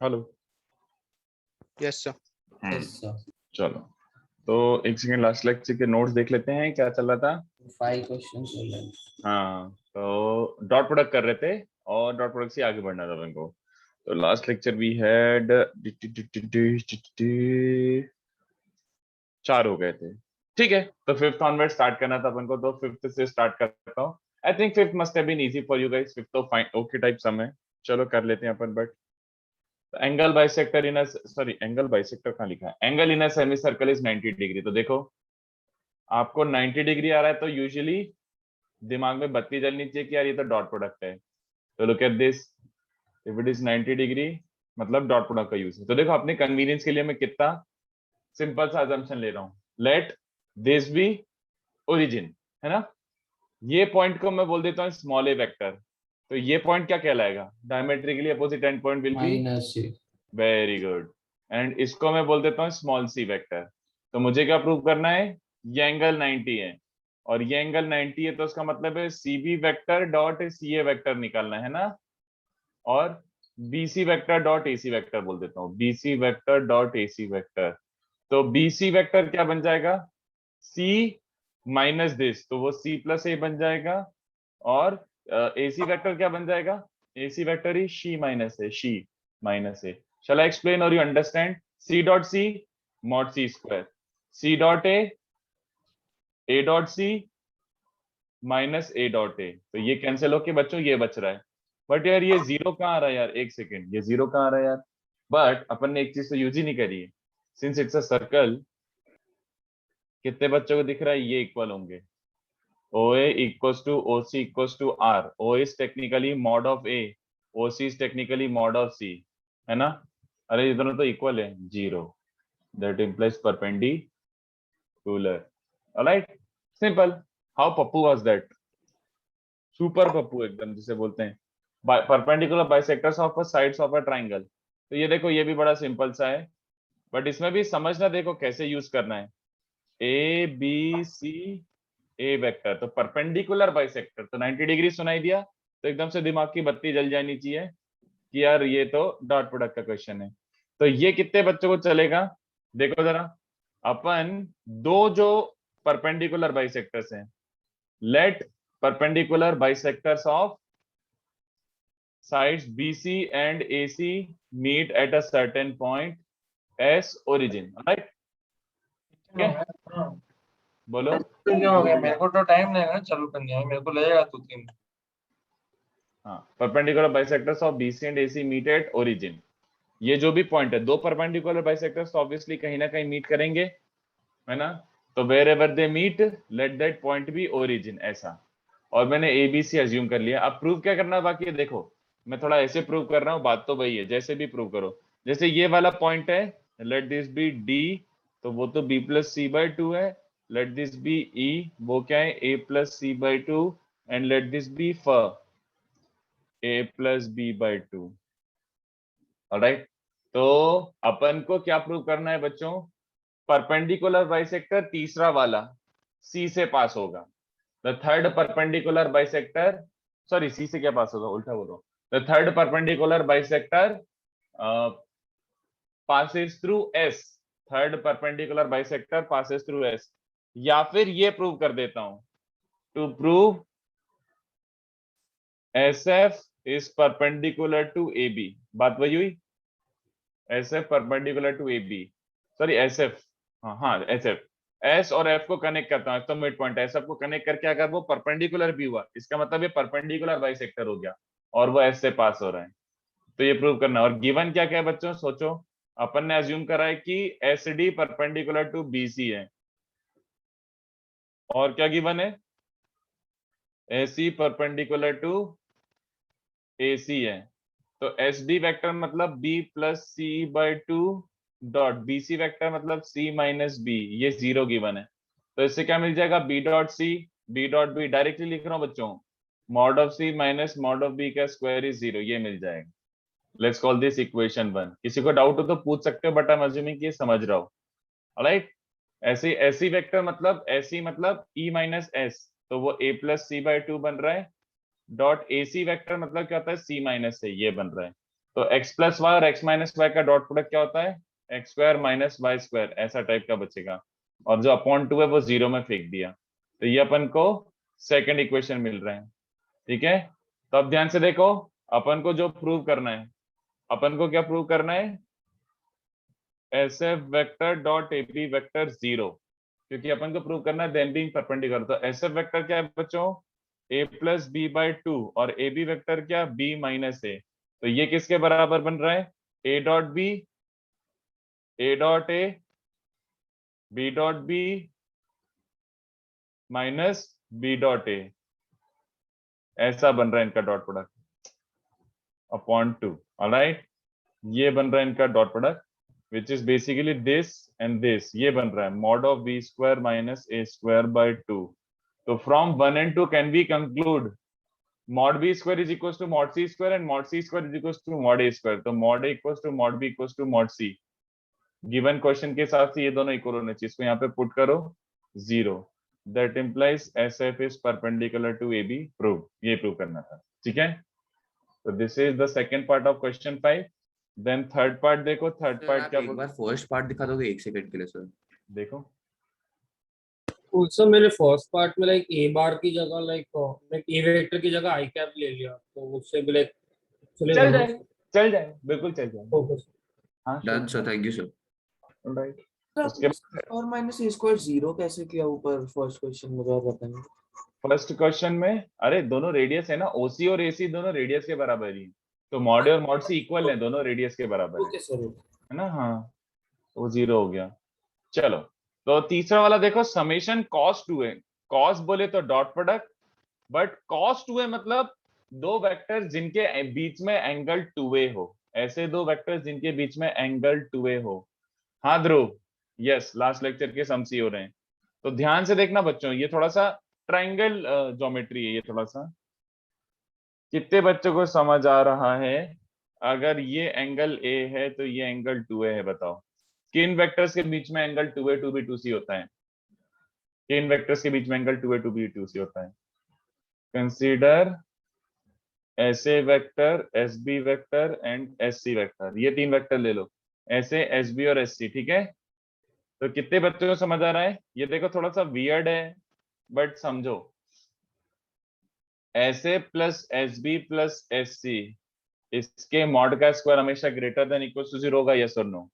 Hello. Yes sir. Yes sir. चलो, तो एक सेकंड, लास्ट लेक्चर के नोट्स देख लेते हैं क्या चल रहा था। 5 क्वेश्चंस हो गए। हाँ, तो डॉट प्रोडक्ट कर रहे थे और डॉट प्रोडक्ट से आगे बढ़ना था अपन को। तो लास्ट लेक्चर वी हैड 4 हो गए थे। ठीक है, तो फिफ्थ ऑनवर्ड स्टार्ट करना था अपन को, तो फिफ्थ से स्टार्ट करता हूँ। I think fifth must have been easy for you guys. Fifth तो फाइन ओके टाइप सम है, चलो कर लेते हैं अपन। But angle bisector in sorry, angle bisector कहाँ लिखा है? Angle in a semicircle is 90 degree. तो देखो, आपको 90 डिग्री आ रहा है तो यूजुअली दिमाग में बत्ती जलनी चाहिए कि यार ये तो डॉट प्रोडक्ट है। तो look at this, if it is 90 degree मतलब डॉट प्रोडक्ट का यूज है। तो देखो, अपने कन्वीनियंस के लिए मैं कितना सिंपल सा अजम्पशन ले रहा हूँ। लेट दिस बी ओरिजिन, है ना। ये पॉइंट को मैं बोल देता हूँ स्मॉल ए वेक्टर। तो ये पॉइंट क्या कहलाएगा? Diametrically opposite and point will be -c। Very good. And इसको मैं बोल देता हूँ स्मॉल सी वेक्टर। तो मुझे क्या प्रूव करना है? ये एंगल 90 है और ये एंगल 90 है, तो उसका मतलब है C B vector dot C A vector निकालना है ना। और BC vector dot AC vector बोल देता हूँ, BC vector dot AC vector. तो बीसी वेक्टर क्या बन जाएगा? सी माइनस दिस, तो वो सी प्लस ए बन जाएगा। और एसी वेक्टर क्या बन जाएगा? एसी वेक्टर ही C minus A, C minus A. Shall I explain और you understand? C dot C mod C square, C dot A dot C minus A dot A. तो ये कैंसिल होके बच्चों ये बच रहा है। बट यार ये जीरो कहाँ आ रहा है यार? एक सेकेंड, ये जीरो कहाँ आ रहा है यार? बट अपन ने एक चीज तो यूज ही नहीं करी है। सिंस इट्स अ सर्कल, कितने बच्चों को दिख रहा है ये इक्वल होंगे? OA equals to OC equals to R. O is technically mod of A. OC is technically mod of C. है ना? अरे ये दोनों तो इक्वल है, zero. That implies perpendicular. Alright? Simple. How Pappu was that? Super Pappu एकदम, जिसे बोलते हैं perpendicular bisectors of sides of a triangle. तो ये देखो, ये भी बड़ा सिंपल सा है, बट इसमें भी समझना, देखो कैसे यूज करना है। A B C A vector, तो परपेंडिकुलर बाइसेक्टर, तो 90 डिग्री सुनाई दिया तो एकदम से दिमाग की बत्ती जल जानी चाहिए कि यार ये तो डॉट प्रोडक्ट का क्वेश्चन है। तो ये कितने बच्चों को चलेगा? देखो जरा, अपन दो जो परपेंडिकुलर बाइसेक्टर्स हैं, let perpendicular bisectors of sides BC and AC meet at a certain point as origin, right? हाँ, बोलो। क्या हो गया? मेरे को तो टाइम लगेगा चालू करने में, मेरे को लगेगा 2-3। हाँ, perpendicular bisectors of BC and AC meet at origin. ये जो भी पॉइंट है, दो परपेंडिकुलर बाइसेक्टर्स तो ऑब्वियसली कहीं ना कहीं मीट करेंगे, है ना। तो wherever they meet, let that point be origin, ऐसा। और मैंने ABC अज्यूम कर लिया। अब प्रूव क्या करना बाकी है? देखो, मैं थोड़ा ऐसे प्रूव कर रहा हूँ, बात तो वही है, जैसे भी प्रूव करो। जैसे ये वाला पॉइंट है, लेट दिस बी D, तो वो तो B plus C by two है। लेट दिस बी E, वो क्या है? A plus C by two. And let this be F, A plus B by two. Alright, तो अपन को क्या प्रूव करना है बच्चों? परपेंडिकुलर बाइसेक्टर तीसरा वाला C से पास होगा। The third perpendicular bisector, sorry C से क्या पास होगा, उल्टा बोल रहा हूं। The third perpendicular bisector passes through S, third perpendicular bisector passes through S। या फिर ये प्रूव कर देता हूं, to prove SF is perpendicular to AB। बात वही हुई, SF perpendicular to AB, sorry SF, हाँ SF। S और F को कनेक्ट करता हूँ, तो मिड पॉइंट SF को कनेक्ट करके अगर वो परपेंडिकुलर भी हुआ, इसका मतलब ये परपेंडिकुलर बाइसेक्टर हो गया और वो S से पास हो रहा है। तो ये प्रूव करना। और गिवन क्या क्या है बच्चों? सोचो, अपन ने अज्यूम करा है कि SD परपेंडिकुलर टू BC है। और क्या गिवन है? AC परपेंडिकुलर टू AC है। तो SD वेक्टर मतलब B plus C by two dot BC vector मतलब C माइनस बी, ये जीरो गिवन है। तो इससे क्या मिल जाएगा? B dot C, B dot B, directly लिख रहा हूं बच्चों, mod of C minus mod of B का स्क्वायर इज जीरो, ये मिल जाएगा। Let's call this equation 1। किसी को डाउट हो तो पूछ सकते हो, बट आई एम अज्यूमिंग कि ये समझ रहा हो। ऑलराइट, ऐसे ऐसी वेक्टर मतलब ऐसी मतलब E माइनस S, तो वो A plus C by two बन रहा है। डॉट AC वेक्टर मतलब क्या होता है? C माइनस से, ये बन रहा है। तो x प्लस वाई और x माइनस वाई का डॉट प्रोडक्ट क्या होता है, X square minus Y square, ऐसा टाइप का बचेगा। और जो अपॉन 2 है वो 0 में फेंक दिया, तो ये अपन को सेकंड इक्वेशन मिल रहा है। ठीक है, तो अब ध्यान से देखो, अपन को जो प्रूव करना है, अपन को क्या प्रूव करना है, S F vector dot A B vector 0, क्योंकि अपन को प्रूव करना है देन बीइंग परपेंडिकुलर। तो एस एफ वेक्टर क्या है बच्चों, a प्लस बी बाई 2, और ए बी वेक्टर क्या, b माइनस ए। तो ये किसके बराबर बन रहा है, a dot B, a dot A, b dot B minus b dot A, ऐसा बन रहा है इनका डॉट प्रोडक्ट अपॉन 2। ऑलराइट, ये बन रहा है इनका dot product which is basically this and this, ये बन रहा है mod of b square minus a square by 2। तो from 1 and 2 can we conclude mod b square is equals to mod c square and mod c square is equals to mod a square। तो mod a equals to mod b equals to mod c, given question के हिसाब से ये दोनों equal होने चाहिए। इसको यहाँ पे पुट करो 0, that implies S F is perpendicular to A B, prove, ये प्रूव करना था। ठीक है, तो this is the second part of question 5। Then third part देखो, थर्ड सर पार्ट आप क्या एक बार फर्स्ट पार्ट दिखा दोगे 1 सेकंड के लिए सर? देखो, उससे मेरे फर्स्ट पार्ट में लाइक ए बार की जगह लाइक ए वेक्टर की जगह आई कैप ले लिया, तो उससे भी लाइक चल जाए, चल जाए, बिल्कुल चल जाए। फोकस। हाँ done sir, thank you sir. Right, उसके बाद और माइनस ए स्क्वायर 0 कैसे किया ऊपर फर्स्ट क्वेश्चन, मुझे और बताएंगे? फर्स्ट क्वेश्चन में, अरे दोनों रेडियस है ना, ओसी और एसी दोनों रेडियस के बराबर ही, तो मॉड ए और मॉड सी इक्वल है, दोनों रेडियस के बराबर ओके सर। है ना। हाँ, वो 0 हो गया। चलो, तो तीसरा वाला देखो, समेशन कॉस 2 है। कॉस बोले तो डॉट प्रोडक्ट, बट कॉस 2 है मतलब दो वेक्टर जिनके बीच में एंगल 2a हो, ऐसे दो वेक्टर जिनके बीच में एंगल 2a हो। हाँ ध्रुव, यस, लास्ट लेक्चर के सम्स ही हो रहे हैं। तो ध्यान से देखना बच्चों, ये थोड़ा सा ट्रायंगल ज्योमेट्री है, ये थोड़ा सा, कितने बच्चों को समझ आ रहा है? अगर ये एंगल a है तो ये एंगल 2a है, बताओ किन वेक्टर्स के बीच में एंगल 2a 2b 2c होता है? किन वेक्टर्स के बीच में एंगल 2a 2b 2c होता है? Consider S A vector, S B vector and S C vector, ये तीन वेक्टर ले लो, ऐसे एस बी और एस सी। ठीक है, तो कितने बच्चों को समझ आ रहा है? ये देखो थोड़ा सा वियर्ड है, बट समझो, S A plus S B plus S C, इसके मॉड का स्क्वायर हमेशा ग्रेटर देन इक्वल टू 0 होगा, यस और no?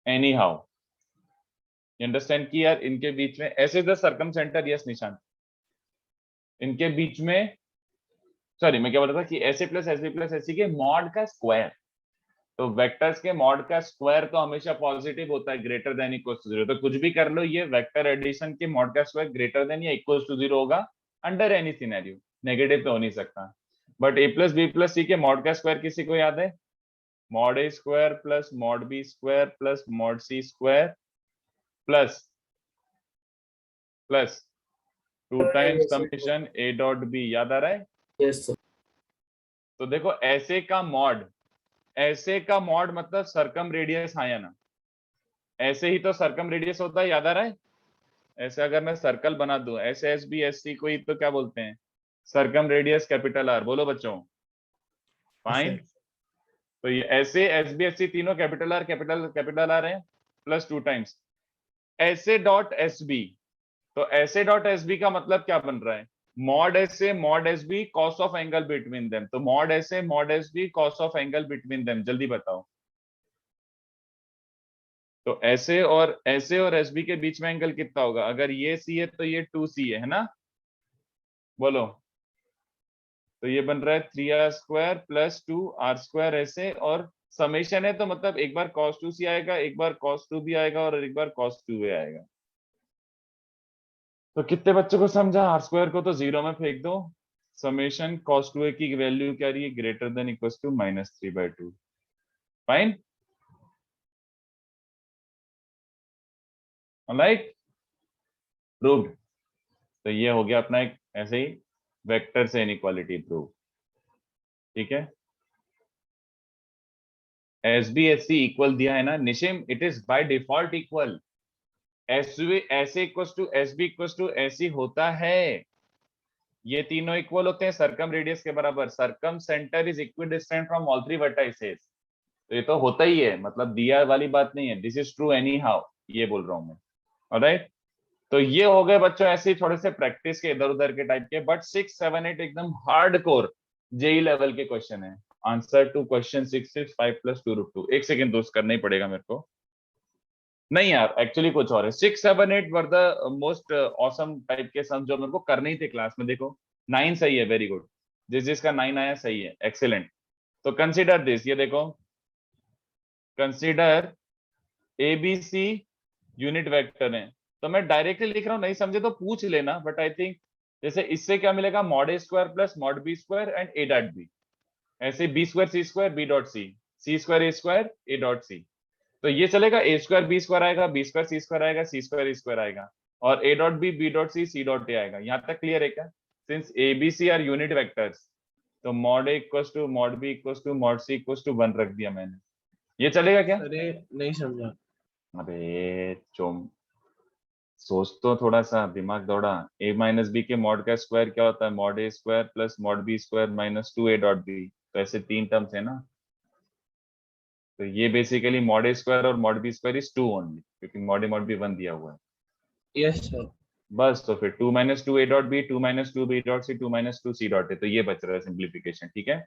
Anyhow, you understand कि यार इनके बीच में ऐसे द सर्कम सेंटर, यस निशान, इनके बीच में, सॉरी मैं क्या बोल रहा था कि S A plus S B plus S C के मॉड का स्क्वायर, तो वेक्टर्स के मॉड का स्क्वायर तो हमेशा पॉजिटिव होता है, ग्रेटर देन इक्वल टू 0। तो कुछ भी कर लो, ये वेक्टर एडिशन के मॉड का स्क्वायर ग्रेटर देन या इक्वल टू 0 होगा अंडर एनी सिनेरियो, नेगेटिव तो हो नहीं सकता। But a plus b plus c के मॉड का स्क्वायर किसी को याद है? Mod a square plus mod b square plus mod C square plus plus 2 times summation a dot b, याद आ रहा है? Yes sir. तो देखो ऐसे का मॉड, ऐसे का मॉड मतलब सरकम रेडियस, हाँ या ना? ऐसे ही तो सरकम रेडियस होता है, याद आ रहा है? ऐसे अगर मैं सर्कल बना दूं, ऐसे एस बी एस सी को ही तो क्या बोलते हैं? सरकम रेडियस कैपिटल आर, बोलो बच्चों, फाइन। तो ये ऐसे एस बी एस सी तीनों capital R capital capital R है, प्लस 2 टाइम्स ऐसे डॉट एस बी। तो ऐसे डॉट एस बी का मतलब क्या बन रहा है? Mod S A mod S B cos of angle between them, तो mod S A mod S B cos of angle between them, जल्दी बताओ। तो ऐसे और एस बी के बीच में एंगल कितना होगा? अगर ये सी है तो ये 2c है ना, बोलो। तो ये बन रहा है 3r square plus 2r square ऐसे, और समेशन है तो मतलब एक बार cos 2c आएगा, एक बार cos 2b आएगा और एक बार cos 2a आएगा। तो कितने बच्चों को समझा? r स्क्वायर को तो 0 में फेंक दो, समेशन cos 2a की वैल्यू क्या रही है? Greater than equal to -3/2। Fine, alright, proved. तो ये हो गया अपना एक ऐसे ही वेक्टर से इनइक्वालिटी प्रूव। ठीक है, s b s c equal दिया है ना Nishim, it is by default equal. S b ऐसे equal to s b equal to s c होता है, ये तीनों इक्वल होते हैं सर्कम रेडियस के बराबर, circum centre is equidistant from all three vertices. तो ये तो होता ही है, मतलब दिया वाली बात नहीं है, this is true any how, ये बोल रहा हूं मैं। ऑलराइट, तो ये हो गए बच्चों ऐसे ही थोड़े से प्रैक्टिस के इधर उधर के टाइप के, बट 6, 7, 8 एकदम हार्ड कोर जेई लेवल के क्वेश्चन है। Answer to question 6 is 5 + 2√2। एक सेकंड दोस्त करना ही पड़ेगा मेरे को, नहीं यार एक्चुअली कुछ और है। 6, 7, 8 were the most awesome type के सम जो मेरे को करने ही थे क्लास में। देखो 9 सही है, वेरी गुड, जिसका 9 आया सही है, एक्सीलेंट। तो कंसीडर दिस, ये देखो, कंसीडर एबीसी यूनिट वेक्टर है। तो मैं डायरेक्टली लिख रहा हूँ, नहीं समझे तो पूछ लेना, बट आई थिंक जैसे इससे क्या मिलेगा, mod a square plus mod b square and a dot b, ऐसे b square c square b dot c, c square a square a dot c। तो ये चलेगा, a स्क्वायर b स्क्वायर आएगा, b square c square आएगा, c square a square आएगा, और a dot b dot c c dot a आएगा। यहाँ तक क्लियर है क्या? Since a b c are unit vectors, तो mod a equals to mod b equals to mod c equals to 1 रख दिया मैंने। ये चलेगा क्या? अरे नहीं समझा। अबे चोम, सोच तो थोड़ा सा, दिमाग दौड़ा। a माइनस बी के मॉड का स्क्वायर क्या होता है? mod a square plus mod b square minus 2a dot b। तो ऐसे 3 टर्म्स है ना, तो ये बेसिकली mod a स्क्वायर और mod b square is 2 only, क्योंकि mod a mod b 1 दिया हुआ है। Yes sir. बस, तो फिर 2 minus 2a dot b, 2 minus 2b dot c, 2 minus 2c dot a। तो ये बच रहा है सिंप्लीफिकेशन, ठीक है,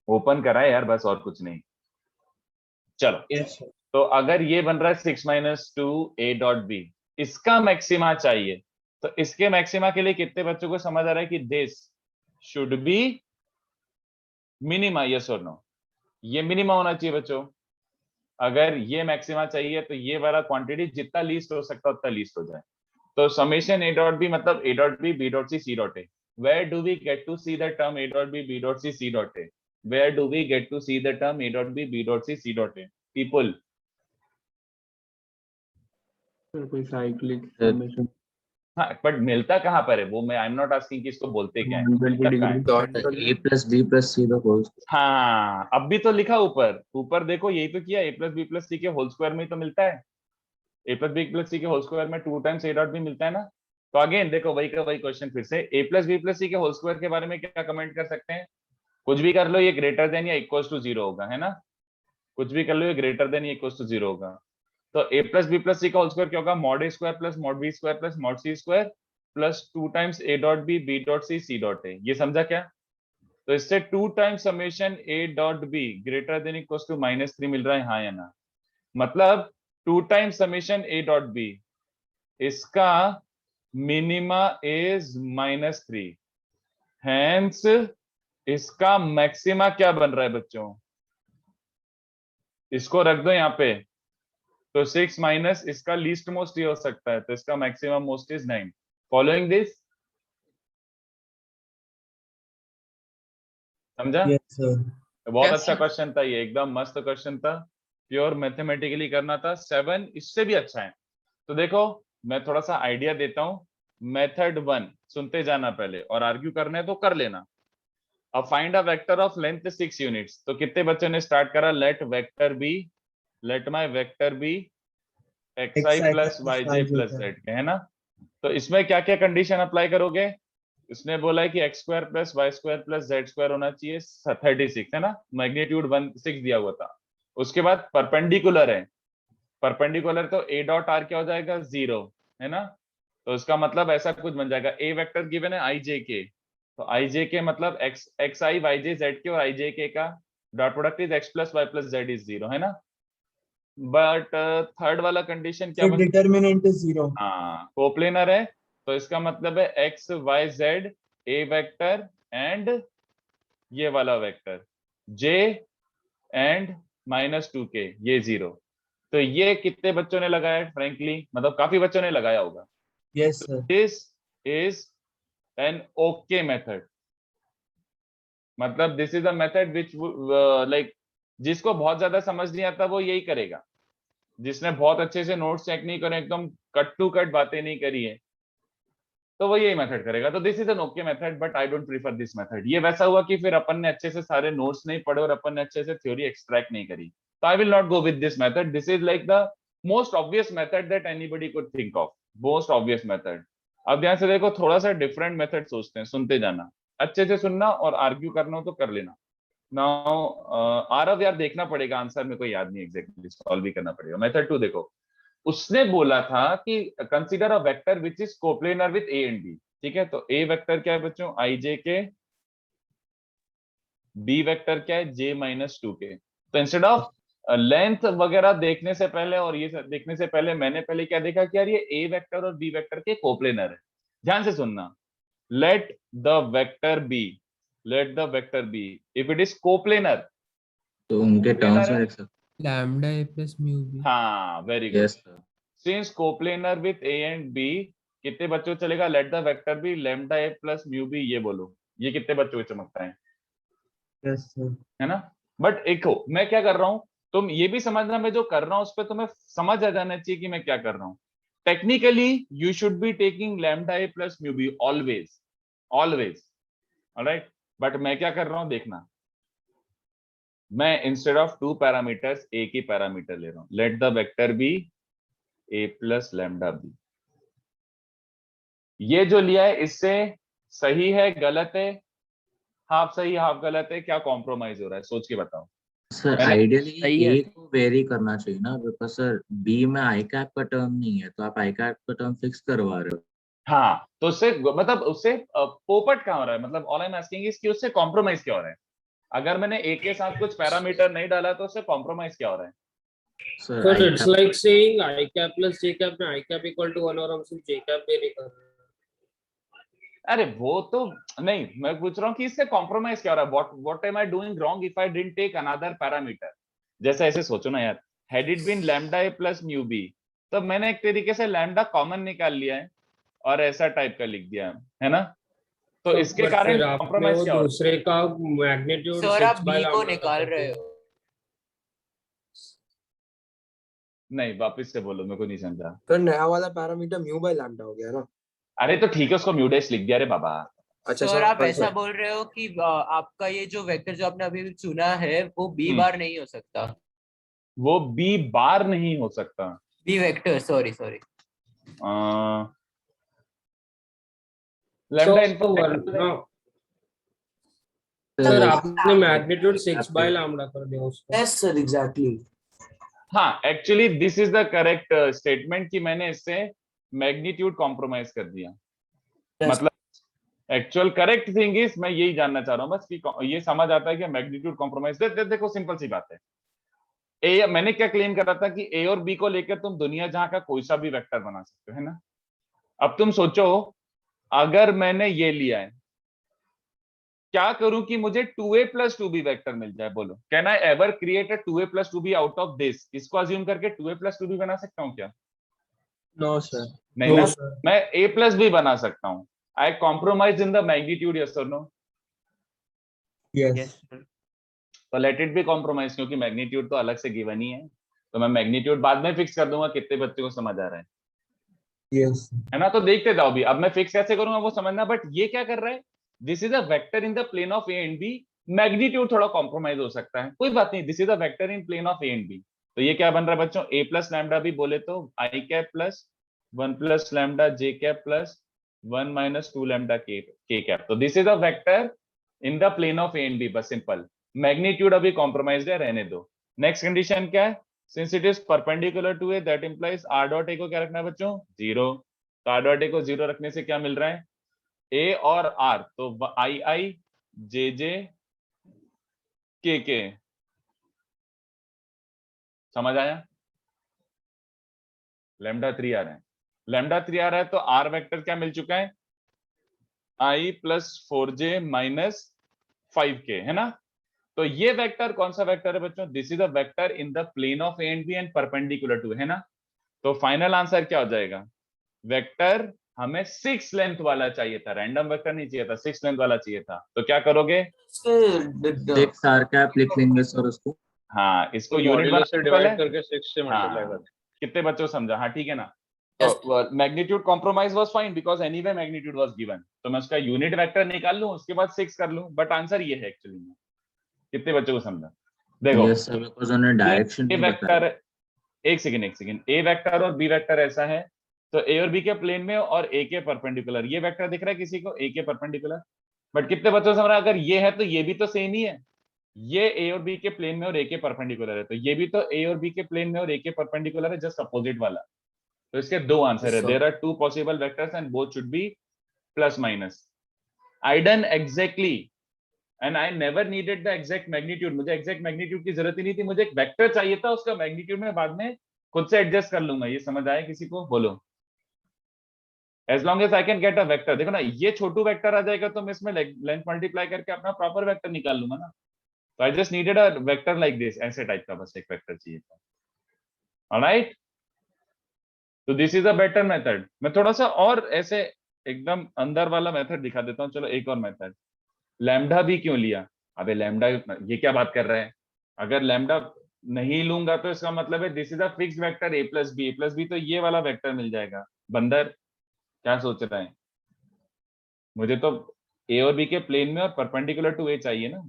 ओपन करा है यार, बस और कुछ नहीं। चलो, यस सर। तो अगर ये बन रहा है 6 माइनस 2a डॉट b, इसका मैक्सिमा चाहिए, तो इसके मैक्सिमा के लिए कितने बच्चों को समझ आ रहा है कि this should B minima? Yes और नो? ये मिनिमा होना चाहिए बच्चों। अगर ये मैक्सिमा चाहिए तो ये वाला क्वांटिटी जितना लीस्ट हो सकता है उतना लीस्ट हो जाए। तो समेशन a डॉट b मतलब a dot b dot c c dot a। Where do we get to see the term a dot b dot c c dot a? Where do we get to see the term a dot b dot c c dot a? People, कोई cyclic sir. Summation. हाँ, but मिलता कहाँ पर है वो, मैं आई am not asking कि इसको बोलते क्या है, मिलता कहाँ है? Dot a plus b plus c the whole. हाँ, अब भी तो लिखा ऊपर, ऊपर देखो, यही तो किया, a plus b plus c के होल स्क्वायर में ही तो मिलता है। a plus b plus c के होल स्क्वायर में 2 टाइम्स a डॉट भी मिलता है ना। तो अगेन देखो, वही का वही क्वेश्चन फिर से, a plus b plus c के होल स्क्वायर के बारे में क्या कमेंट कर सकते हैं? कुछ भी कर लो, ये ग्रेटर देन या इक्वल टू 0 होगा, है ना। कुछ भी कर लो, ये ग्रेटर देन या इक्वल टू 0 होगा। तो a plus b plus c का होल स्क्वायर क्या होगा? mod a square plus mod b square plus mod c square plus 2 times a dot b dot c c dot a। ये समझा क्या? तो इससे 2 times summation a dot b greater than equal to -3 मिल रहा है, हाँ या ना? मतलब 2 times summation a dot b, इसका मिनिमा इज -3, हेंस इसका मैक्सिमा क्या बन रहा है बच्चों? इसको रख दो यहाँ पे, तो 6 माइनस इसका लीस्ट मोस्ट ये हो सकता है, तो इसका maximum most is 9। Following this, समझा? Yes sir. बहुत Yes, अच्छा sir. क्वेश्चन था ये, एकदम मस्त क्वेश्चन था, प्योर मैथमेटिकली करना था। 7 इससे भी अच्छा है। तो देखो, मैं थोड़ा सा आइडिया देता हूँ। मेथड 1 सुनते जाना पहले, और आर्ग्यू करना है तो कर लेना। अब find a vector of length 6 units. तो कितने बच्चों ने स्टार्ट करा? Let vector B, let my vector B xi plus yj plus z, है ना। तो इसमें क्या क्या कंडीशन अप्लाई करोगे? इसने बोला है कि x square plus Y square plus Z square होना चाहिए 36, है ना, मैग्नीट्यूड 16 दिया हुआ था। उसके बाद परपेंडिकुलर है, परपेंडिकुलर तो a डॉट आर क्या हो जाएगा? 0, है ना। तो उसका मतलब ऐसा कुछ बन जाएगा, a वेक्टर गिवन है ijk, तो ijk मतलब xi yj zk और ijk का dot product is x plus Y plus Z is 0, है ना। बट थर्ड वाला कंडीशन क्या बन? Determinant is 0। हाँ, कोप्लेनर है, तो इसका मतलब है X Y Z A vector and ये वाला वेक्टर जे एंड -2k, ये 0। तो ये कितने बच्चों ने लगाया? फ्रेंकली मतलब काफी बच्चों ने लगाया होगा। Yes sir. This is an okay method, मतलब this is a method which like, जिसको बहुत ज्यादा समझ नहीं आता वो यही करेगा, जिसने बहुत अच्छे से नोट्स चेक नहीं करे, एकदम कट टू कट बातें नहीं करी है, तो वो यही मेथड करेगा। तो this is an okay method, but I don't prefer this method. ये वैसा हुआ कि फिर अपन ने अच्छे से सारे नोट्स नहीं पढ़े और अपन ने अच्छे से थ्योरी एक्सट्रैक्ट नहीं करी, तो I will not go with this method. This is like the most obvious method that anybody could think of, most obvious method. अब ध्यान से देखो, थोड़ा सा डिफरेंट मेथड सोचते हैं, सुनते जाना, अच्छे से सुनना, और आर्ग्यू करना हो तो कर लेना। नाउ आरव यार देखना पड़ेगा, आंसर मेरे को याद नहीं एग्जैक्टली, सॉल्व भी करना पड़ेगा। मेथड 2 देखो, उसने बोला था कि consider a vector which is coplanar with A and B. ठीक है, तो ए वेक्टर क्या है बच्चों, आई जे के, बी वेक्टर क्या है, जे माइनस 2 के। तो इंस्टेड ऑफ लेंथ वगैरह देखने से पहले और ये सब देखने से पहले मैंने पहले क्या देखा कि यार ये ए वेक्टर और बी वेक्टर के कोप्लेनर है। ध्यान से सुनना, let the vector B, let the vector B if it is coplanar, तो उनके टर्म्स में है? लिख सकते लैम्डा ए प्लस म्यू बी। हाँ, वेरी हैं। Good. Yes sir. Since coplanar with A and B, कितने बच्चों को चलेगा, let the vector B lambda A plus mu B, ये बोलो, ये कितने बच्चों को चमकता है? Yes sir. है ना? बट देखो मैं क्या कर रहा हूं, तुम ये भी समझना मैं जो कर रहा हूं उस पर तुम्हें समझ आ जाना चाहिए कि मैं क्या कर रहा हूं। Technically you should be taking lambda A plus mu be always, always, alright. But मैं क्या कर रहा हूं देखना, मैं इंस्टेड ऑफ 2 पैरामीटर्स एक ही पैरामीटर ले रहा हूं, let the vector B A plus lambda B. ये जो लिया है इससे सही है गलत है, हाफ सही हाफ गलत है, क्या कॉम्प्रोमाइज हो रहा है, सोच के बताओ। सर मैंने- आइडियली सही है। ए को वेरी करना चाहिए ना, बिकॉज सर बी में आई कैप का टर्म नहीं है, तो आप आई कैप का टर्म फिक्स करवा रहे हो। हाँ, तो उससे मतलब उससे पोपट क्या हो रहा है, मतलब all I am asking is कि उससे कॉम्प्रोमाइज क्या हो रहा है। अगर मैंने ए के साथ कुछ पैरामीटर नहीं डाला तो उससे कॉम्प्रोमाइज क्या हो रहा है? Sir So I it's like saying I cap plus J cap में I cap equal to 1 और हम सिर्फ J cap वेरी कर रहे हैं। अरे वो तो नहीं, मैं पूछ रहा हूँ कि इससे कॉम्प्रोमाइज क्या हो रहा है, what am I doing wrong if I didn't take another parameter. जैसे ऐसे सोचो ना यार, had it been lambda A plus mu B, तो मैंने एक तरीके से लैम्डा कॉमन निकाल लिया है और ऐसा टाइप का लिख दिया है ना, तो इसके But कारण फिर आपने कॉम्प्रोमाइज वो क्या हो रहा है? दूसरे का मैग्नीट्यूड सर आप बी को निकाल रहे हो। नहीं, वापस से बोलो, मेरे को नहीं समझा। तो नया वाला पैरामीटर म्यू बाय लैम्डा हो गया ना। अरे तो ठीक है, उसको म्यूडेस लिख दिया रे बाबा। अच्छा सर आप ऐसा सर बोल रहे हो कि आपका ये जो वेक्टर जो आपने अभी चुना है वो बी बार नहीं हो सकता। वो बी बार नहीं हो सकता, b vector, sorry sorry. Lambda sir आपने मैग्नीट्यूड 6 बाय लैम्डा कर दिया उसको। Yes sir, exactly. हाँ, actually this is the correct statement कि मैंने इससे मैग्नीट्यूड कॉम्प्रोमाइज कर दिया। Yes. मतलब एक्चुअल करेक्ट थिंग इज, मैं यही जानना चाह रहा हूँ बस कि ये समझ आता है कि मैग्नीट्यूड कॉम्प्रोमाइज। देखो सिंपल सी बात है, ए मैंने क्या क्लेम कर रहा था कि ए और बी को लेकर तुम दुनिया जहां का कोई सा भी वेक्टर बना सकते हो, है ना। अब तुम सोचो, अगर मैंने ये लिया है, क्या करूं कि मुझे 2a प्लस 2b वेक्टर मिल जाए, बोलो can I ever create a 2a plus 2b out of this? इसको अज्यूम करके 2a प्लस 2b बना सकता हूं क्या? No sir. नहीं ना, मैं a प्लस b बना सकता हूं। I compromise in the magnitude, yes और नो? यस तो लेट इट बी कॉम्प्रोमाइज, क्योंकि मैग्नीट्यूड तो अलग से गिवन ही है, तो मैं मैग्नीट्यूड बाद में फिक्स कर दूंगा। कितने बच्चों को समझ आ रहा है? यस है ना, तो देखते जाओ भी। अब मैं फिक्स कैसे करूंगा वो समझना, बट ये क्या कर रहा है, this is a vector in the plane of A and B, magnitude थोड़ा कॉम्प्रोमाइज हो सकता है, कोई बात नहीं, this is a vector in plane of A and B. तो ये क्या बन रहा है बच्चों, ए प्लस लैम्डा भी बोले तो I cap plus 1 plus lambda J cap plus 1 minus 2 lambda K cap. तो this is a vector in the plane of A and B, बस सिंपल। मैग्नीट्यूड अभी कॉम्प्रोमाइज है, रहने दो। नेक्स्ट कंडीशन क्या है, since it is perpendicular to A that implies R dot A को क्या रखना है बच्चों, 0। तो आर डॉट ए को 0 रखने से क्या मिल रहा है, ए और आर, तो आई आई जे जे के। समझ आया? लैम्डा 3 आ रहा है, लैम्डा 3 आ रहा है, तो आर वेक्टर क्या मिल चुका है, आई प्लस 4j माइनस 5k, है ना। तो ये वेक्टर कौन सा वेक्टर है बच्चों, this is a vector in the plane of A and B and perpendicular to, है ना। तो फाइनल आंसर क्या हो जाएगा, वेक्टर हमें 6 लेंथ वाला चाहिए था, रैंडम वेक्टर नहीं चाहिए था, 6 लेंथ वाला चाहिए था। तो क्या करोगे, 6 आर कैप लिख लेंगे सर उसको। हाँ इसको तो यूनिट मॉड्यूलस से डिवाइड पहले, करके 6 से मल्टीप्लाई हाँ, कर। कितने बच्चों को समझा, हाँ ठीक है ना। तो magnitude compromise was fine because anyway magnitude was given, तो मैं उसका यूनिट वेक्टर निकाल लूं, उसके बाद 6 कर लूं, बट आंसर ये है एक्चुअली में। कितने बच्चों को समझा? देखो यस सर, बिकॉज़ उन्होंने डायरेक्शन ए नहीं बताया। वेक्टर, एक सेकंड, ए वेक्टर और बी वेक्टर ऐसा है, तो ए और बी के प्लेन में और ए के परपेंडिकुलर, ये वेक्टर दिख रहा है किसी को, ए के परपेंडिकुलर, बट कितने बच्चों समझ रहा है, अगर ये है तो ये भी तो सेम ही है, ये ए और बी के प्लेन में और ए के परपेंडिकुलर है, तो ये भी तो ए और बी के प्लेन में और ए के परपेंडिकुलर है, जस्ट अपोजिट वाला। तो इसके दो आंसर है, Yes, sir. There are two possible vectors and both should be plus minus. I done exactly and I never needed the exact magnitude, मुझे एग्जैक्ट मैग्नीट्यूड की जरूरत ही नहीं थी, मुझे एक वेक्टर चाहिए था, उसका मैग्नीट्यूड में बाद में खुद से एडजस्ट कर लूंगा। ये समझ आया किसी को, बोलो। As long as I can get a vector, देखो ना ये छोटू वेक्टर आ जाएगा तो मैं इसमें लेंथ मल्टीप्लाई करके अपना प्रॉपर वेक्टर निकाल लूंगा ना। तो I just needed a vector like this, ऐसे टाइप का बस एक वेक्टर चाहिए था। ऑलराइट, तो this is a better method. मैं थोड़ा सा और ऐसे एकदम अंदर वाला मेथड दिखा देता हूँ। चलो एक और मेथड, लैम्डा भी क्यों लिया? अबे लैम्डा, ये क्या बात कर रहा है? अगर लैम्डा नहीं लूंगा तो इसका मतलब है this is a fixed vector A plus B, तो ये वाला वेक्टर मिल जाएगा। बंदर क्या सोच रहा है? मुझे तो ए और बी के प्लेन में और परपेंडिकुलर टू ए चाहिए ना।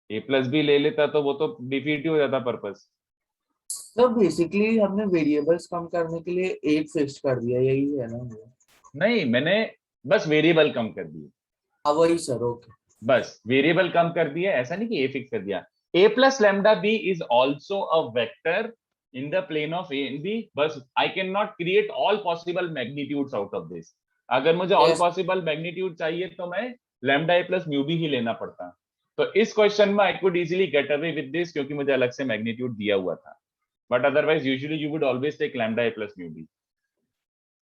ए प्लस बी ले लेता तो वो तो डिफीट ही हो जाता पर्पस। तो बेसिकली हमने वेरिएबल्स कम करने के लिए एक फिक्स कर दिया, यही है ना? नहीं, मैंने बस वेरिएबल कम कर दिए, हाँ वही सर, ओके। बस वेरिएबल कम कर दिया, ऐसा नहीं कि ए फिक्स कर दिया। A plus lambda b is also a vector in the plane of A and B, बस I can not create all possible magnitudes out of this. अगर मुझे ऑल Yes. पॉसिबल मैग्नीट्यूड चाहिए तो मैं lambda ए plus mu b ही लेना पड़ता। तो इस क्वेश्चन में I could easily get away with this, क्योंकि मुझे अलग से मैग्नीट्यूड दिया हुआ था, but otherwise usually you would always take lambda A plus mu b.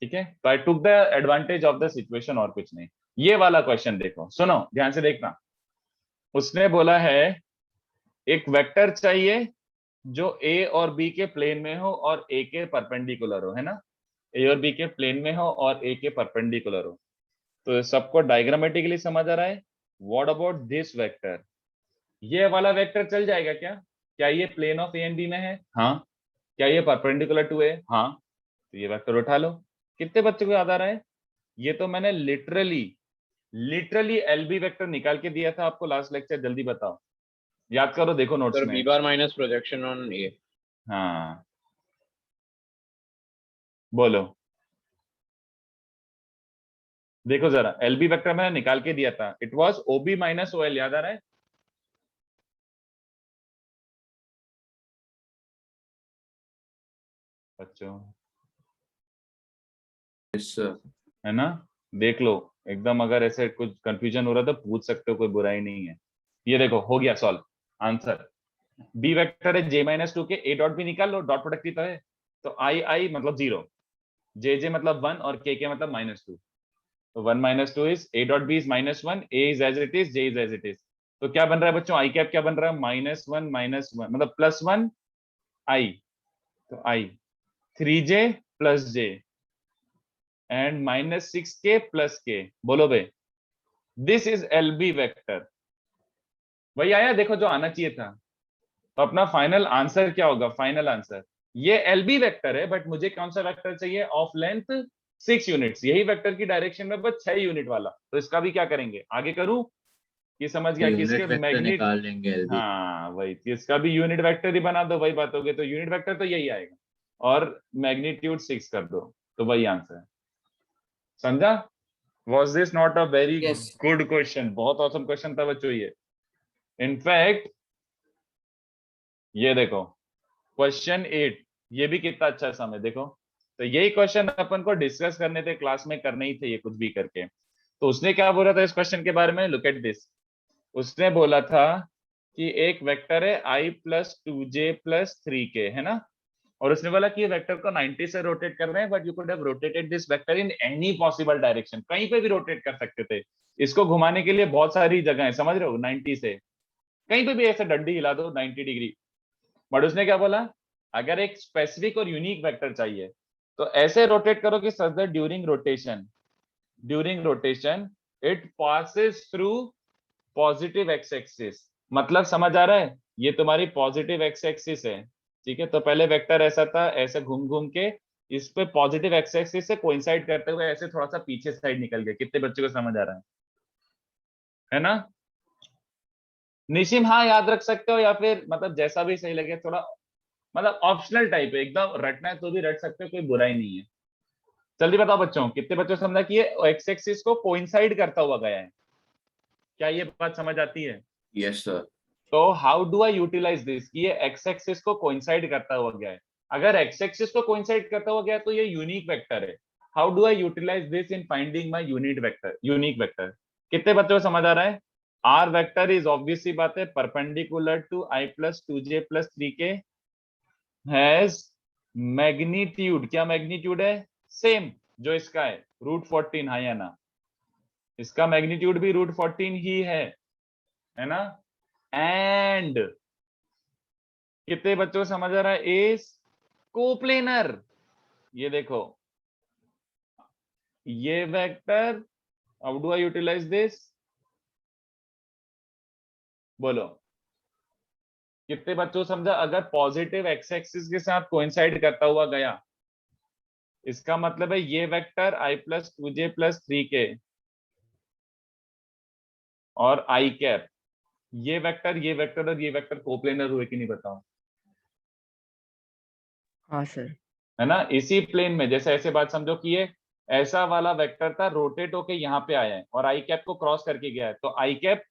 ठीक है, तो I took the advantage of the situation, और कुछ नहीं। ये वाला क्वेश्चन देखो, सुनो ध्यान से देखना। उसने बोला है एक वेक्टर चाहिए जो ए और बी के प्लेन में हो और ए के परपेंडिकुलर हो, है ना? ए और बी के प्लेन में हो और ए के परपेंडिकुलर हो। तो सबको डायग्रामेटिकली समझ आ रहा है? What about this vector? ये वाला वेक्टर चल जाएगा क्या? क्या ये plane of A and B में है? हाँ। क्या ये परपेंडिकुलर टू ए? हाँ। तो ये वेक्टर उठा लो। कितने बच्चों को याद आ रहा है? ये तो मैंने लिटरली एलबी वेक्टर निकाल के दिया था आपको लास्ट लेक्चर। जल्दी बताओ, याद करो, देखो नोट्स सर में। B bar minus projection on a. हाँ बोलो, देखो जरा, एलबी वेक्टर मैंने निकाल के दिया था, it was OB minus OL, याद आ रहा है? बच्चों यस सर। है ना? देख लो एकदम, अगर ऐसे कुछ कंफ्यूजन हो रहा तो पूछ सकते हो, कोई बुराई नहीं है। ये देखो हो गया सॉल्व आंसर। बी वेक्टर है जे माइनस टू के, ए डॉट भी निकाल लो, डॉट प्रोडक्ट ही तो है। तो आई आई मतलब 0, जे जे मतलब 1 और के मतलब -2। तो 1 - 2 is A dot B is -1, A is as it is, J is as it is. तो क्या बन रहा है बच्चों? आई कैप क्या बन रहा है? -1 मतलब +1 आई, तो आई 3j plus J and -6k plus के। बोलो बे, दिस इज एलबी वेक्टर। वही आया, देखो जो आना चाहिए था। तो अपना फाइनल आंसर क्या होगा? फाइनल आंसर ये एलबी वेक्टर है, बट मुझे कौन सा वेक्टर चाहिए? ऑफ लेंथ 6 यूनिट्स, यही वेक्टर की डायरेक्शन में बस 6 यूनिट वाला। तो इसका भी क्या करेंगे, आगे करूं? ये समझ गया यूनिट किसके वेक्टर मैग्नेट? निकाल लेंगे एलबी। हाँ वही, इसका भी यूनिट वेक्टर ही बना दो, वही बात होगी। तो यूनिट वेक्टर तो यही आएगा और मैग्नीट्यूड 6 कर दो, तो वही आंसर है। समझा? Was this not a very Yes. good question? बहुत awesome question था बच्चों ये। इनफैक्ट ये देखो क्वेश्चन 8, ये भी कितना अच्छा समय, देखो। तो यही क्वेश्चन अपन को डिस्कस करने थे क्लास में, करने ही थे ये कुछ भी करके। तो उसने क्या बोला था इस क्वेश्चन के बारे में? Look at this. उसने बोला था कि एक वेक्टर है i + 2j + 3k, है ना? और उसने बोला कि ये वेक्टर को 90 से रोटेट कर रहे हैं, but you could have rotated this vector in any possible direction, कहीं पे भी रोटेट कर सकते थे। इसको घुमाने के लिए बहुत सारी जगह है, समझ रहे हो? 90 से कहीं पे भी ऐसे डंडी हिला दो 90 डिग्री। बट उसने क्या बोला? अगर एक स्पेसिफिक और यूनिक वेक्टर चाहिए तो ऐसे रोटेट करो कि such that during rotation it passes through positive x axis. मतलब समझ आ रहा है? ये तुम्हारी पॉजिटिव एक्स एक्सिस है, ठीक है? तो पहले वेक्टर ऐसा था, ऐसे घूम घूम के इस पे पॉजिटिव एक्स एक्सिस से कोइंसाइड करते हुए ऐसे थोड़ा सा पीछे साइड निकल गया। कितने बच्चों को समझ आ रहा है ना? निशिम हाँ याद रख सकते हो, या फिर मतलब जैसा भी सही लगे, थोड़ा मतलब ऑप्शनल टाइप है, एकदम रटना है तो भी रट सकते हो, कोई बुराई नहीं है। जल्दी बताओ बच्चों, कितने बच्चों को समझा कि ये एक्स एक्सिस को कोइंसाइड करता हुआ गया है? क्या ये बात समझ आती है? Yes, sir. तो how do I utilise this कि ये एक्स एक्सिस को कोइंसाइड करता हुआ गया है? अगर एक्स एक्सिस को कोइंसाइड करता हुआ गया है तो ये यूनिक वेक्टर है। How do I utilise this in finding my unique vector? कितने बच्चों को समझ आ रहा है? आर वेक्टर इज ऑब्वियस सी बात है perpendicular to i plus 2j plus 3k has magnitude, क्या मैग्नीट्यूड है? सेम जो इसका है, √14, हाँ या ना? इसका मैग्नीट्यूड भी √14 ही है ना? एंड कितने बच्चों को समझ आ रहा है? Is coplanar. ये देखो, ये vector, how do I utilise this? बोलो, कितने बच्चों को समझा? अगर पॉजिटिव एक्स एक्सिस के साथ कोइंसाइड करता हुआ गया, इसका मतलब है ये vector i plus 2j plus 3k और i कैप, ये वेक्टर और ये वेक्टर कोप्लेनर हुए कि नहीं बताओ? हाँ सर। है ना? इसी प्लेन में, जैसे ऐसे बात समझो कि ये ऐसा वाला वेक्टर था, रोटेट होके यहाँ पे आया है और आई कैप को क्रॉस करके गया है, तो आई कैप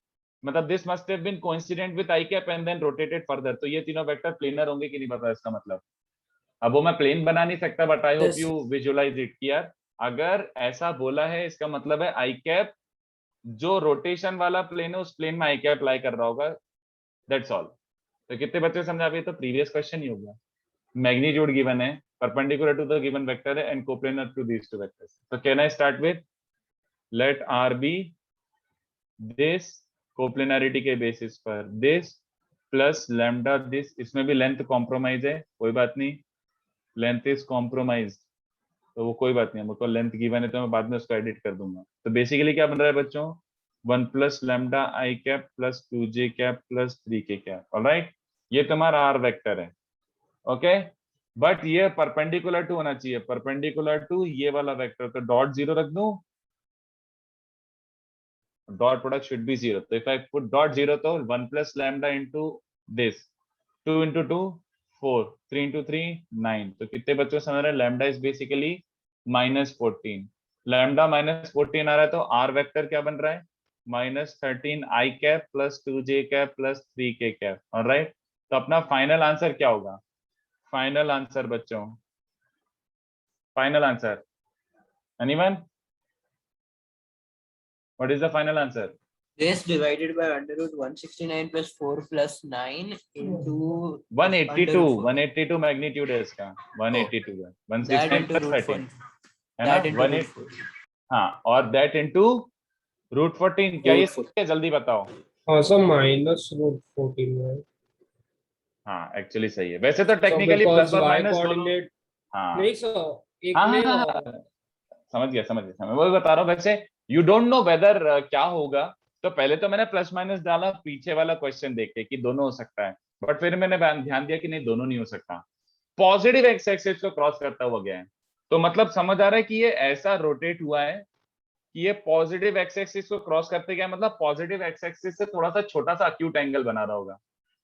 मतलब this must have been coincident with I cap and then rotated further, तो ये तीनों वेक्टर प्लेनर होंगे कि नहीं पता इसका मतलब? अब वो मैं प्लेन बना नहीं सकता, but I hope Yes. You visualise it कि यार अगर ऐसा बोला है, इसका मतलब है आई कैप जो रोटेशन वाला प्लेन है उस प्लेन में आई कैप लाई कर रहा होगा, दैट्स ऑल। तो कितने बच्चे समझा? अभी तो प्रीवियस क्वेश्चन ही होगा। मैग्नीट्यूड गिवन है, perpendicular to the given vector है and coplanar to these two vectors. तो can I start with let r be this, coplanarity के बेसिस पर दिस प्लस लैम्डा दिस, इसमें भी लेंथ कॉम्प्रोमाइज है, कोई बात नहीं, लेंथ इज कॉम्प्रोमाइज, तो वो कोई बात नहीं, मुझको लेंथ गिवन है तो मैं बाद में उसको एडिट कर दूंगा। तो बेसिकली क्या बन रहा है बच्चों? 1 plus lambda i cap plus 2j cap plus 3k cap, alright? ये तुम्हारा आर वेक्टर है, ओके? बट ये परपेंडिकुलर टू होना चाहिए, परपेंडिकुलर टू ये वाला वेक्टर, तो डॉट 0 रख दूं, डॉट प्रोडक्ट शुड बी 0, तो इफ आई पुट डॉट 0 तो 1 plus lambda into this, 2 into 2 4, 3 into 3 9, तो कितने बच्चों समझ रहे हैं? लैम्डा इज बेसिकली -14, लैम्डा -14 आ रहा है, तो आर वेक्टर क्या बन रहा है? -13 i cap plus 2j cap plus 3k cap, alright? तो अपना फाइनल आंसर क्या होगा? फाइनल आंसर बच्चों, final answer, anyone? What is the final answer? This divided by √169 plus 4 plus 9 into 182, √4. 182 magnitude है इसका, 182 है, That 169 into प्लस 13 √4. है ना? That into 18, √4. हाँ, और दैट इनटू √14, क्या ये सही है? जल्दी बताओ। हाँ सर, -√14 है। हाँ एक्चुअली सही है, वैसे तो So टेक्निकली because प्लस और y माइनस दोनों, coordinate हाँ नहीं सर, एक हाँ में हाँ, समझ गया मैं वही बता रहा हूँ। वैसे यू डोंट नो वेदर क्या होगा, तो पहले तो मैंने प्लस माइनस डाला पीछे वाला क्वेश्चन देख के कि दोनों हो सकता है, बट फिर मैंने ध्यान दिया कि नहीं, दोनों नहीं हो सकता, पॉजिटिव एक्स एक्सिस को क्रॉस करता हुआ गया है, तो मतलब समझ आ रहा है कि ये ऐसा रोटेट हुआ है कि ये पॉजिटिव एक्स एक्सिस को क्रॉस करते गया, मतलब पॉजिटिव एक्स एक्सिस से थोड़ा सा छोटा सा अक्यूट एंगल बना रहा होगा।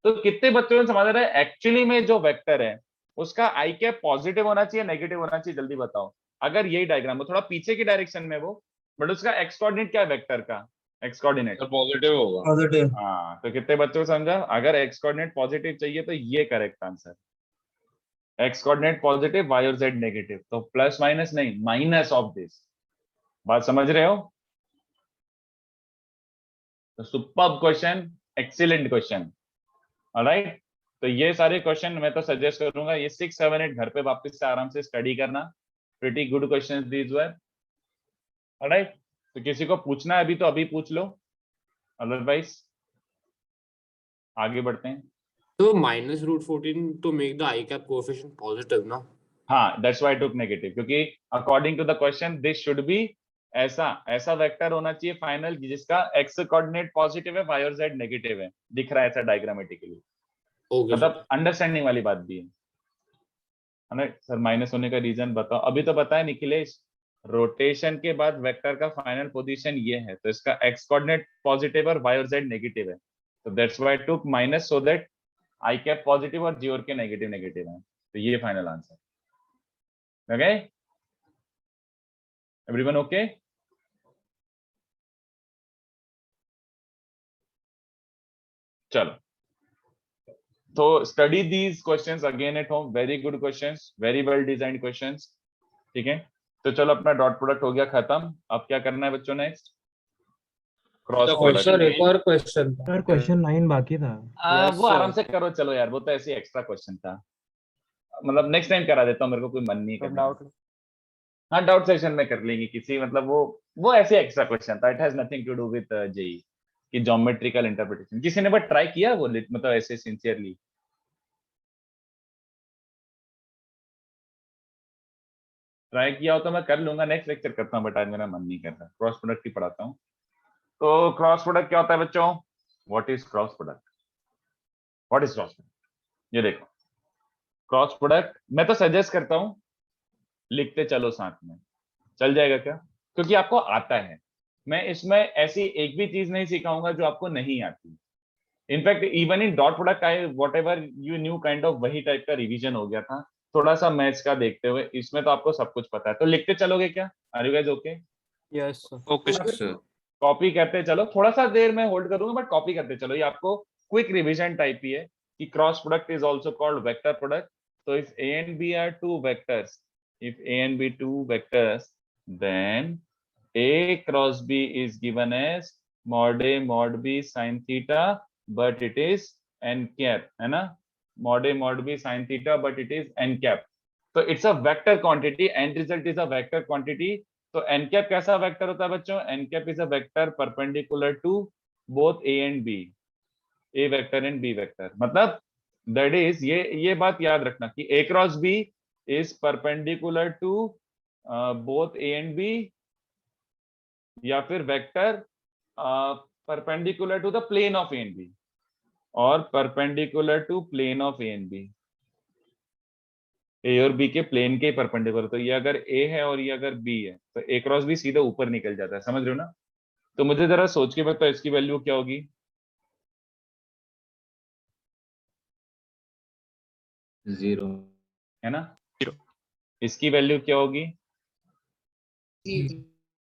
तो कितने बच्चों ने समझ रहा है एक्चुअली में जो वेक्टर है उसका आई कैप पॉजिटिव होना चाहिए, नेगेटिव होना चाहिए? जल्दी बताओ। अगर यही डायग्राम हो, थोड़ा पीछे की डायरेक्शन में वो, बट उसका एक्स कोऑर्डिनेट क्या है वेक्टर का? एक्स कोऑर्डिनेट सर पॉजिटिव होगा। पॉजिटिव। हाँ, तो कितने बच्चों को समझा? अगर एक्स कोऑर्डिनेट पॉजिटिव चाहिए तो ये correct answer, X coordinate positive, Y और जेड नेगेटिव, तो प्लस माइनस नहीं, माइनस ऑफ दिस। बात समझ रहे हो? तो superb question, excellent question, alright? तो ये सारे क्वेश्चन मैं तो सजेस्ट करूंगा ये 6, 7, 8 घर पे वापस से आराम से स्टडी करना, pretty good questions these were, alright? तो किसी को पूछना है अभी तो अभी पूछ लो, अदरवाइज आगे बढ़ते हैं। तो -√14 to make the I cap coefficient positive ना? हाँ, that's why I took negative, क्योंकि according to the question this should be ऐसा वेक्टर होना चाहिए फाइनल जिसका एक्स कोऑर्डिनेट पॉजिटिव है, वाई और जेड नेगेटिव है, दिख रहा है ऐसा डायग्रामेटिकली, ओके मतलब अंडरस्टैंडिंग वाली बात भी है ना? सर माइनस होने का रीजन बताओ, अभी तो बताया निखिलेश, रोटेशन के बाद वेक्टर का फाइनल पोजीशन ये है, तो इसका एक्स कोऑर्डिनेट पॉजिटिव और वाई और जेड नेगेटिव है, तो that's why I took minus, so that I cap positive और जी और के नेगेटिव है, तो ये final answer, okay? Everyone okay? चलो, तो study these questions again at home. Very good questions, very well designed questions. ठीक है, तो चलो अपना डॉट प्रोडक्ट हो गया खत्म. अब क्या करना है बच्चों? Next cross So product. Sir question एक और क्वेश्चन था सर क्वेश्चन 9 बाकी था. Yes, वो आराम sir. से करो. चलो यार, वो तो ऐसे एक्स्ट्रा क्वेश्चन था, मतलब नेक्स्ट टाइम करा देता हूँ, मेरे को कोई मन नहीं करना. हाँ, डाउट सेशन में कर लेंगे किसी, मतलब वो ऐसे एक्स्ट्रा क्वेश्चन था. It has nothing to do with JEE कि ज्योमेट्रिकल इंटरप्रिटेशन. किसी ने बट ट्राई किया वो, मतलब ऐसे सिंसियरली? ट्राई किया हो तो मैं कर लूंगा, नेक्स्ट लेक्चर करता हूँ, बट आज मेरा मन नहीं कर रहा. क्रॉस प्रोडक्ट ही पढ़ाता हूँ. तो क्रॉस प्रोडक्ट क्या होता है बच्चों? What is cross product? What is cross product? ये देखो, क्रॉस प्रोडक्ट मैं तो सजेस्ट करता हूँ लिखते चलो साथ में. चल जाएगा क्या? क्योंकि आपको आता है. मैं इसमें ऐसी एक भी चीज नहीं सिखाऊंगा जो आपको नहीं आती. In fact even in dot product I what ever you new kind of वही टाइप का रिवीजन हो गया था, थोड़ा सा मैथ्स का देखते हुए. इसमें तो आपको सब कुछ पता है. तो लिखते चलोगे क्या? Are you guys okay? Yes sir. Okay, sir. Copy करते चलो. थोड़ा सा देर में होल्ड करूंगा, बट कॉपी करते चलो. ये आपको क्विक रिवीजन टाइप ही है कि cross product is also called vector product. तो if a and b are two vectors, if A and B two vectors, then A cross B is given as mod A mod B sin theta, but it is n cap, है ना? Mod A mod B sin theta, but it is n cap. तो it's a vector quantity. End result is a vector quantity. तो n cap कैसा vector होता है बच्चों? n cap is a vector perpendicular to both A and B. A vector and B vector. मतलब that is, ये बात याद रखना कि A cross B is perpendicular to both A and B, या फिर vector perpendicular to the plane of A and B, और perpendicular to plane of A and B. A और B के प्लेन के परपेंडिकुलर. तो ये अगर A है और ये अगर B है तो A क्रॉस B सीधा ऊपर निकल जाता है. समझ रहे हो ना? तो मुझे जरा सोच के बताओ इसकी वैल्यू क्या होगी? जीरो है ना? इसकी वैल्यू क्या होगी? ये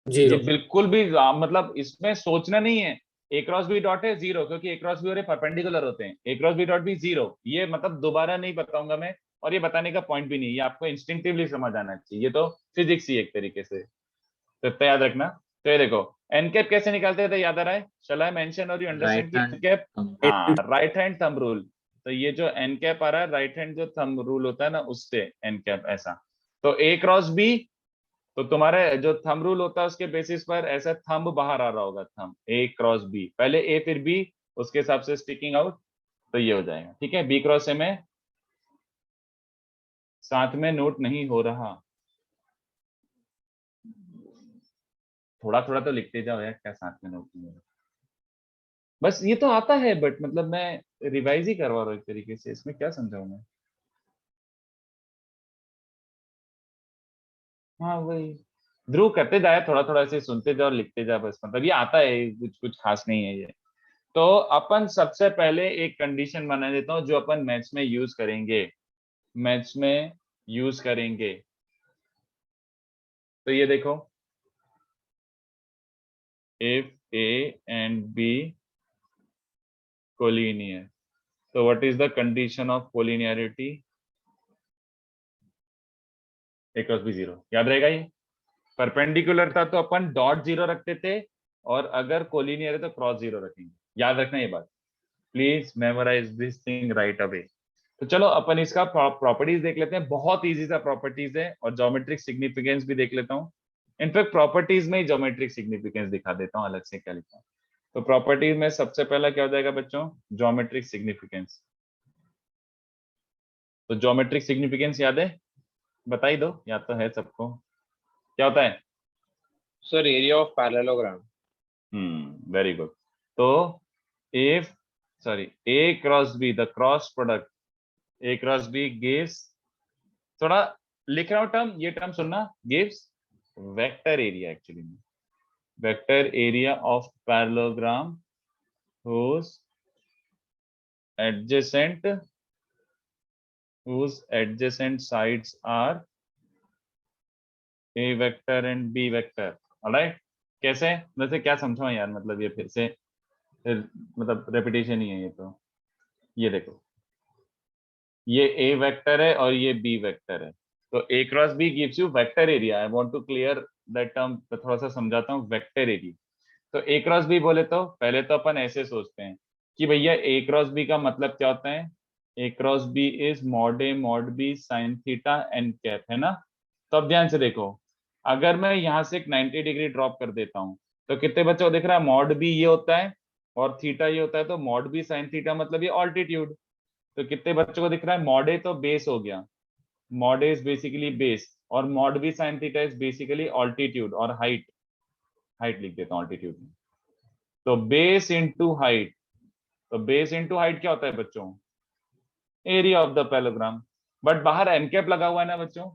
जीरो. बिल्कुल भी मतलब इसमें सोचना नहीं है. ए क्रॉस बी डॉट है जीरो, क्योंकि ए क्रॉस बी और परपेंडिकुलर होते हैं. ए क्रॉस बी डॉट भी जीरो. ये मतलब दोबारा नहीं बताऊंगा मैं, और ये बताने का पॉइंट भी नहीं. ये आपको इंस्टिंक्टिवली समझ आना चाहिए. ये तो फिजिक्स ही एक तरीके से, तो इतना याद रखना. तो ये देखो, एन कैप कैसे निकालते थे, याद आ रहा है? शैल आई मेंशन और you understand right N cap? हाँ, राइट हैंड थंब रूल. तो ये जो एन कैप आ रहा है, राइट हैंड जो थंब रूल होता है ना, उससे एन कैप ऐसा. तो ए क्रॉस बी, तो तुम्हारे जो थंब रूल होता है उसके बेसिस पर ऐसा थंब बाहर आ रहा होगा. थंब ए क्रॉस बी, पहले ए फिर बी, उसके हिसाब से स्टिकिंग आउट. तो ये हो जाएगा. ठीक है, बी क्रॉस ए में साथ में नोट नहीं हो रहा. थोड़ा थोड़ा तो लिखते जाओ यार, क्या साथ में नोट नहीं हो रहा? बस ये तो आता है, बट मतलब मैं रिवाइज ही करवा रहा हूँ एक तरीके से. इसमें क्या समझाऊं मैं? हाँ वही, ध्रुव करते जाए, थोड़ा थोड़ा ऐसे सुनते जाओ, लिखते जाओ. बस मतलब ये आता है, कुछ कुछ खास नहीं है ये. तो अपन सबसे पहले एक कंडीशन बना देता हूँ जो अपन मैथ्स में यूज करेंगे. मैथ्स में यूज करेंगे. तो ये देखो, if A and B collinear, so what is the condition of collinearity? A cross B zero. याद रहेगा ये? परपेंडिकुलर था तो अपन डॉट जीरो रखते थे, और अगर कोलिनियर है तो क्रॉस जीरो रखेंगे. याद रखना ये बात. Please memorise this thing right away. तो चलो अपन इसका प्रॉपर्टीज देख लेते हैं. बहुत इजी सा प्रॉपर्टीज है, और ज्योमेट्रिक सिग्निफिकेंस भी देख लेता हूँ. इनफैक्ट प्रॉपर्टीज में ही ज्योमेट्रिक सिग्निफिकेंस दिखा देता हूँ, अलग से क्या लिखा हूँ. तो प्रॉपर्टीज में सबसे पहला क्या हो जाएगा बच्चों? Geometric significance. तो ज्योमेट्रिक सिग्निफिकेंस याद है? बता ही दो, याद तो है सबको. क्या होता है? Sir, area of parallelogram. Very good. तो if sorry A cross B, the cross product A cross B gives, थोड़ा लिख रहा हूँ टर्म, ये टर्म सुनना, gives vector area actually, vector area of parallelogram whose adjacent sides are A vector and B vector, alright. कैसे, वैसे क्या समझाऊं यार, मतलब ये फिर मतलब रेपिटेशन ही है ये तो। ये देखो, ये ए वेक्टर है और ये बी वेक्टर है, तो a cross b gives you vector area. I want to clear that term, थोड़ा सा समझाता हूँ वेक्टर एरिया। तो ए क्रॉस बी बोले तो पहले तो अपन ऐसे सोचते हैं कि भैया ए क्रॉस बी का मतलब क्या होता है, a cross b is mod a mod b sine theta n cap, है ना। तो अब ध्यान से देखो, अगर मैं यहाँ से एक 90 डिग्री ड्रॉप कर देता हूँ तो कितने बच्चों को दिख रहा है, मॉड बी ये होता है और थीटा ये होता है, तो मॉड बी साइन थीटा मतलब ये ऑल्टीट्यूड। तो कितने बच्चों को दिख रहा है, मॉड ए तो बेस हो गया, mod a is basically base, और mod b sine theta is basically altitude और हाइट। हाइट लिख देता हूँ ऑल्टीट्यूड में। तो बेस इंटू हाइट, तो बेस इंटू हाइट क्या होता है बच्चों, area of the parallelogram. But बाहर एन कैप लगा हुआ है ना बच्चों,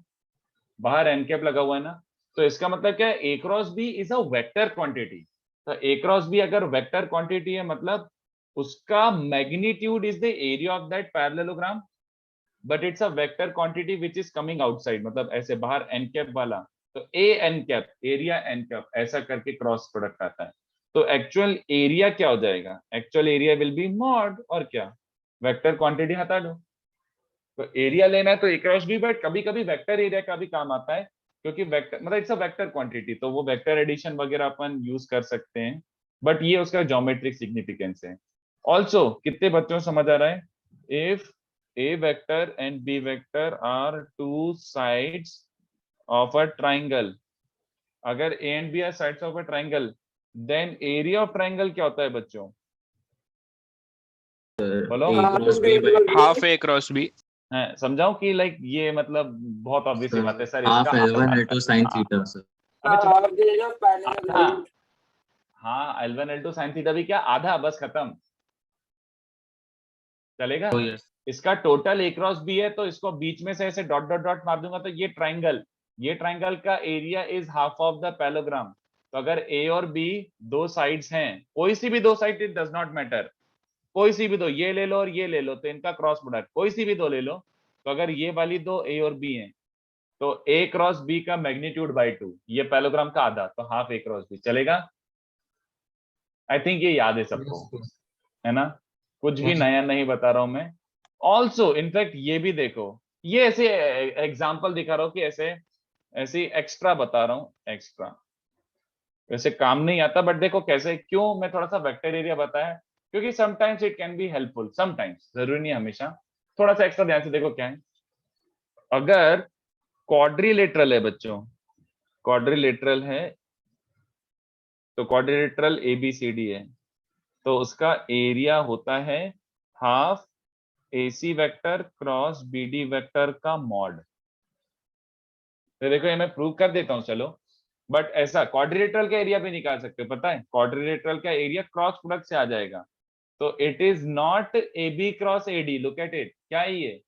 बाहर एन कैप लगा हुआ है ना, तो इसका मतलब क्या है, a cross b is a vector quantity. तो ए क्रॉस बी अगर वेक्टर क्वांटिटी है मतलब उसका magnitude is the area of that parallelogram, but it's a vector quantity which is coming outside, मतलब ऐसे बाहर एन कैप वाला। तो a n cap, area N cap, ऐसा करके क्रॉस प्रोडक्ट आता है। तो एक्चुअल एरिया क्या हो जाएगा, actual area will be mod, और क्या, वेक्टर क्वांटिटी हटा दो। तो एरिया लेना है तो ए क्रॉस बी, बट कभी कभी वेक्टर एरिया का भी काम आता है, क्योंकि वेक्टर मतलब इट्स अ वेक्टर क्वांटिटी, तो वो वेक्टर एडिशन वगैरह अपन यूज कर सकते हैं, बट ये उसका ज्योमेट्रिक सिग्निफिकेंस है। ऑल्सो कितने बच्चों को समझ आ रहा है, if a vector and b vector are two sides of a triangle, अगर a and b are sides of a triangle, then area of triangle क्या होता है बच्चों, बोलो। A cross b by half a cross b. है, समझाऊं कि like ये मतलब बहुत ऑब्वियस सी बात है सर, हाफ इसका L1 L2 sin theta sir. हाँ L1 L2 sin थीटा भी क्या, आधा, बस खत्म, चलेगा। तो यस इसका टोटल ए क्रॉस बी है, तो इसको बीच में से ऐसे डॉट डॉट डॉट मार दूंगा तो ये ट्राइंगल का area is half of the parallelogram. तो अगर ए और बी दो साइड्स हैं, कोई सी भी दो side, it does not matter, कोई सी भी दो, ये ले लो और ये ले लो, तो इनका क्रॉस प्रोडक्ट कोई सी भी दो ले लो। तो अगर ये वाली दो ए और बी हैं, तो ए क्रॉस बी का मैग्नीट्यूड बाय 2, ये पैरेललोग्राम का आधा, तो हाफ ए क्रॉस बी, चलेगा। आई थिंक ये याद है सबको, है ना, कुछ भी नया नहीं बता रहा हूं मैं। ऑल्सो इनफैक्ट ये भी देखो, ये ऐसे एग्जाम्पल दिखा रहा हूँ कि ऐसे एक्स्ट्रा बता रहा हूँ, एक्स्ट्रा वैसे काम नहीं आता, बट देखो कैसे, क्यों मैं थोड़ा सा वेक्टर एरिया बताया, क्योंकि sometimes it can be helpful, sometimes, जरूरी नहीं हमेशा। थोड़ा सा एक्स्ट्रा ध्यान से देखो क्या है, अगर क्वाड्रिलेटरल है बच्चों, क्वाड्रिलेटरल है, तो क्वाड्रिलेटरल ABCD है, तो उसका एरिया होता है half AC vector cross BD vector का मॉड। तो देखो ये मैं प्रूव कर देता हूं, चलो। बट ऐसा क्वाड्रिलेटरल का एरिया भी निकाल सकते हो, पता है, क्वाड्रिलेटरल का एरिया क्रॉस प्रोडक्ट से आ जाएगा। तो it is not AB cross AD, look at it, क्या है ये,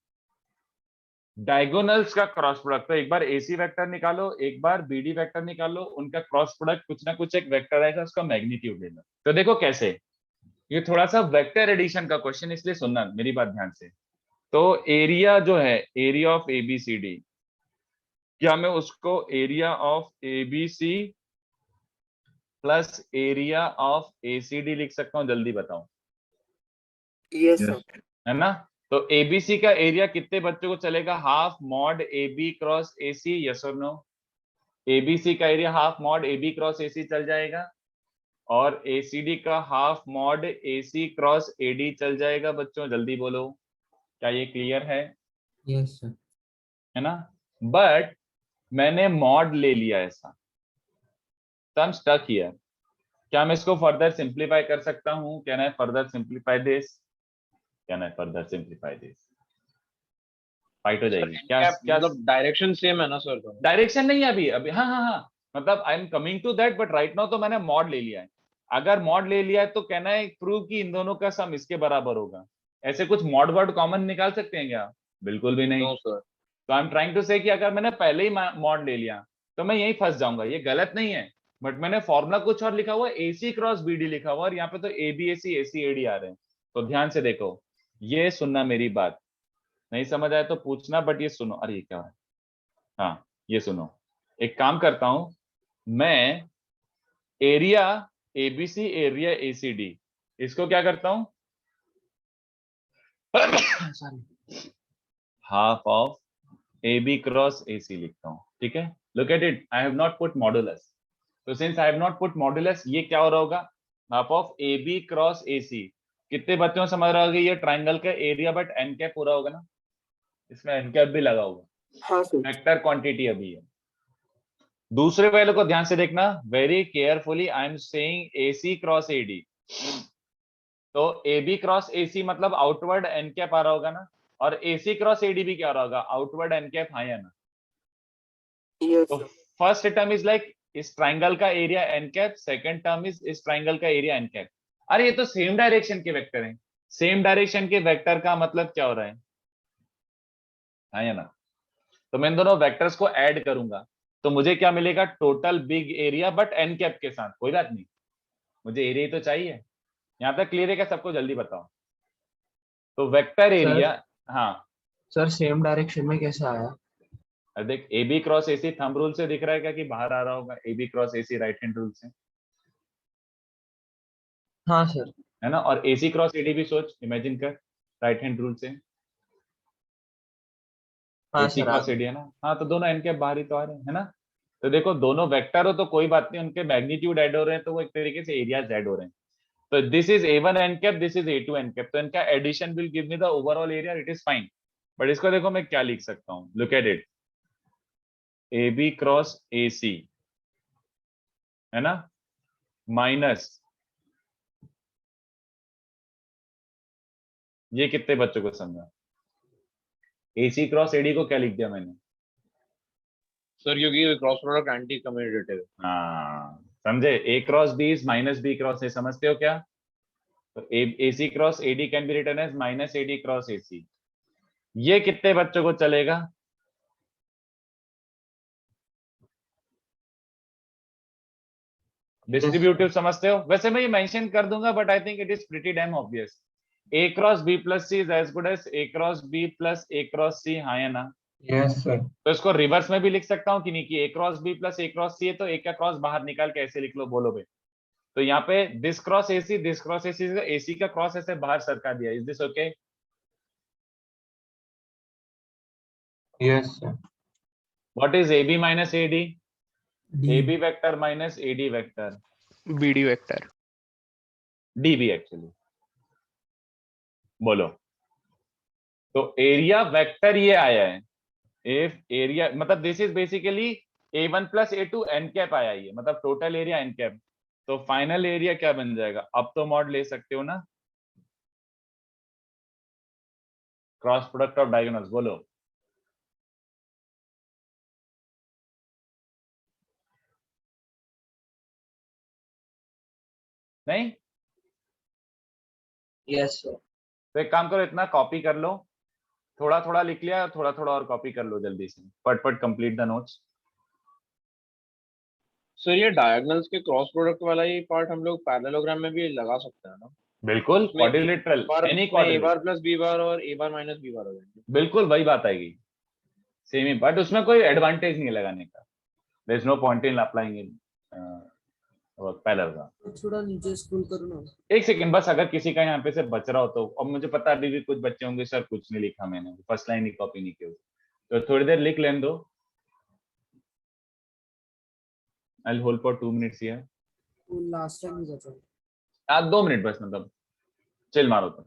डायगोनल्स का क्रॉस प्रोडक्ट। तो एक बार AC वेक्टर निकालो, एक बार BD वेक्टर निकालो, उनका क्रॉस प्रोडक्ट कुछ ना कुछ एक वेक्टर आएगा, उसका मैग्नीट्यूड लेना। तो देखो कैसे, ये थोड़ा सा वेक्टर एडिशन का क्वेश्चन, इसलिए सुनना मेरी बात ध्यान से। तो एरिया जो है, एरिया ऑफ ABCD, क्या मैं उसको area of ABC plus area of ACD लिख सकता हूँ, जल्दी बताओ, यस है ना। तो ABC का एरिया कितने बच्चों को चलेगा, half mod AB cross AC, yes और नो। ABC का area half mod AB cross AC चल जाएगा, और ACD का हाफ मॉड AC क्रॉस AD चल जाएगा बच्चों, जल्दी बोलो, क्या ये क्लियर है, यस सर। है ना। बट मैंने मॉड ले लिया ऐसा, तो आई एम स्टक हियर। क्या मैं इसको फर्दर सिंप्लीफाई कर सकता हूँ, can I further simplify this, can I further simplify this, fight हो जाएगी क्या, मतलब डायरेक्शन सेम है ना सर, तो डायरेक्शन नहीं है अभी अभी, हाँ हाँ हाँ, मतलब I am coming to that, but right now तो मैंने मॉड ले लिया है। अगर मॉड ले लिया है तो कहना है प्रूव कि इन दोनों का सम इसके बराबर होगा, ऐसे कुछ मॉड वर्ड कॉमन निकाल सकते हैं क्या, बिल्कुल भी नहीं। No sir. तो I am trying to say कि अगर मैंने पहले ही मॉड ले लिया तो मैं यही फंस जाऊंगा, ये गलत नहीं है, बट मैंने फॉर्मूला कुछ और लिखा हुआ है, AC क्रॉस BD लिखा हुआ, और यहाँ पे तो ABAC ACAD आ रहे हैं। तो ध्यान से देखो, ये सुनना मेरी बात, नहीं समझ आया तो पूछना, बट ये सुनो, अरे ये क्या है, हाँ ये सुनो, एक काम करता हूं, मैं एरिया एबीसी एरिया एसीडी इसको क्या करता हूं, half of AB cross AC लिखता हूं, ठीक है। Look at it, I have not put modulus, तो since I have not put modulus, ये क्या हो रहा होगा, half of AB cross AC। कितने बच्चों को समझ रहा होगा ये ट्राइंगल का एरिया बट एन कैप पूरा होगा ना, इसमें एन कैप भी लगा होगा, हाँ सर। वेक्टर क्वांटिटी अभी है। दूसरे वाले को ध्यान से देखना, very carefully, I am saying AC क्रॉस AD, तो AB क्रॉस AC मतलब आउटवर्ड एन कैप आ रहा होगा ना, और AC क्रॉस AD भी क्या आ रहा होगा, आउटवर्ड एन कैप, हाँ या ना। यस तो फर्स्ट टर्म इज लाइक इस ट्राइंगल का area N cap, second term is इस ट्राइंगल का एरिया एन कैप। अरे ये तो सेम डायरेक्शन के वेक्टर हैं, सेम डायरेक्शन के वेक्टर का मतलब क्या हो रहा है, हाँ या ना। तो मैं इन दोनों वेक्टर्स को ऐड करूंगा तो मुझे क्या मिलेगा, total big area but N cap के साथ। कोई बात नहीं, मुझे एरिया ही तो चाहिए। यहाँ तक क्लियर है क्या सबको, जल्दी बताओ। तो वेक्टर एरिया, हाँ सर सेम डायरेक्शन में कैसे आया? अब देख, AB cross AC thumb rule से दिख रहा है क्या कि बाहर आ रहा होगा, AB cross AC right hand rule से, हाँ सर। है ना। और AC क्रॉस AD भी सोच, इमेजिन कर, राइट हैंड रूल से हाँ AC सर क्रॉस AD है ना। हाँ तो दोनों एन कैप बाहर ही तो आ रहे हैं, है ना। तो देखो दोनों वेक्टर हो तो कोई बात नहीं, उनके मैग्नीट्यूड ऐड हो रहे हैं तो वो एक तरीके से एरियाज ऐड हो रहे हैं। तो this is A1 N cap, this is A2 N cap, तो इनका addition will give me the overall area, it is fine. But इसको देखो मैं क्या लिख सकता हूँ, look at it, AB cross AC, है ना, माइनस, ये कितने बच्चों को समझा, AC क्रॉस AD को क्या लिख दिया मैंने, सर क्योंकि क्रॉस प्रोडक्ट एंटी कम्यूटेटिव है। हाँ समझे, A cross B is minus B cross A, समझते हो क्या। तो AC क्रॉस AD can be written as minus AD cross AC। ये कितने बच्चों को चलेगा, डिस्ट्रीब्यूटिव समझते हो। वैसे मैं ये मेंशन कर दूंगा but I think it is pretty damn obvious. A cross B plus C is as good as A cross B plus A cross C, हाँ या ना। Yes sir. तो इसको रिवर्स में भी लिख सकता हूँ कि नहीं, कि A cross B plus A cross C है तो A का क्रॉस बाहर निकाल के ऐसे लिख लो, बोलो भाई। तो यहाँ पे दिस क्रॉस AC AC का क्रॉस ऐसे बाहर सरका दिया, is this okay. Yes sir. What is AB minus AD, AB vector minus AD vector, BD vector. DB actually, बोलो। तो एरिया वेक्टर ये आया है, इफ एरिया मतलब this is basically A1 plus A2 N cap आया, ये मतलब total area N cap. तो फाइनल एरिया क्या बन जाएगा, अब तो मॉड ले सकते हो ना, क्रॉस प्रोडक्ट ऑफ डायगोनल्स, बोलो। नहीं, यस सर। तो एक काम करो, इतना कॉपी कर लो, थोड़ा थोड़ा लिख लिया, थोड़ा थोड़ा और कॉपी कर लो जल्दी से, फट फट कंप्लीट द नोट्स। सर ये डायगोनल्स के क्रॉस प्रोडक्ट वाला ही पार्ट हम लोग पैरेललोग्राम में भी लगा सकते हैं ना। बिल्कुल, उसमें quadrilateral, any A quadrilateral, bar plus B बार और A बार माइनस B बार हो जाएंगे। बिल्कुल वही बात आएगी, सेम ही, बट उसमें कोई एडवांटेज नहीं है लगाने का, there is no point in applying in parallelogram. थोड़ा नीचे स्क्रॉल करो ना। एक सेकंड बस, अगर किसी का यहाँ पे से बच रहा हो तो, अब मुझे पता अभी भी कुछ बच्चे होंगे सर कुछ नहीं लिखा मैंने, फर्स्ट लाइन ही कॉपी नहीं की, तो थोड़ी देर लिख लेने दो। I'll hold for 2 minutes here, वो लास्ट टाइम ही बचा। 2 मिनट बस, मतलब चिल मारो तुम।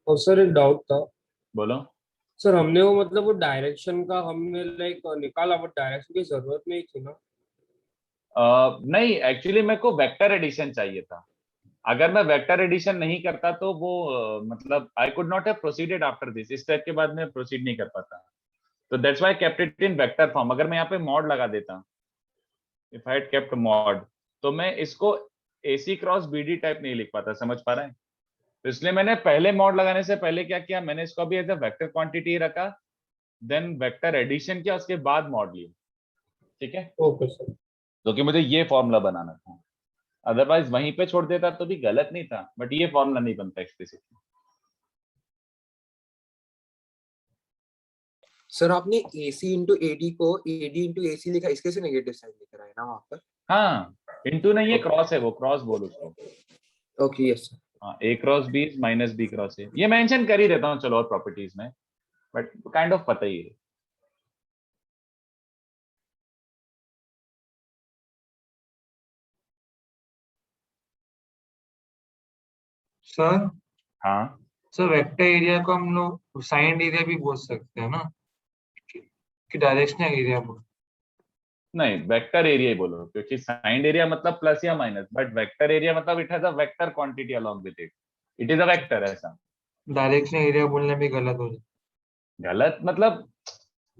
और सर एक डाउट था बोलो। सर, हमने वो मतलब वो डायरेक्शन का हमने लाइक निकाला, बट डायरेक्शन की जरूरत नहीं थी ना। नहीं एक्चुअली मेरे को वेक्टर एडिशन चाहिए था, अगर मैं वेक्टर एडिशन नहीं करता तो वो मतलब I could not have proceeded after this, इस स्टेप के बाद मैं प्रोसीड नहीं कर पाता। तो that's why kept it in vector form. अगर मैं यहाँ पे मॉड लगा देता, if I had kept mod, तो मैं इसको AC क्रॉस BD टाइप नहीं लिख पाता, समझ पा रहे हैं? तो इसलिए मैंने पहले मॉड लगाने से पहले क्या किया, मैंने इसको भी एज अ वेक्टर क्वांटिटी रखा, देन वेक्टर एडिशन किया, उसके बाद मॉड लिया। ठीक है, ओके सर। क्योंकि मुझे ये फॉर्मूला बनाना था, अदरवाइज वहीं पे छोड़ देता तो भी गलत नहीं था, बट ये फॉर्मूला नहीं बनता एक्सप्लिसिटली। सर आपने AC इंटू AD को AD इंटू AC लिखा, इसके से नेगेटिव साइन लिख रहा है ना वहाँ पर? हाँ, इंटू नहीं, ये क्रॉस है, वो क्रॉस बोल उसको। Okay yes sir. हाँ, A cross B minus B cross A, ये मेंशन कर ही देता हूँ चलो और प्रॉपर्टीज में, बट काइंड ऑफ पता ही है। सर हाँ, सर वेक्टर एरिया को हम लोग साइंड एरिया भी बोल सकते हैं ना, कि डायरेक्शनल एरिया बोल? नहीं, वेक्टर एरिया ही बोलो, क्योंकि साइंड एरिया मतलब प्लस या माइनस, बट वेक्टर एरिया मतलब it has a vector quantity along with it, it is a vector. ऐसा डायरेक्शनल एरिया बोलने में गलत हो जाए। गलत मतलब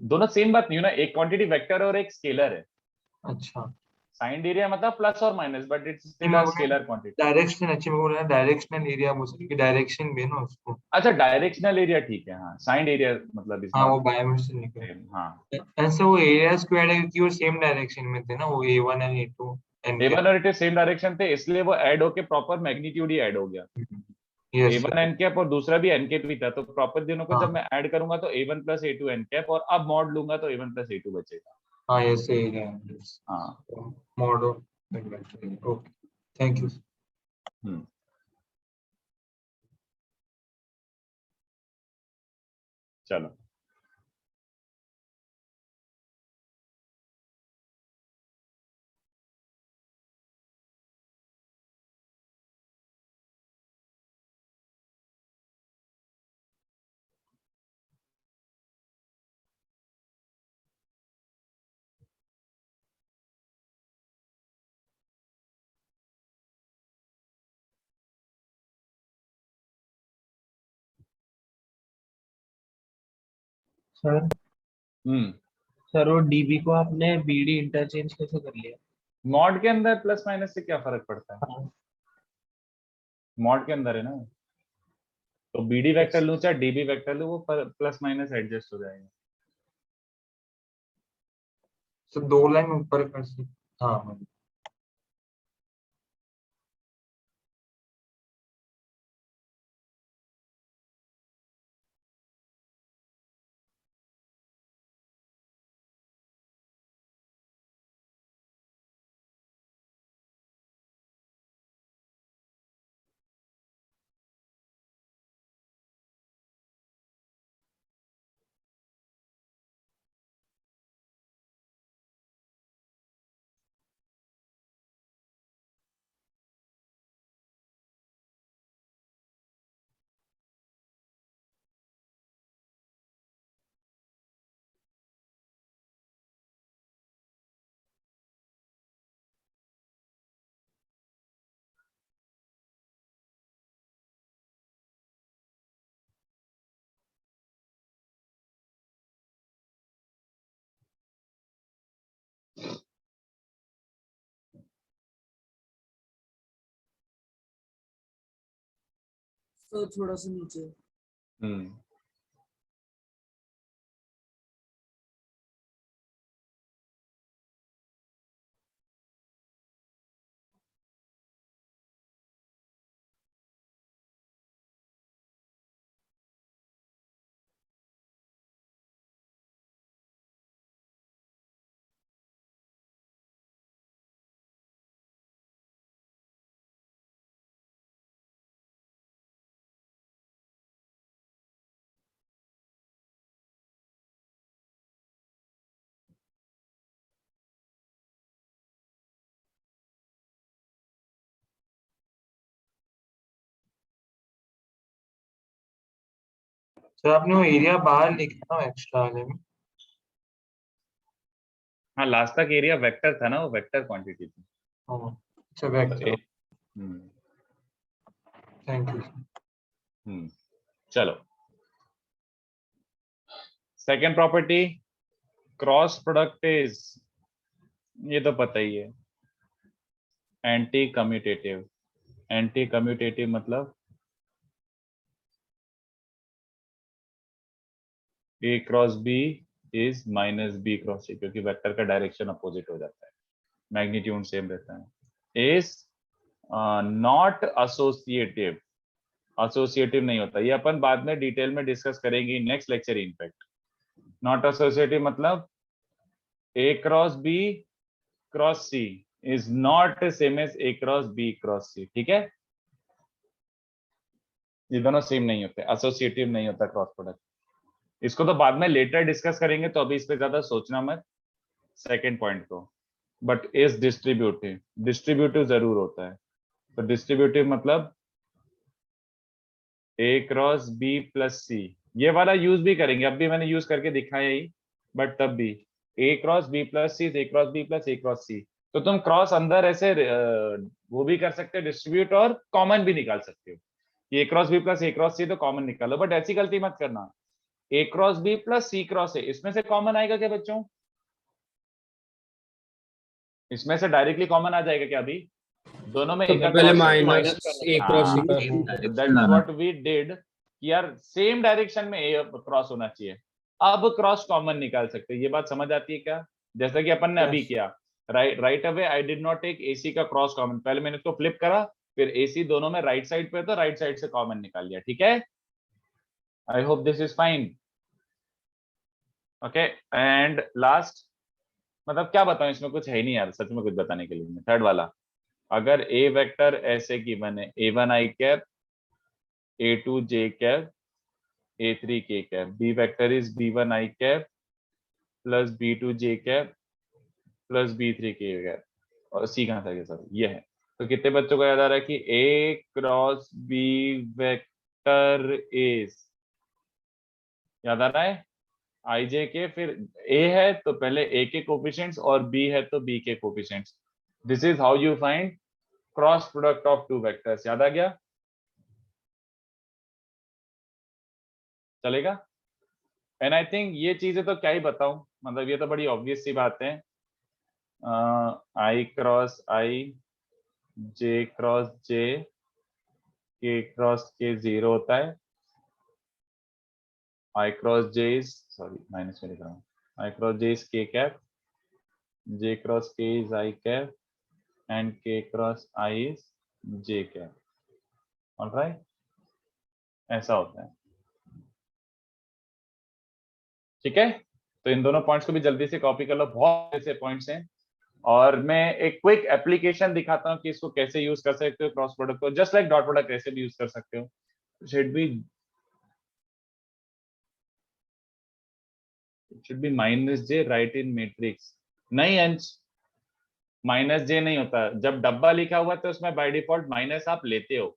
दोनों सेम बात नहीं है ना, एक क्वांटिटी वेक्टर और एक स्केलर है। अच्छा, साइंड एरिया मतलब प्लस और माइनस, बट इट्स नहीं स्टिल मैं अ बोल स्केलर क्वांटिटी। डायरेक्शनल, अच्छी मैं बोल रहा डायरेक्शनल एरिया बोल सकते, डायरेक्शन भी है ना उसको। अच्छा, डायरेक्शनल एरिया ठीक है, हाँ, साइंड एरिया मतलब इज हाँ वो नॉट बायोमेट्रिक निकल, सेम। हाँ, ऐसे वो एरिया स्क्वायर है क्योंकि वो सेम डायरेक्शन में थे ना, वो A1 and A2 N A1 और A2 सेम डायरेक्शन थे, इसलिए वो ऐड होके प्रॉपर मैग्नीट्यूड ही ऐड हो गया। यस A1 एन कैप और दूसरा भी एन कैप ही था, तो प्रॉपर दोनों को हाँ जब मैं ऐड करूंगा तो A1 plus A2 N cap, और अब मॉड लूंगा तो A1 प्लस A2 बचेगा। हाँ यस एरिया, हाँ। Model. Okay, thank you. Hmm, चलो। सर हम्म, सर वो डीबी को आपने बीडी इंटरचेंज कैसे कर लिया? मॉड के अंदर प्लस माइनस से क्या फर्क पड़ता है? हाँ। मॉड के अंदर है ना, तो BD वेक्टर लूं चाहे DB वेक्टर लूं, वो प्लस माइनस एडजस्ट हो जाएगा। तो दो लाइन ऊपर कर सकते, हाँ हाँ। तो थोड़ा सा नीचे। हम्म, सर आपने वो एरिया बाहर लिखा ना एक्स्ट्रा वाले में? हाँ, लास्ट तक एरिया वेक्टर था ना, वो वेक्टर क्वांटिटी थी। हाँ अच्छा, तो वेक्टर। Hmm, thank you. चलो। Second property cross product is, ये तो पता ही है, एंटी कम्यूटेटिव। एंटी कम्यूटेटिव मतलब ए cross b is minus b cross c, क्योंकि वेक्टर का डायरेक्शन अपोजिट हो जाता है, मैग्नीट्यूड सेम रहता है। इज नॉट एसोसिएटिव, एसोसिएटिव नहीं होता, ये अपन बाद में डिटेल में डिस्कस करेंगे next lecture. In fact not associative मतलब ए cross B cross C is not same as A cross B cross C, ठीक है। ये दोनों सेम नहीं होते, एसोसिएटिव नहीं होता क्रॉस प्रोडक्ट। इसको तो बाद में लेटर डिस्कस करेंगे, तो अभी इस पे ज्यादा सोचना मत सेकेंड पॉइंट को। बट इज डिस्ट्रीब्यूटिव, डिस्ट्रीब्यूटिव जरूर होता है। तो डिस्ट्रीब्यूटिव मतलब ए क्रॉस बी प्लस सी, ये वाला यूज भी करेंगे, अब भी मैंने यूज करके दिखाया ही, बट तब भी ए cross b plus C, A cross b plus a cross c. तो तुम क्रॉस अंदर ऐसे वो भी कर सकते हो डिस्ट्रीब्यूट, और कॉमन भी निकाल सकते हो। A cross b plus a cross c तो कॉमन निकालो, बट ऐसी गलती मत करना a cross b plus c cross a, इसमें से कॉमन आएगा क्या बच्चों? इसमें से डायरेक्टली कॉमन आ जाएगा क्या? अभी दोनों में एक पहले माइनस ए क्रॉस सी हाँ, करना। That is what we did, यार सेम डायरेक्शन में ए क्रॉस होना चाहिए। अब क्रॉस कॉमन निकाल सकते हैं, ये बात समझ आती है क्या? जैसा कि अपन ने अभी किया, right away I did not take AC का क्रॉस कॉमन, पहले मैंने इसको फ्लिप करा, फिर एसी दोनों में राइट साइड पे, तो राइट साइड से कॉमन निकाल लिया, ठीक है। I hope this is fine. Okay, and last, मतलब क्या बताऊं, इसमें कुछ है ही नहीं यार, सच में कुछ बताने के लिए। थर्ड वाला, अगर ए वेक्टर ऐसे गिवन है, a1 i cap, a2 j cap, a3 k cap, b vector is b1 i cap plus b2 j cap plus b3 k cap, और c कहां से आ गया सर, ये है। तो कितने बच्चों को याद आ रहा है कि a cross b vector is, याद आ रहा है? आई जे के, फिर ए है तो पहले ए के कोफिशिएंट्स और बी है तो बी के coefficients. This is how you find cross product of two vectors. याद आ गया? चलेगा? एंड आई थिंक ये चीजें तो क्या ही बताऊं, मतलब ये तो बड़ी ऑब्वियस सी बात है। आई क्रॉस आई, जे क्रॉस जे, के क्रॉस के 0 होता है, I cross j is, sorry minus में लिख रहा हूँ, I cross j is k cap, j cross k is I cap, and k cross I is j cap. All right? ऐसा होता है, ठीक है। तो इन दोनों पॉइंट्स को भी जल्दी से कॉपी कर लो, बहुत ऐसे पॉइंट्स हैं। और मैं एक क्विक एप्लीकेशन दिखाता हूँ कि इसको कैसे यूज कर सकते हो क्रॉस प्रोडक्ट को, जस्ट लाइक डॉट प्रोडक्ट ऐसे भी यूज कर सकते हो। Should be should be minus j right in matrix, नहीं अंश, माइनस जे नहीं होता। जब डब्बा लिखा हुआ है तो उसमें बाय डिफॉल्ट माइनस आप लेते हो।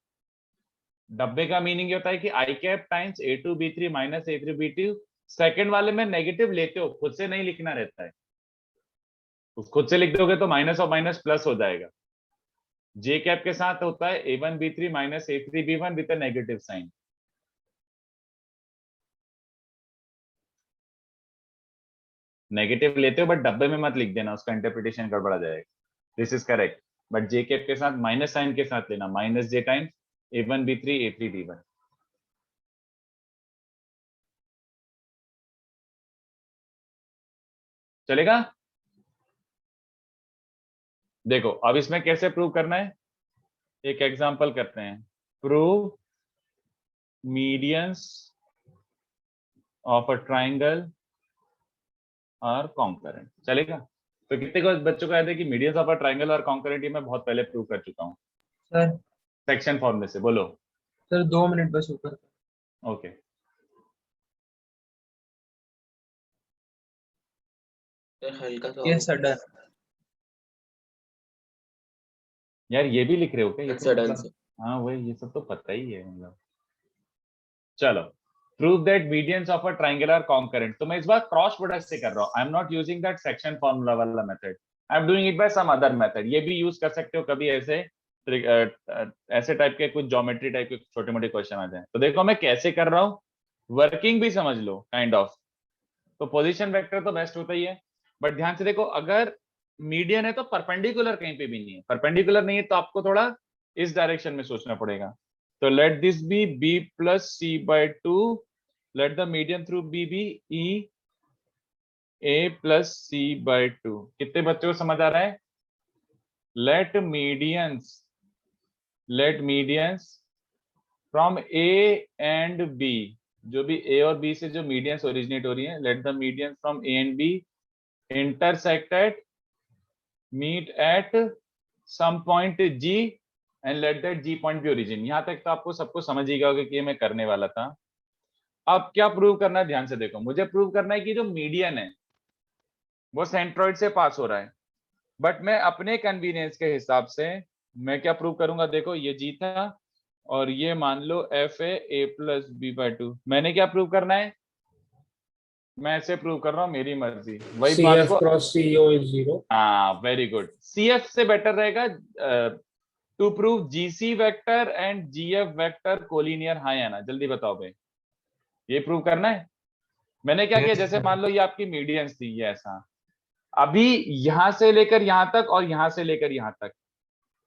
डब्बे का मीनिंग ये होता है कि i cap times a2 b3 minus a3 b2, second वाले में नेगेटिव लेते हो, खुद से नहीं लिखना रहता है। खुद से लिख दोगे तो माइनस और माइनस प्लस हो जाएगा। जे कैप के साथ होता है a1 b3 minus a3 b1 with a negative sign. Negative लेते हो बट डब्बे में मत लिख देना, उसका इंटरप्रिटेशन गड़बड़ा जाएगा। This is correct, but J cap के साथ माइनस साइन के साथ लेना, माइनस जे times a1 b3 a3 b1। चलेगा? देखो अब इसमें कैसे प्रूव करना है, एक एग्जांपल करते हैं। Prove medians of a triangle और कॉन्करेंट। चलेगा? तो कितने को बच्चों को याद है कि मीडियंस ऑफ अ ट्राइंगल और कॉन्करेंट मैं बहुत पहले प्रूव कर चुका हूँ सर सेक्शन फॉर्मूले से। बोलो। सर 2 मिनट बस ऊपर। ओके, हल्का सा ये सडन यार ये भी लिख रहे हो क्या? ये तो सडन मतलब, हाँ वही, ये सब तो पता ही है मतलब। चलो, prove that medians of a triangle are concurrent. तो मैं इस बार क्रॉस प्रोडक्ट से कर रहा हूँ, I am not using that section formula वाला method, I am doing it by some other method. ये भी यूज कर सकते हो कभी, ऐसे ऐसे टाइप के कुछ ज्योमेट्री टाइप के छोटे मोटे क्वेश्चन आ जाए। तो देखो मैं कैसे कर रहा हूँ, वर्किंग भी समझ लो काइंड ऑफ। तो पोजीशन वेक्टर तो बेस्ट होता ही है, बट ध्यान से देखो अगर मीडियन है तो परपेंडिकुलर कहीं पे भी नहीं है, परपेंडिकुलर नहीं है तो आपको थोड़ा इस डायरेक्शन में सोचना पड़ेगा। तो let this be b plus C by 2, let the median through b be e a plus C by 2। कितने बच्चों को समझ आ रहा है? Let medians from a and b, जो भी a और b से जो मीडियंस ओरिजिनेट हो रही है, let the medians from a and b intersect at meet at some point g and let that g point be origin। यहां तक तो आपको सबको समझ ही गया होगा कि ये मैं करने वाला था। अब क्या प्रूव करना है, ध्यान से देखो, मुझे प्रूव करना है कि जो मीडियन है वो सेंट्रॉइड से पास हो रहा है, बट मैं अपने कन्वीनियंस के हिसाब से मैं क्या प्रूव करूंगा, देखो ये जी था और ये मान लो एफ है a प्लस बी बाय 2। मैंने क्या प्रूव करना है, मैं ऐसे प्रूव कर रहा हूँ, मेरी मर्जी, वही बात CF को। Cross CO is 0। हाँ वेरी गुड, CF से बेटर रहेगा to prove GC vector and GF vector collinear. हाँ या ना, जल्दी बताओ भाई, ये प्रूव करना है। मैंने क्या किया, Yes, जैसे sir. मान लो ये आपकी मीडियंस थी, ये ऐसा, अभी यहां से लेकर यहां तक और यहां से लेकर यहां तक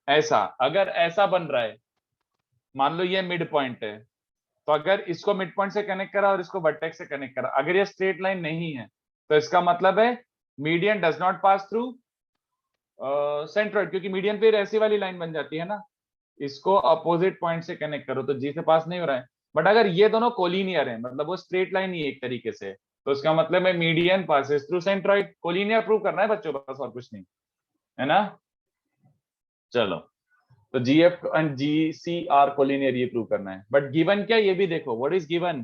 ऐसा, अगर ऐसा बन रहा है, मान लो ये मिड पॉइंट है, तो अगर इसको मिड पॉइंट से कनेक्ट करा और इसको वर्टेक्स से कनेक्ट करा, अगर ये स्ट्रेट लाइन नहीं है तो इसका मतलब है median does not pass through centroid, क्योंकि मीडियन पे ऐसी वाली लाइन बन जाती है ना, इसको अपोजिट पॉइंट से कनेक्ट करो तो जी से पास नहीं हो रहा है। बट अगर ये दोनों कोलिनियर है, मतलब वो स्ट्रेट लाइन ही है एक तरीके से, तो इसका मतलब है median passes through centroid. Collinear prove करना है बच्चों, बस और कुछ नहीं है ना। चलो, तो GF and GC are collinear, ये प्रूव करना है। बट गिवन क्या, ये भी देखो, what is given,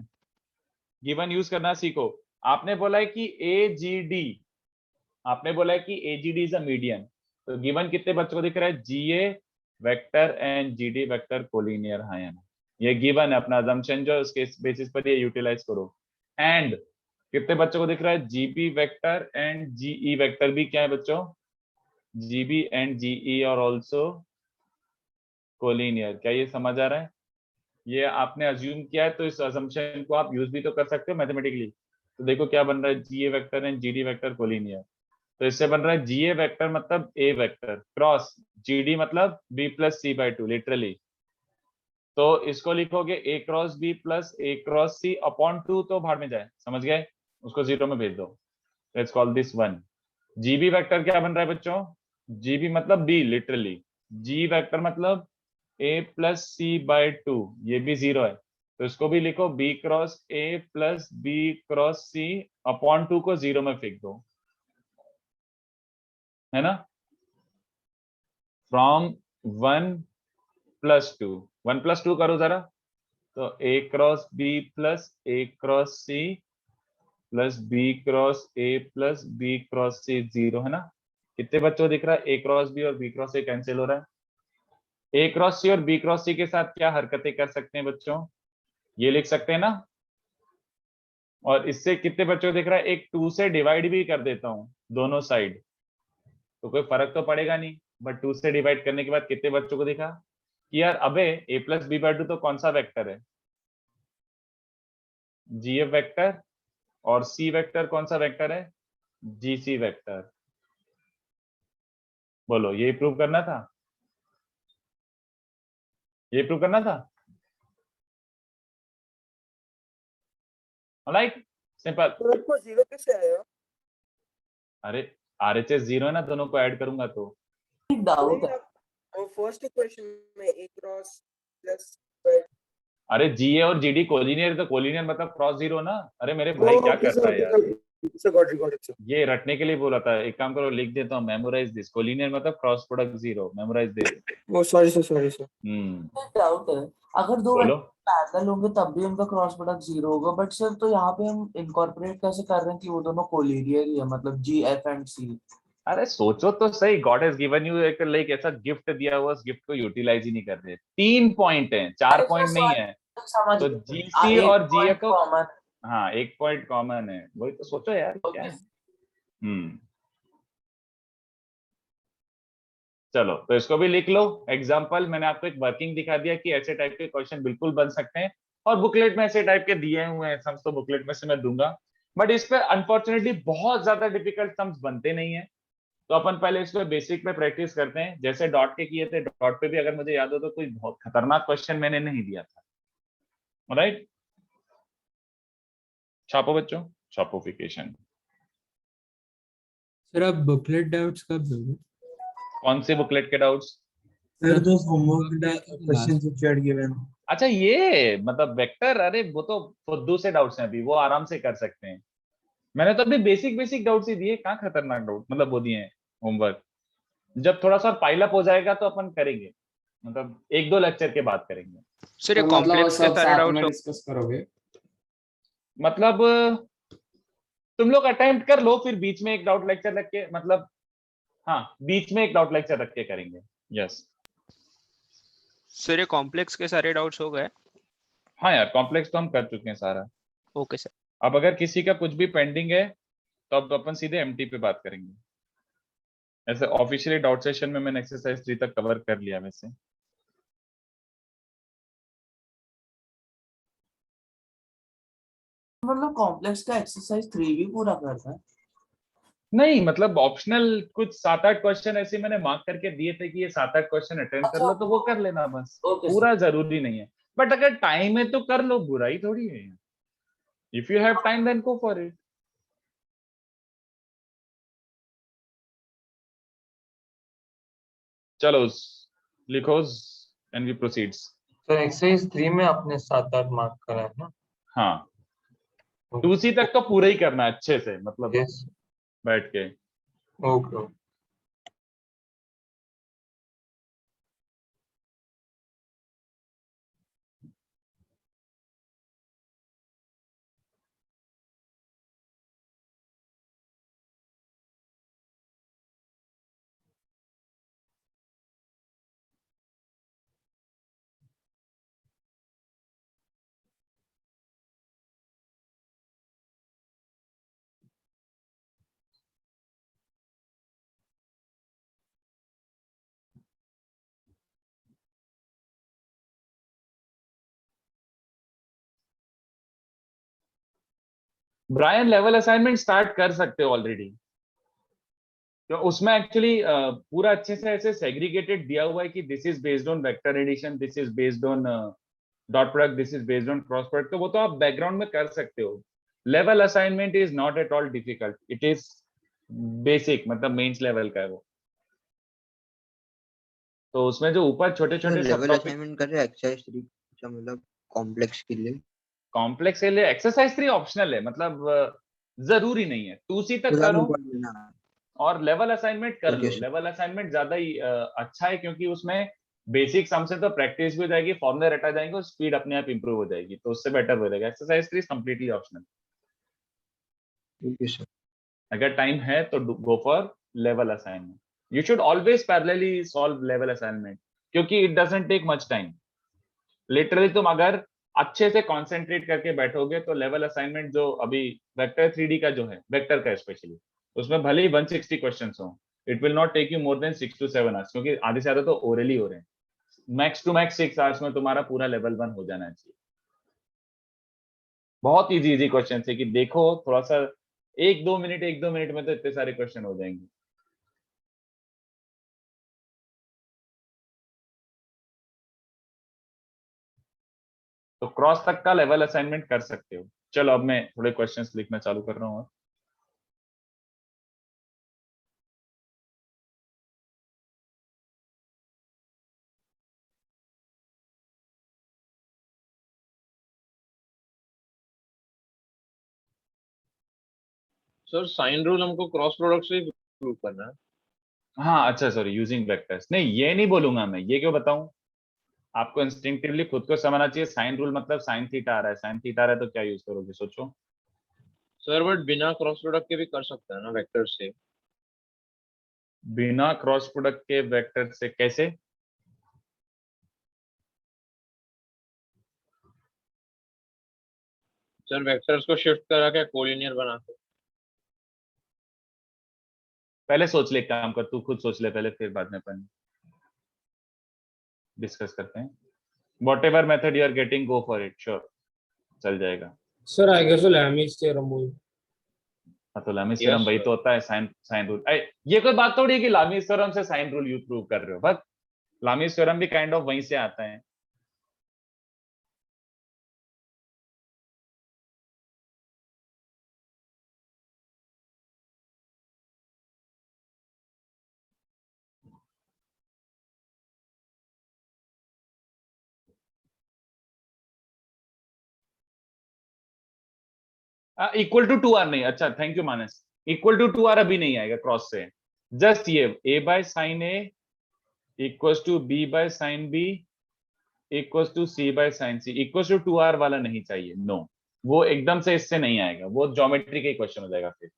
given use करना सीखो। आपने बोला है कि AGD, आपने बोला है कि AGD इज अ मीडियन, तो गिवन कितने बच्चों को दिख रहा है, GA vector and GD vector collinear. हाँ या ना, ये गिवन है, अपना assumption जो है उसके बेसिस पर ये यूटिलाइज करो। एंड कितने बच्चों को दिख रहा है, GB vector and GE vector भी क्या है बच्चों, GB एंड GE और ऑल्सो कोलिनियर। क्या ये समझ आ रहा है? ये आपने अज्यूम किया है, तो इस assumption को आप यूज भी तो कर सकते हो मैथमेटिकली। तो देखो क्या बन रहा है, GA vector and GD vector collinear, तो इससे बन रहा है GA वेक्टर मतलब A वेक्टर क्रॉस GD मतलब B plus C by 2 literally. तो इसको लिखोगे A cross B plus A cross C upon 2, तो भाड़ में जाए, समझ गए, उसको जीरो में भेज दो। Let's call this 1। GB vector क्या बन रहा है बच्चों, GB मतलब B लिटरली, G वेक्टर मतलब A प्लस C बाय 2, ये भी जीरो है, तो इसको भी लिखो B cross A plus B cross C upon 2 को जीरो में फेंक दो, है ना। फ्रॉम 1 प्लस 2, 1 प्लस 2 करो जरा, तो A cross B plus A cross C plus B cross A plus B cross C zero, है ना। कितने बच्चों को दिख रहा है, A क्रॉस B और B क्रॉस A कैंसिल हो रहा है। A क्रॉस C और B क्रॉस C के साथ क्या हरकतें कर सकते हैं बच्चों, ये लिख सकते हैं ना। और इससे कितने बच्चों को दिख रहा है, एक 2 से डिवाइड भी कर देता हूं दोनों साइड, तो कोई फर्क तो पड़ेगा नहीं, बट 2 से डिवाइड करने के बाद कितने बच्चों को दिखा कि यार अबे A प्लस B बाय 2 तो कौन सा वेक्टर है, GF वेक्टर, और C वेक्टर कौन सा वेक्टर है, GC वेक्टर। बोलो, ये प्रूव करना था, ये प्रूव करना था, राइट, सिंपल। तो आपको 0 कैसे आया? अरे RHS जीरो है ना, दोनों को ऐड करूंगा तो। एक डाउट है, फर्स्ट इक्वेशन में A क्रॉस प्लस अरे GA और GD कोलिनियर, तो कोलिनियर मतलब क्रॉस जीरो ना। अरे मेरे भाई क्या कर रहा है यार, ये रटने के लिए बोला था, एक काम करो लिख देता हूँ, मेमोराइज दिस, कोलिनियर मतलब cross product zero, memorise this. Oh sorry sir एक डाउट है, अगर दो बोलो, पैरेलल होंगे तब भी उनका क्रॉस प्रोडक्ट जीरो होगा, बट सर तो यहाँ पे हम इनकॉर्पोरेट कैसे कर रहे हैं कि वो दोनों कोलिनियर ही है, मतलब GF एंड C। अरे सोचो तो सही, गॉड हैज गिवन यू एक लाइक ऐसा गिफ्ट दिया हुआ, उस गिफ्ट को यूटिलाइज ही नहीं कर रहे। 3 पॉइंट है, 4 पॉइंट नहीं है, समझ तो गए। GC एक और GF point को, common। हाँ 1 पॉइंट कॉमन है, वही तो सोचो यार क्या है। Okay. चलो, तो इसको भी लिख लो एग्जाम्पल। मैंने आपको एक वर्किंग दिखा दिया कि ऐसे टाइप के क्वेश्चन बिल्कुल बन सकते हैं, और बुकलेट में ऐसे टाइप के दिए हुए हैं, सब तो बुकलेट में से मैं दूंगा। बट इस पे अनफॉर्चुनेटली बहुत ज्यादा डिफिकल्ट सम्स बनते नहीं है, तो अपन पहले इसको बेसिक पे प्रैक्टिस करते हैं, जैसे डॉट के किए थे। डॉट पे भी अगर मुझे याद हो तो कोई बहुत खतरनाक क्वेश्चन मैंने नहीं दिया था, राइट? छापो बच्चों, छापोफिकेशन। सर आप बुकलेट डाउट्स कब दोगे? कौन सी बुकलेट के डाउट्स? सर जो homework questions which are given. अच्छा, ये मतलब वेक्टर, अरे वो तो फुद्दू से डाउट्स हैं, अभी वो आराम से कर सकते हैं। मैंने तो अभी बेसिक बेसिक डाउट्स ही दिए, कहाँ खतरनाक डाउट मतलब वो दिए हैं होमवर्क। जब थोड़ा सा पाइल अप हो जाएगा तो अपन करेंगे, मतलब 1-2 लेक्चर के बाद करेंगे। सर ये तो मतलब वो कॉम्प्लेक्स के सब सारे साथ डाउट्स में डिस्कस करोगे? मतलब तुम लोग अटेम्प्ट कर लो, फिर बीच में एक डाउट लेक्चर रख के, मतलब हाँ, बीच में एक डाउट लेक्चर रख के करेंगे। यस सर ये कॉम्प्लेक्स के सारे डाउट्स हो गए? हाँ यार, कॉम्प्लेक्स तो हम कर चुके हैं सारा। Okay sir. अब अगर किसी का कुछ भी पेंडिंग है तो अब अपन सीधे एमटी पे बात करेंगे। ऐसे ऑफिशियली डाउट सेशन में मैंने एक्सरसाइज 3 तक कवर कर लिया वैसे। मतलब कॉम्प्लेक्स का एक्सरसाइज 3 भी पूरा करता है? नहीं मतलब ऑप्शनल कुछ 7-8 क्वेश्चन ऐसे मैंने मार्क करके दिए थे कि ये 7-8 क्वेश्चन अटेम्प्ट कर अच्छा, लो, तो वो कर लेना बस। Okay sir. पूरा जरूरी नहीं है, बट अगर टाइम है तो कर लो, बुराई थोड़ी है। If you have time then go for it. चलो लिखो and we proceeds. Sir exercise 3 में आपने 7-8 मार्क करा है ना? हाँ, 2C तक तो पूरा ही करना है अच्छे से, मतलब यस। बैठ के। ओके। ब्रायन लेवल असाइनमेंट स्टार्ट कर सकते हो ऑलरेडी, तो उसमें एक्चुअली पूरा अच्छे से ऐसे सेग्रीगेटेड दिया हुआ है कि this is based on vector addition, this is based on dot product, this is based on cross product, तो वो तो आप बैकग्राउंड में कर सकते हो। Level assignment is not at all difficult, it is basic, मतलब मेंस लेवल का है वो। तो उसमें जो ऊपर छोटे छोटे सब लेवल टॉपिक असाइनमेंट कर रहे हैं एक्सरसाइज 3 अच्छा मतलब कॉम्प्लेक्स के लिए। कॉम्प्लेक्स के लिए एक्सरसाइज 3 ऑप्शनल है, मतलब जरूरी नहीं है। 2C तक करो और लेवल असाइनमेंट कर ओके लो। लेवल असाइनमेंट ज्यादा ही अच्छा है, क्योंकि उसमें बेसिक सम से तो प्रैक्टिस भी हो जाएगी, फॉर्मूले रटा जाएंगे और स्पीड अपने आप इंप्रूव हो जाएगी, तो उससे बेटर हो जाएगा। Exercise 3 completely optional. Okay sir. अगर टाइम है तो go for level assignment. You should always parallelly solve level assignment, क्योंकि it doesn't take much time. Literally तुम अगर अच्छे से कंसंट्रेट करके बैठोगे तो लेवल असाइनमेंट जो अभी वेक्टर 3D का जो है, वेक्टर का स्पेशली, उसमें भले ही 160 क्वेश्चंस हो, it will not take you more than 6 to 7 hours, क्योंकि आधे से ज्यादा तो ओरली हो रहे हैं। मैक्स टू मैक्स 6 आवर्स में तुम्हारा पूरा लेवल 1 हो जाना चाहिए। बहुत इजी इजी क्वेश्चन है कि देखो थोड़ा सा 1-2 मिनट में तो इतने सारे क्वेश्चन हो जाएंगे। तो क्रॉस तक का लेवल असाइनमेंट कर सकते हो। चलो अब मैं थोड़े क्वेश्चंस लिखना चालू कर रहा हूँ। सर साइन रूल हमको क्रॉस प्रोडक्ट से ही प्रूव करना है। हाँ अच्छा, सॉरी, यूजिंग वेक्टर्स नहीं, ये नहीं बोलूंगा मैं, ये क्यों बताऊं? आपको इंस्टिंक्टिवली खुद को समझना चाहिए। साइन रूल मतलब साइन थीटा आ रहा है, साइन थीटा आ रहा है तो क्या यूज करोगे, सोचो। सर बट बिना क्रॉस प्रोडक्ट के भी कर सकते हैं ना वेक्टर से? बिना क्रॉस प्रोडक्ट के वेक्टर से कैसे? सर वेक्टर्स को शिफ्ट करा के कोलिनियर बना के। पहले सोच ले, काम कर, तू खुद सोच ले पहले, फिर बाद में अपन डिस्कस करते हैं। Whatever method you are getting, go for it, sure चल जाएगा। Sir I guess Lami's theorem बोल। हाँ, तो लामीज थ्योरम वही तो होता है, साइन साइन रूल। ये कोई बात थोड़ी है कि लामीज थ्योरम से साइन रूल यूज प्रूव कर रहे हो, बट लामीज थ्योरम भी काइंड ऑफ वहीं से आता है। इक्वल टू 2r नहीं, अच्छा thank you Manas, equal to 2r अभी नहीं आएगा क्रॉस से, जस्ट ये a by sine a equals to b by sine b equals to c by sine c equals to 2r वाला नहीं चाहिए, नो वो एकदम से इससे नहीं आएगा, वो ज्योमेट्री का ही क्वेश्चन हो जाएगा फिर।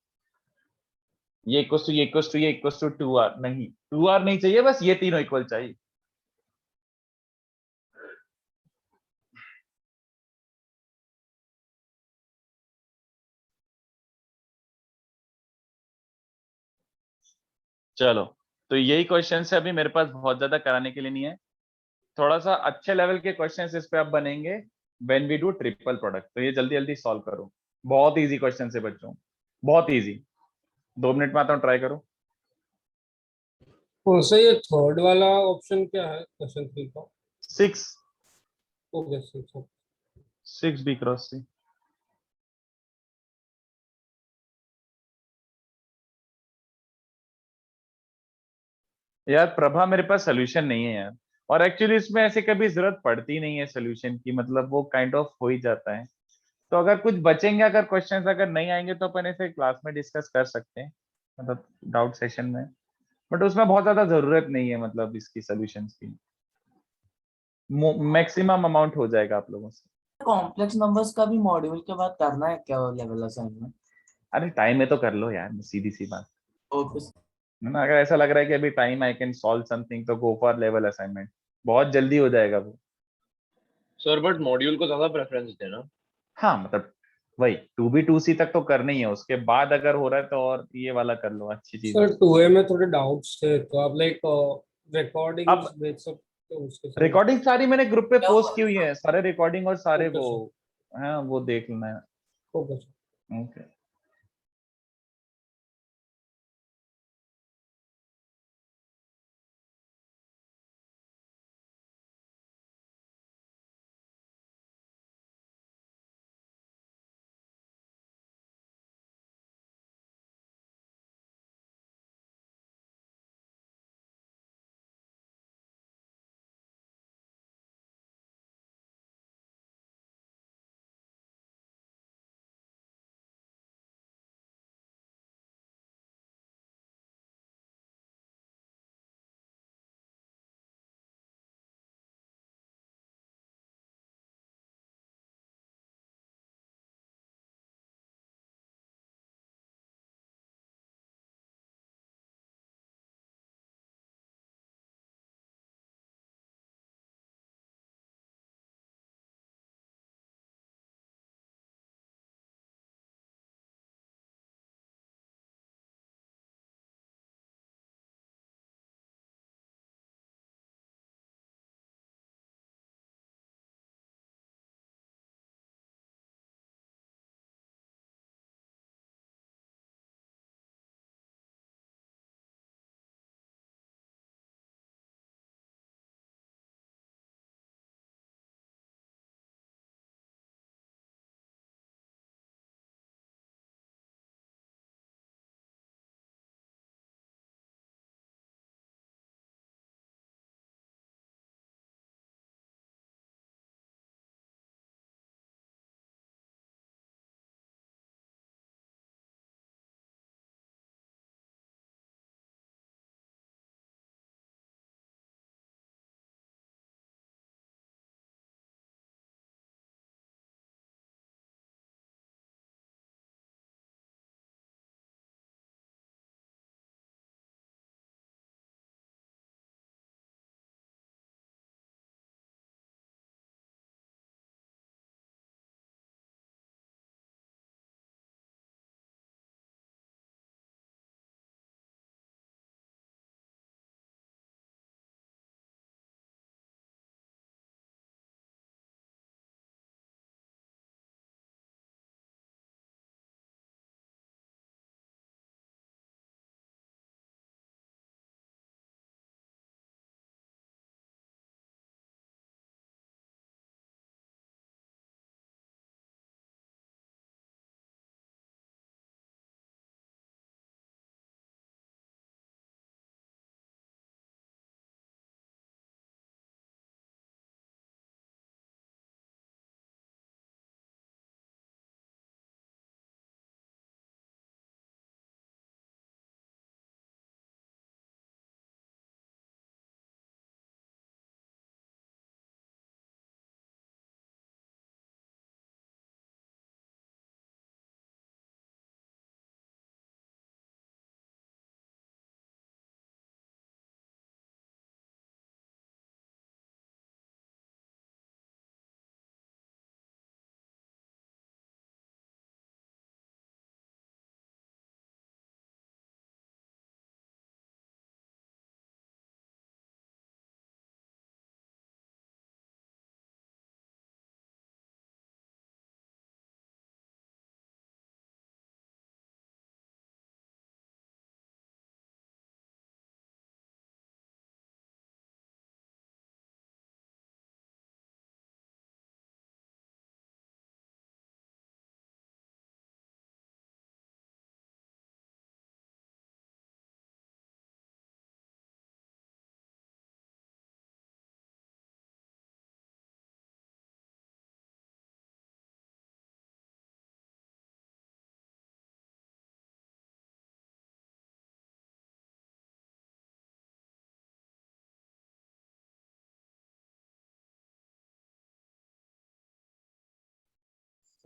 ये इक्वल्स टू ये इक्वल्स टू ये इक्वल्स टू 2r नहीं, 2r नहीं चाहिए, बस ये तीनों इक्वल चाहिए। चलो, तो यही क्वेश्चन है, अभी मेरे पास बहुत ज्यादा कराने के लिए नहीं है, थोड़ा सा अच्छे लेवल के क्वेश्चंस इस पे अब बनेंगे when we do triple product. तो ये जल्दी जल्दी सॉल्व करो, बहुत इजी क्वेश्चन है बच्चों, बहुत इजी। 2 मिनट में आता हूँ, ट्राई करो। कौन सा ये थर्ड वाला ऑप्शन क्या है क्वेश्चन 3 का? 6 ओके 6। 6 b cross c। यार प्रभा, मेरे पास सोल्यूशन नहीं है यार, और एक्चुअली इसमें ऐसे कभी जरूरत पड़ती नहीं है सोल्यूशन की, मतलब वो काइंड ऑफ हो ही जाता है। तो अगर कुछ बचेंगे, अगर क्वेश्चंस अगर नहीं आएंगे तो अपन ऐसे क्लास में डिस्कस कर सकते हैं, मतलब डाउट सेशन में, बट उसमें बहुत ज्यादा जरूरत नहीं है, मतलब इसकी सोल्यूशंस की मैक्सिमम अमाउंट हो जाएगा आप लोगों से। कॉम्प्लेक्स नंबर्स का भी मॉड्यूल के बाद करना है क्या लेवल असाइनमेंट? अरे टाइम है तो कर लो यार, सीधी सी बात ओके है ना। अगर ऐसा लग रहा है कि अभी time I can solve something, तो गो फॉर लेवल असाइनमेंट, बहुत जल्दी हो जाएगा वो। सर बट मॉड्यूल को ज्यादा प्रेफरेंस देना। हाँ मतलब वही 2b2c तक तो करना ही है, उसके बाद अगर हो रहा है तो और ये वाला कर लो, अच्छी चीज है। सर 2A में थोड़े डाउट्स थे तो आप लाइक रिकॉर्डिंग्स अब भेज सकते हो उसके साथ? रिकॉर्डिंग सारी मैंने ग्रुप पे क्या पोस्ट हुआ? की हुई है, सारे रिकॉर्डिंग और सारे ओके वो, सर। हाँ वो देख लेना है। Okay sir. Okay.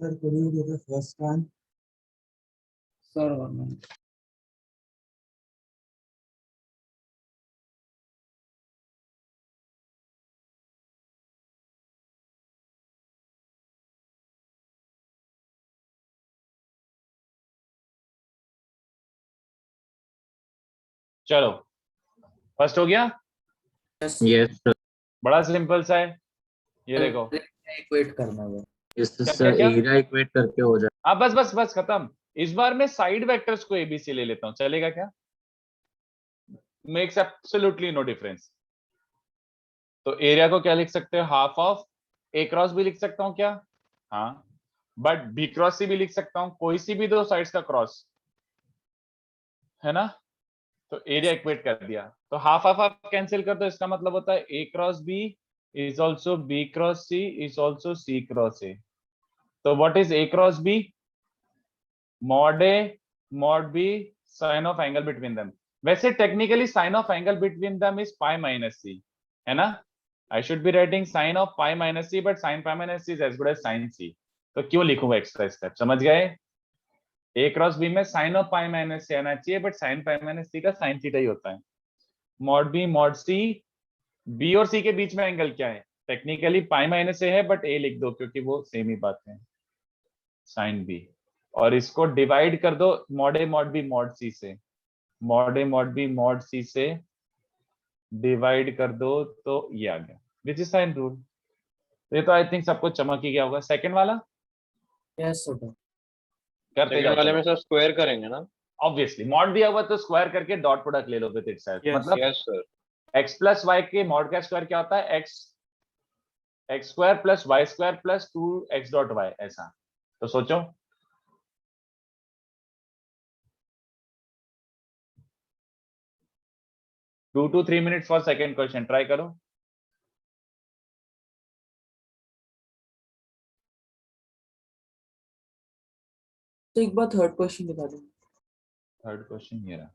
Sir, could you do the first one? Sir 1 minute. चलो फर्स्ट हो गया, Yes. Yes, sir. बड़ा सिंपल सा है, ये देखो। इक्वेट करना है। इससे क्या, सर क्या? एरिया इक्वेट करके हो जाए। हाँ बस बस बस खत्म। इस बार मैं साइड वेक्टर्स को एबीसी ले लेता हूँ, चलेगा क्या? Makes absolutely no difference. तो एरिया को क्या लिख सकते हो, हाफ ऑफ ए क्रॉस भी लिख सकता हूँ क्या? हाँ, बट बी क्रॉस सी भी लिख सकता हूँ, कोई सी भी दो साइड्स का क्रॉस, है ना? तो एरिया इक्वेट कर दिया, तो हाफ हाफ हाफ कैंसिल कर दो, इसका मतलब होता है a cross b is also b cross C is also c cross a. तो what is a cross b? Mod a mod b sine of angle between them. वैसे technically sine of angle between them is pi minus c, है ना? I should be writing sine of pi minus c, but sine pi minus c is as good as sine c. तो क्यों लिखूंगा extra step, समझ गए? A cross B में sine of pi minus C आना चाहिए, but sine pi minus C का sine theta ही होता है। Mod B mod C, B और सी के बीच में एंगल क्या है? टेक्निकली पाई माइनस ए है, बट ए लिख दो क्योंकि वो सेम ही बात है, साइन बी। और इसको डिवाइड कर दो mod a mod B mod सी से, mod a mod B mod सी से डिवाइड कर दो तो ये आ गया, विच इज साइन रूल। ये तो आई थिंक सबको चमक ही गया होगा। सेकंड वाला Yes, sir. करते सेकंड जाओ, वाले चलो। में सर स्क्वायर करेंगे ना? ऑब्वियसली मॉड दिया हुआ तो स्क्वायर करके डॉट प्रोडक्ट ले लो विद इटसेल्फ। मतलब yes sir. X plus Y के मॉड का स्क्वायर क्या होता है? X square plus Y square plus 2x dot Y, ऐसा। तो सोचो, 2 to 3 minutes for second question, try करो। तो एक बार थर्ड क्वेश्चन दिखा दो। थर्ड क्वेश्चन ये रहा,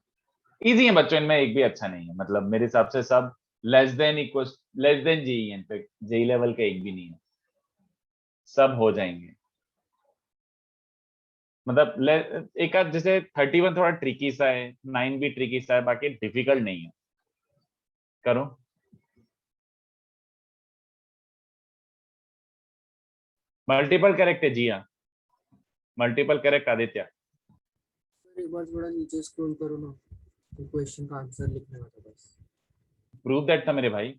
इजी है बच्चों, इनमें एक भी अच्छा नहीं है, मतलब मेरे हिसाब से सब less than equal less than JEE, in fact JEE level का एक भी नहीं है, सब हो जाएंगे। मतलब एक आध जैसे 31 थोड़ा ट्रिकी सा है, 9 भी ट्रिकी सा है, बाकी डिफिकल्ट नहीं है। करो, मल्टीपल करेक्ट है जी हाँ, मल्टीपल करेक्ट आदित्य। एक बार थोड़ा नीचे स्क्रॉल करो ना, तो क्वेश्चन का आंसर लिखने का था बस। प्रूव दैट था मेरे भाई।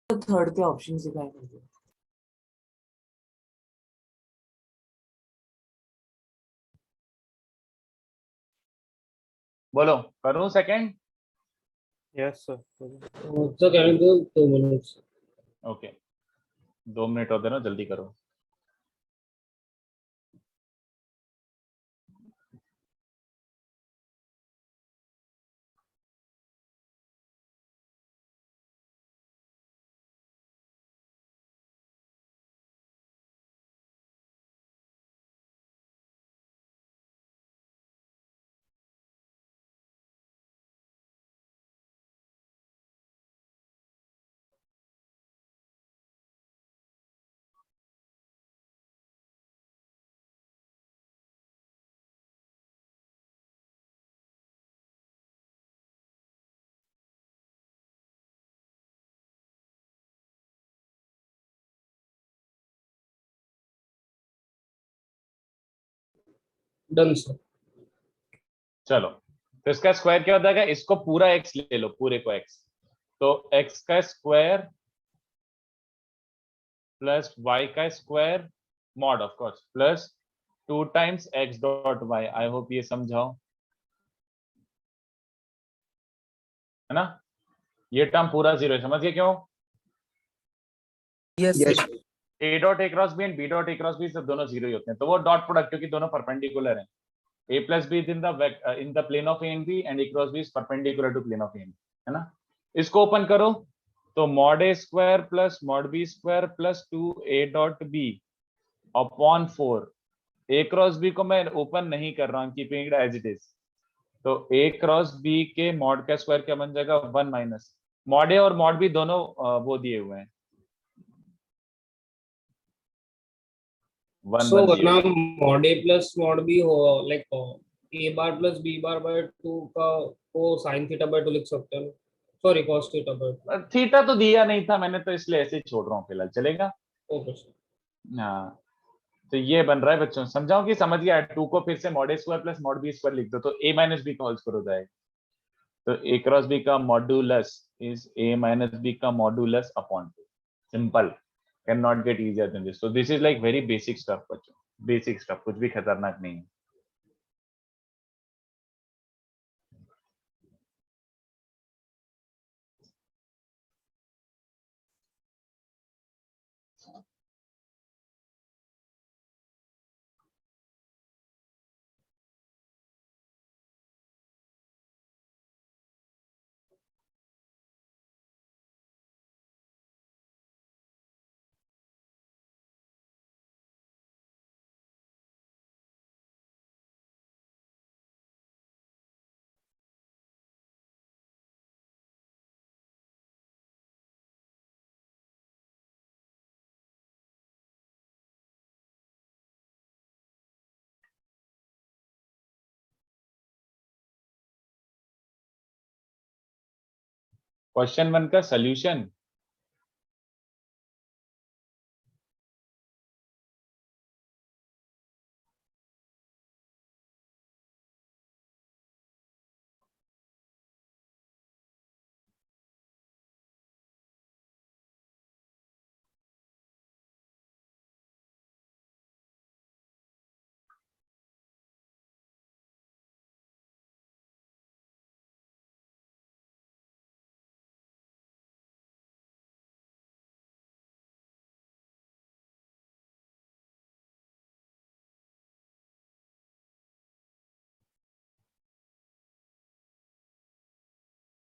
तो थर्ड के ऑप्शन दिखाई कर दो। बोलो, करूं सेकंड? Yes sir. तो करें दो 2 मिनट्स। ओके, 2 मिनट और देना, जल्दी करो। Done sir. चलो, तो इसका स्क्वायर क्या हो जाएगा, इसको पूरा x ले लो, पूरे को x, तो x का स्क्वायर प्लस y का square mod of course plus 2 times x dot y। I hope ये समझाओ, है ना। ये टर्म पूरा जीरो है, समझ गए क्यों। Yes Yes. a dot a cross b and b dot a cross b सब दोनों जीरो ही होते हैं, तो वो डॉट प्रोडक्ट, क्योंकि दोनों परपेंडिकुलर हैं। a plus b is in the plane of a and b and a cross b is perpendicular to plane of a and b, है ना। इसको ओपन करो, तो mod a square plus mod b square plus 2a dot b upon 4। a cross b को मैं open नहीं कर रहा हूँ, keeping it as it is, तो a क्रॉस b के मॉड का स्क्वायर क्या बन जाएगा, 1 माइनस मॉड a और मॉड b दोनों वो दिए हुए हैं, 1 सो 1 दिए वरना हुए हैं। Mod A plus mod B हो like A bar plus B bar by 2 का को साइन थीटा बाय 2 लिख सकते हैं, sorry cos theta by 2। Theta तो दिया नहीं था मैंने, तो इसलिए ऐसे ही छोड़ रहा हूँ फिलहाल, चलेगा। Okay sir. हाँ, तो ये बन रहा है बच्चों, समझाओ कि समझ गया। 2 को फिर से mod a square plus mod b square लिख दो, तो a माइनस बी का होल स्क्वायर हो जाएगा, तो a क्रॉस b का modulus is a minus b का modulus upon 2। Simple, can not get easier than this. So this is like very basic stuff बच्चों, बेसिक स्टफ, कुछ भी खतरनाक नहीं है। क्वेश्चन 1 का सोल्यूशन,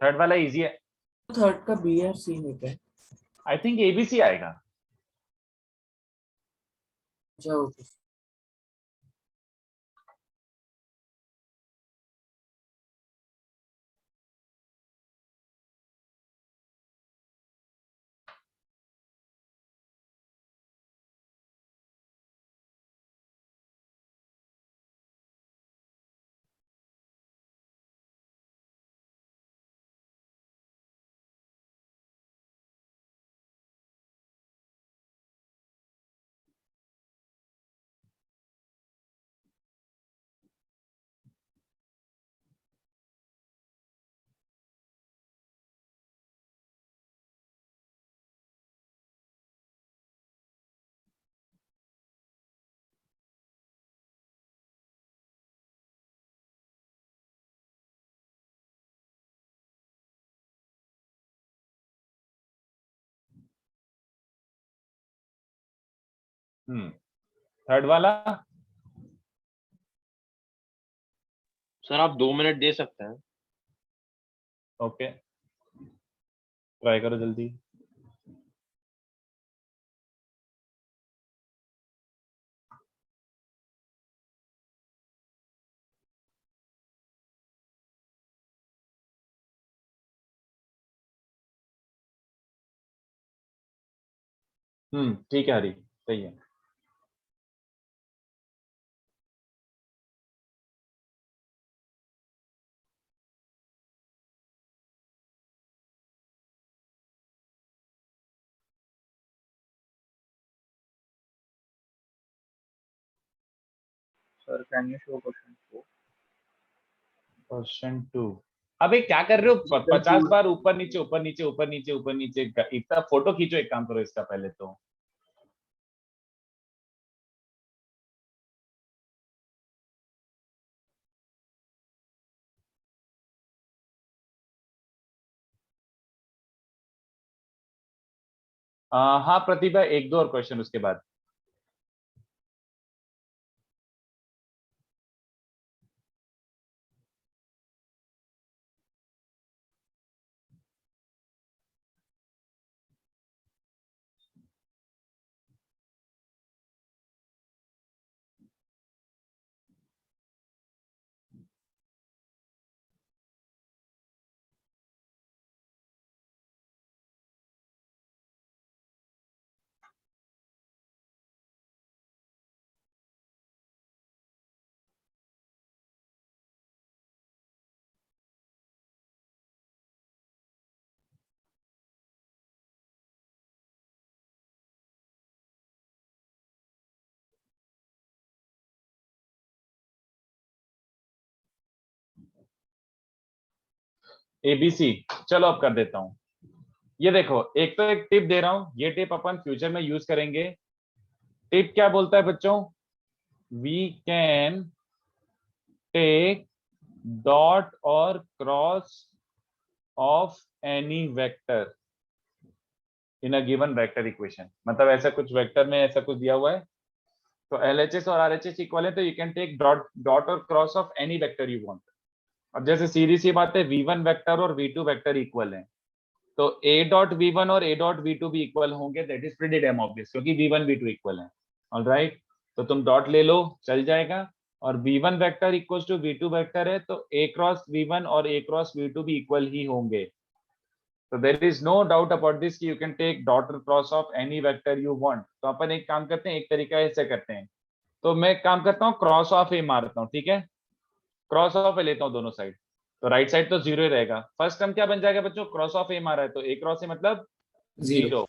थर्ड वाला इजी है, थर्ड का बी और सी में क्या है? आई थिंक एबीसी आएगा। अच्छा ओके। थर्ड वाला, सर आप 2 मिनट दे सकते हैं। ओके ट्राई करो जल्दी। ठीक है हरी, सही है। Sir, can you show question 4? Question 2। अबे क्या कर रहे हो? 50 बार ऊपर नीचे ऊपर नीचे ऊपर नीचे ऊपर नीचे, इतना फोटो खींचो, एक काम करो इसका पहले तो। हाँ प्रतिभा, एक दो और क्वेश्चन उसके बाद। एबीसी, चलो अब कर देता हूं। ये देखो, एक तो एक टिप दे रहा हूं, ये टिप अपन फ्यूचर में यूज करेंगे। टिप क्या बोलता है बच्चों? वी कैन टेक डॉट और cross of any vector in a given vector equation. मतलब ऐसा कुछ वेक्टर में ऐसा कुछ दिया हुआ है, तो एलएचएस और आरएचएस इक्वल है, तो यू कैन टेक डॉट और cross of any vector you want. अब जैसे सीधी सी बात है, v1 वेक्टर और v2 वेक्टर इक्वल है, तो a डॉट v1 और a डॉट v2 भी इक्वल होंगे। That is pretty damn obvious, क्योंकि v1 v2 इक्वल है। ऑलराइट, तो तुम डॉट ले लो, चल जाएगा। और v1 vector equals to v2 vector है, तो a क्रॉस v1 और a क्रॉस v2 भी इक्वल ही होंगे। तो there is no doubt about this कि यू कैन टेक डॉट और cross of any vector you want. तो अपन एक काम करते हैं, एक तरीका ऐसे करते हैं। तो मैं एक काम करता हूँ, क्रॉस ऑफ ए मारता हूँ, ठीक है? क्रॉस ऑफ ए लेता हूँ दोनों साइड, तो राइट साइड तो जीरो ही रहेगा। फर्स्ट टर्म क्या बन जाएगा बच्चों? क्रॉस ऑफ ए मारा है, तो ए क्रॉस ए मतलब जीरो।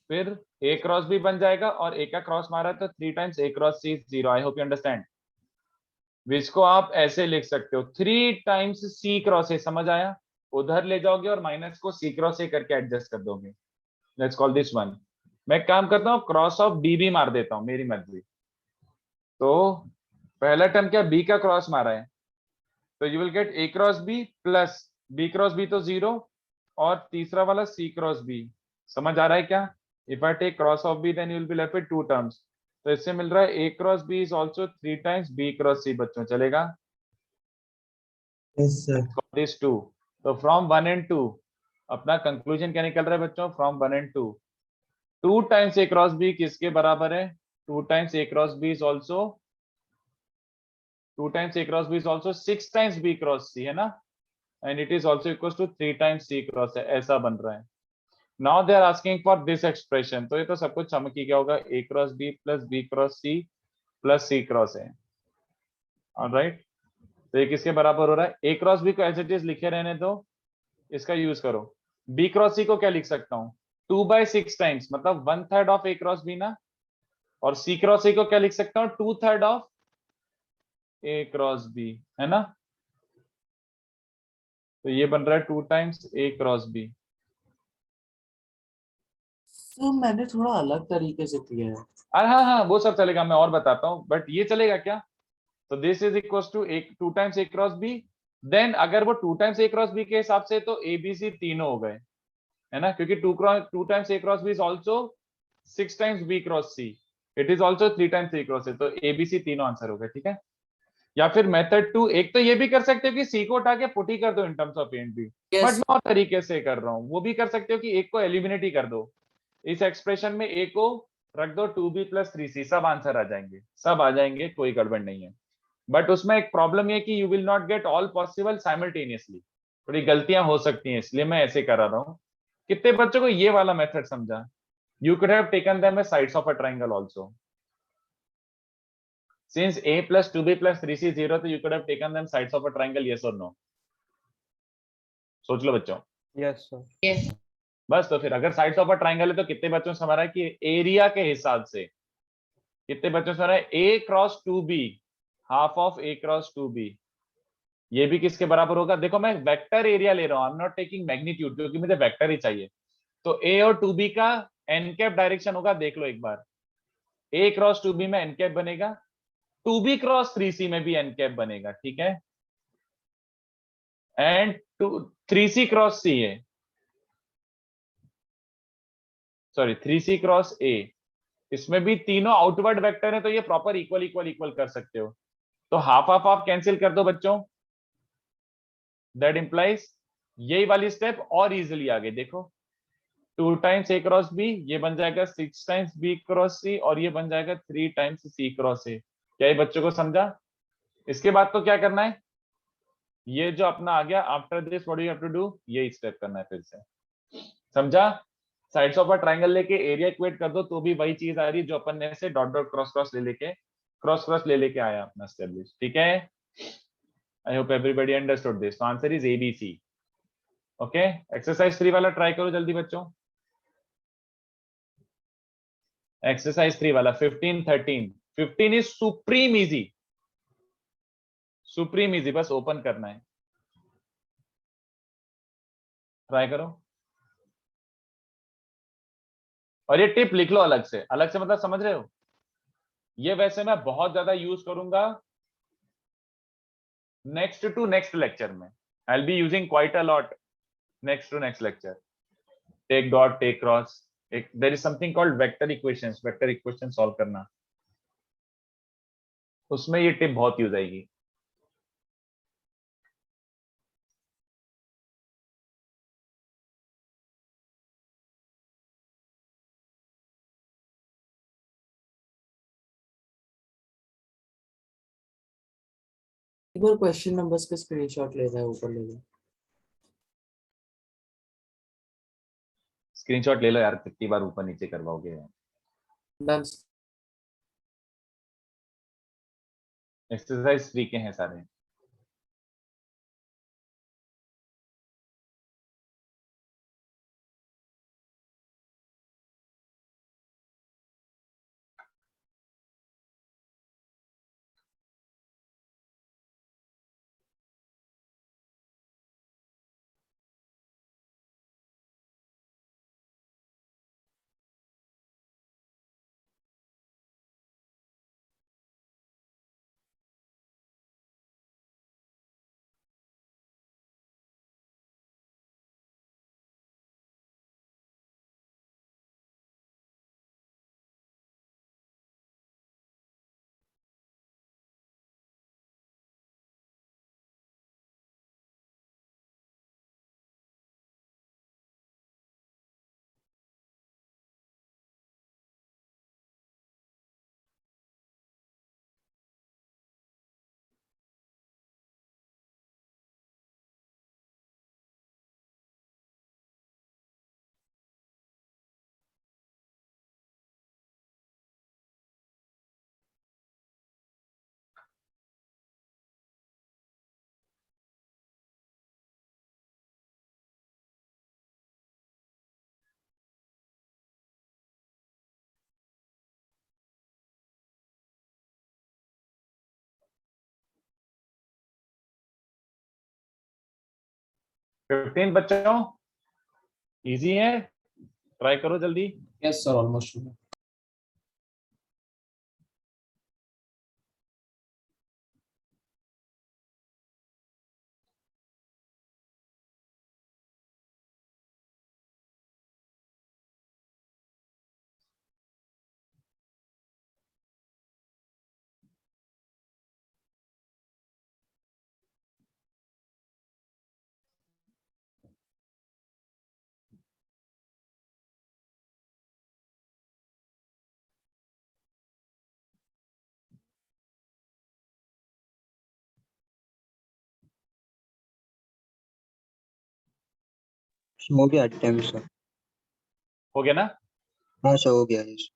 फिर ए क्रॉस बी बन जाएगा, और ए का क्रॉस मारा है तो 3 times a cross c, zero. I hope you understand. इसको आप ऐसे लिख सकते हो, 3 टाइम्स सी क्रॉस ए। समझ आया? उधर ले जाओगे और माइनस को सी क्रॉस ए करके एडजस्ट कर दोगे। Let's call this one. मैं एक काम करता हूँ, क्रॉस ऑफ बी भी मार देता हूँ, मेरी मर्जी। तो पहला टर्म क्या, बी का क्रॉस मारा है, तो you will get a cross b plus b cross b, तो जीरो, और तीसरा वाला सी क्रॉस बी। समझ आ रहा है क्या? If I take cross of b then you will be left with 2 terms. तो इससे मिल रहा है a cross b is also 3 times b cross c. बच्चों चलेगा? Yes, sir. दिस 2। तो फ्रॉम 1 एंड 2 अपना कंक्लूजन क्या निकल रहा है बच्चों? From 1 and 2, 2 times a cross b किसके बराबर है? 2 times a cross b is also 2 times a cross b is also 6 times b cross c, है ना? And it is also equals to 3 times c cross है, ऐसा बन रहा है। Now they are asking for this expression, तो ये तो सब कुछ समझ ही गया होगा, a cross b plus b cross c plus c cross है। ऑलराइट, तो ये किसके बराबर हो रहा है? a cross b को एज इट इज लिखे रहने दो, इसका यूज करो। b cross c को क्या लिख सकता हूँ? 2/6 टाइम्स, मतलब 1/3 ऑफ a cross b ना। और c cross a को क्या लिख सकता हूँ? 2/3 ऑफ a क्रॉस बी, है ना? तो ये बन रहा है 2 टाइम्स a क्रॉस b। तो मैंने थोड़ा अलग तरीके से किया है। हाँ हाँ, वो सब चलेगा, मैं और बताता हूँ, बट ये चलेगा क्या? तो this is equal to 2 times a cross b। Then अगर वो 2 टाइम्स a क्रॉस b के हिसाब से, तो a b c तीनों हो गए, है ना? क्योंकि 2 times a cross b is also 6 times b cross c, it is also 3 times a cross c, तो a b c तीनों आंसर हो गए, ठीक है? या फिर मेथड 2, एक तो ये भी कर सकते हो कि सी को उठा के पुट ही कर दो in terms of A and b, but मैं और तरीके से कर रहा हूँ। वो भी कर सकते हो कि एक को एलिमिनेट ही कर दो, इस एक्सप्रेशन में ए को रख दो 2b + 3c, सब आंसर आ जाएंगे, सब आ जाएंगे, कोई गड़बड़ नहीं है। बट उसमें एक प्रॉब्लम ये कि you will not get all possible simultaneously, थोड़ी गलतियां हो सकती हैं, इसलिए मैं ऐसे करा रहा हूँ। कितने बच्चों को ये वाला मेथड समझा? You could have taken them as sides of a triangle also. Since a plus 2b plus 3c is 0, तो you could have taken them sides of a triangle, yes or no? सोच लो बच्चों। Yes, sir. बस, तो फिर अगर sides of a triangle है, तो कितने बच्चों से हमारा कि एरिया के हिसाब से कितने बच्चों से हमारा a cross 2b half of A cross 2b, ये भी किसके बराबर होगा? देखो मैं वेक्टर एरिया ले रहा हूँ, I am not taking magnitude, क्योंकि मुझे वेक्टर ही चाहिए। तो ए और 2b का एन कैप डायरेक्शन होगा, देख लो एक बार, ए क्रॉस 2b में एन कैप बनेगा, 2b क्रॉस 3c में भी एन कैप बनेगा, ठीक है, एंड 3c क्रॉस सी है, सॉरी 3c क्रॉस ए, इसमें भी तीनों आउटवर्ड वेक्टर है, तो ये प्रॉपर इक्वल इक्वल इक्वल कर सकते हो। तो हाफ हाफ हाफ कैंसिल कर दो बच्चों, दैट इंप्लाइज यही वाली स्टेप और इजीली आगे देखो, 2 टाइम्स ए क्रॉस बी, ये बन जाएगा 6 टाइम्स बी क्रॉस सी, और ये बन जाएगा 3 टाइम्स सी क्रॉस ए। क्या ये बच्चों को समझा? इसके बाद तो क्या करना है, ये जो अपना आ गया, after this what you have to do, ये स्टेप करना है फिर से, समझा? साइड्स ऑफ अ ट्रायंगल लेके एरिया इक्वेट कर दो, तो भी वही चीज आ रही है जो अपन ने से डॉट डॉट क्रॉस क्रॉस ले लेके आया अपना एस्टेब्लिश, ठीक है। I hope everybody understood this. तो answer is ABC। Okay, exercise 3 वाला ट्राई करो जल्दी बच्चों, एक्सरसाइज 3 वाला 15 13। 15 is supreme easy, supreme easy, बस ओपन करना है, ट्राई करो। और ये टिप लिख लो अलग से मतलब समझ रहे हो, ये वैसे मैं बहुत ज्यादा यूज करूंगा नेक्स्ट टू नेक्स्ट लेक्चर में, I will be using quite a lot next to next lecture. Take dot, take cross, एक there is something called vector equation solve करना, उसमें ये टिप बहुत यूज आएगी। एक बार क्वेश्चन नंबर्स का स्क्रीनशॉट लेना है, ऊपर ले लो। स्क्रीनशॉट ले लो यार, कितनी बार ऊपर नीचे करवाओगे। डन। एक्सरसाइज 3 के हैं सारे। फिफ्टीन बच्चों इजी है, ट्राई करो जल्दी। Yes sir, almost. हो गया टाइम सर। हो गया ना? हाँ सर, हो गया। यस।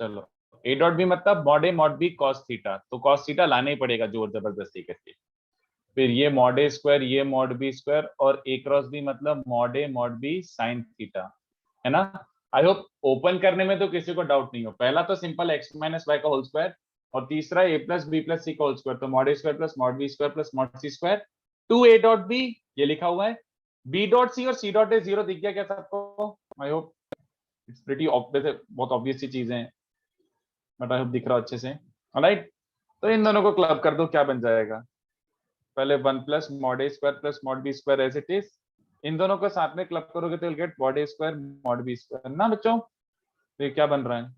चलो, ए डॉट बी मतलब mod a mod B cos theta, तो कॉस थीटा लाना ही पड़ेगा जोर जबरदस्ती करके। फिर ये मॉड ए स्क्वायर, ये मॉड बी स्क्वायर, और ए क्रॉस बी मतलब mod a mod b sine theta, है ना? आई होप ओपन करने में तो किसी को डाउट नहीं हो। पहला तो सिंपल x माइनस वाई का होल स्क्वायर, और तीसरा a plus b plus c का होल स्क्वायर, तो mod a square plus mod b square plus mod C square two a dot b, ये लिखा हुआ है। बी डॉट सी और सी डॉट ए जीरो दिख गया क्या सबको? I hope it's pretty obvious, बहुत ऑब्वियस सी चीजें हैं, बट आई होप दिख रहा अच्छे से। ऑलराइट, तो इन दोनों को क्लब कर दो, क्या बन जाएगा? पहले 1 plus mod a square plus mod b square as it is, इन दोनों को साथ में क्लब करोगे तो will get mod a square mod b square ना बच्चों। तो ये क्या बन रहा है?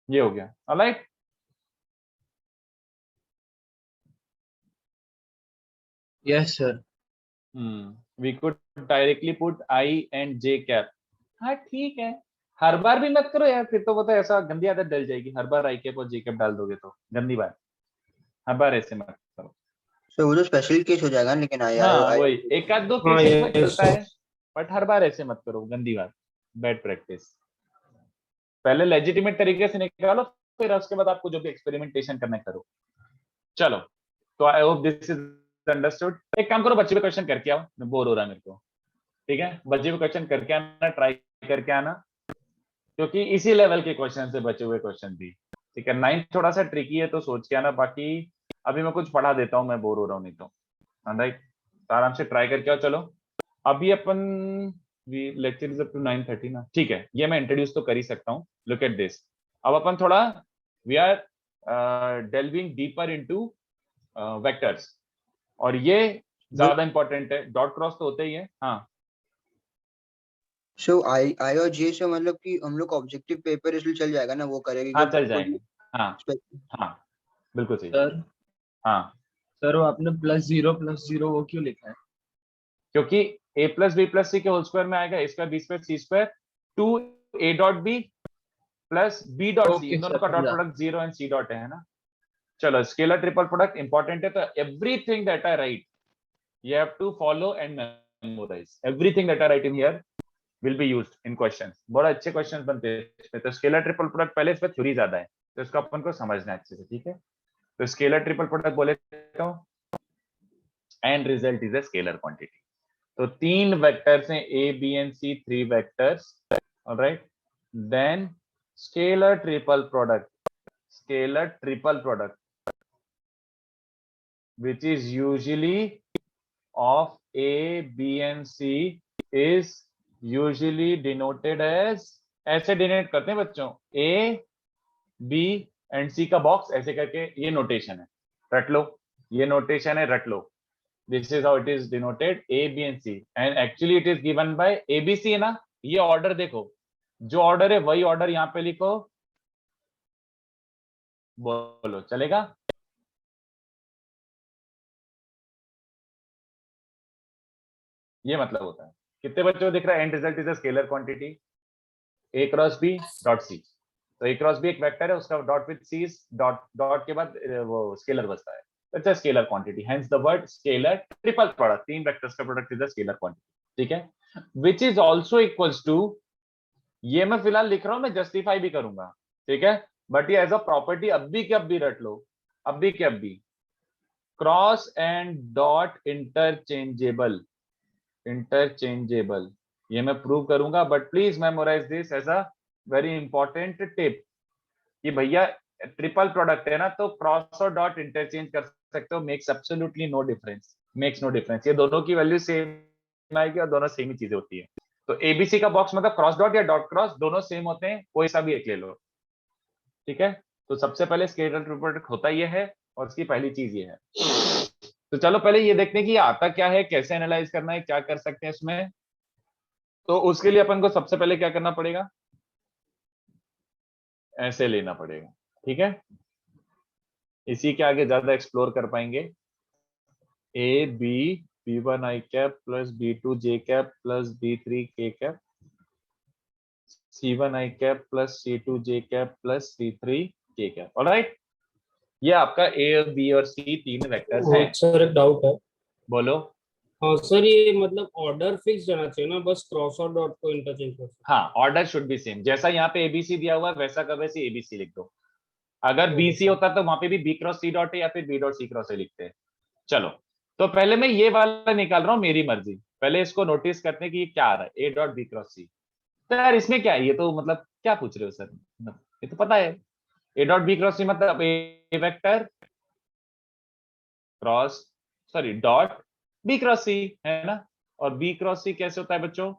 ये हो गया। Alright, yes sir. We could directly put i and j cap. हाँ ठीक है, हर बार भी मत करो यार, फिर तो वो तो ऐसा गंदी आदत डल जाएगी, हर बार आई कैप और जे कैप डाल दोगे तो गंदी बात। हर बार ऐसे मत करो। सो वो तो स्पेशल केस हो जाएगा, लेकिन हाँ वही, एक आध दो हाँ, केसेस में yes, चलता है, बट हर बार ऐसे मत करो, गंदी बात, बैड प्रैक्टिस। पहले लेजिटिमेट तरीके से निकालो, फिर उसके बाद आपको जो भी एक्सपेरिमेंटेशन करना है करो। चलो, तो I hope this is understood. एक काम करो, बच्चे पे क्वेश्चन करके आओ, बोर हो रहा है मेरे को। ठीक है, बच्चे पे क्वेश्चन करके आना, ट्राई करके आना, क्योंकि इसी लेवल के क्वेश्चन से बचे हुए क्वेश्चन भी। ठीक है, 9 थोड़ा सा ट्रिकी है तो सोच के आना, बाकी अभी मैं कुछ पढ़ा देता हूँ, मैं बोर हो रहा हूँ नहीं तो। राइट, आराम से ट्राई करके आओ। चलो अभी अपन लेक्चर इज अप टू 9:30 ना, ठीक है, ये मैं इंट्रोड्यूस तो कर ही सकता हूँ। लुक एट दिस, अब अपन थोड़ा we are delving deeper into vectors, और ये ज्यादा इंपॉर्टेंट है, डॉट क्रॉस तो होते ही है। हाँ, सो आई और जे से मतलब कि हम लोग ऑब्जेक्टिव पेपर इसलिए चल जाएगा ना, वो करेंगे हाँ चल जाएंगे। हाँ हाँ बिल्कुल सही। सर हाँ, सर वो आपने +0 वो क्यों लिखा है? क्योंकि a plus b plus c के होल स्क्वायर में आएगा a square b square c square two a dot b plus b dot c, Okay, इन दोनों sir, का डॉट समझा। प्रोडक्ट 0 एंड सी डॉट है ना। चलो, स्केलर ट्रिपल प्रोडक्ट इंपॉर्टेंट है, तो everything that I right you have to follow and memorize. Everything that I write in here will be used in questions. बहुत अच्छे questions बनते हैं इसमें। तो स्केलर ट्रिपल प्रोडक्ट, पहले इसमें थ्योरी ज्यादा है तो इसको अपन को समझना है अच्छे से। ठीक है, तो स्केलर ट्रिपल प्रोडक्ट बोले तो end result is a scalar quantity. तो 3 वेक्टर्स हैं a b and c, 3 vectors. Alright, then scalar triple product which is usually of A, B and C is usually denoted as, ऐसे denote करते हैं बच्चों, A, B and C का box ऐसे करके, ये नोटेशन है, रट लो, ये नोटेशन है, रट लो। This is how it is denoted, A, B and C, and actually it is given by ABC है ना। ये ऑर्डर देखो, जो ऑर्डर है वही ऑर्डर यहाँ पे लिखो, बोलो चलेगा? ये मतलब होता है। कितने बच्चों को दिख रहा है? And result is a scalar quantity a cross b dot c। तो a क्रॉस b एक वेक्टर है, उसका डॉट विद c, डॉट के बाद वो स्केलर बचता है, it's a scalar quantity, hence the word scalar triple product. 3 vectors का product is a scalar quantity. ठीक है, which is also equals to, ये मैं फिलहाल लिख रहा हूं, मैं जस्टिफाई भी करूंगा। ठीक है, बट ये एज अ प्रॉपर्टी अब भी के अब भी रट लो, अब भी के अब भी, क्रॉस एंड डॉट इंटरचेंजेबल, ये मैं प्रूव करूंगा, but please memorise this as a very important tip कि भैया ट्रिपल प्रोडक्ट है ना, तो क्रॉस और डॉट इंटरचेंज कर सकते हो, मेक्स एब्सोल्युटली नो डिफरेंस, ये दोनों की वैल्यू सेम आएगी और दोनों सेम ही चीजें होती है। तो एबीसी का बॉक्स मतलब क्रॉस डॉट या डॉट क्रॉस दोनों सेम होते हैं, कोई सा भी एक ले लो। ठीक है, तो सबसे पहले स्केलर प्रोडक्ट होता ये है, और उसकी पहली चीज ये है। तो चलो पहले ये देखते हैं कि आता क्या है, कैसे एनालाइज करना है, क्या कर सकते हैं इसमें। तो उसके लिए अपन को सबसे पहले क्या करना पड़ेगा, ऐसे लेना पड़ेगा। ठीक है, इसी के आगे ज्यादा एक्सप्लोर कर पाएंगे। A b b1 i cap plus b2 j cap plus b3 k cap, c1 i cap plus c2 j cap plus c3 k cap. Alright, ये आपका ए, बी और सी 3 वेक्टर्स हैं। सर एक doubt है। बोलो। हाँ sir, ये मतलब ऑर्डर फिक्स रहना चाहिए ना, बस क्रॉस और डॉट को इंटरचेंज कर सकते हाँ, ऑर्डर शुड बी सेम, जैसा यहाँ पे एबीसी दिया हुआ है वैसा का वैसे एबीसी लिख दो। अगर बीसी होता तो वहां पे भी बी क्रॉस सी डॉट है या फिर बी डॉट सी क्रॉस है लिखते हैं। चलो, तो पहले मैं ये वाला निकाल रहा हूँ, मेरी मर्जी। पहले इसको नोटिस करते हैं कि ये क्या आ रहा है, A dot B cross c. तो यार इसमें क्या है, ये तो मतलब क्या पूछ रहे हो सर, ये तो पता है। A dot B cross C मतलब A vector cross sorry dot B cross C है ना। और बी क्रॉस सी कैसे होता है बच्चों?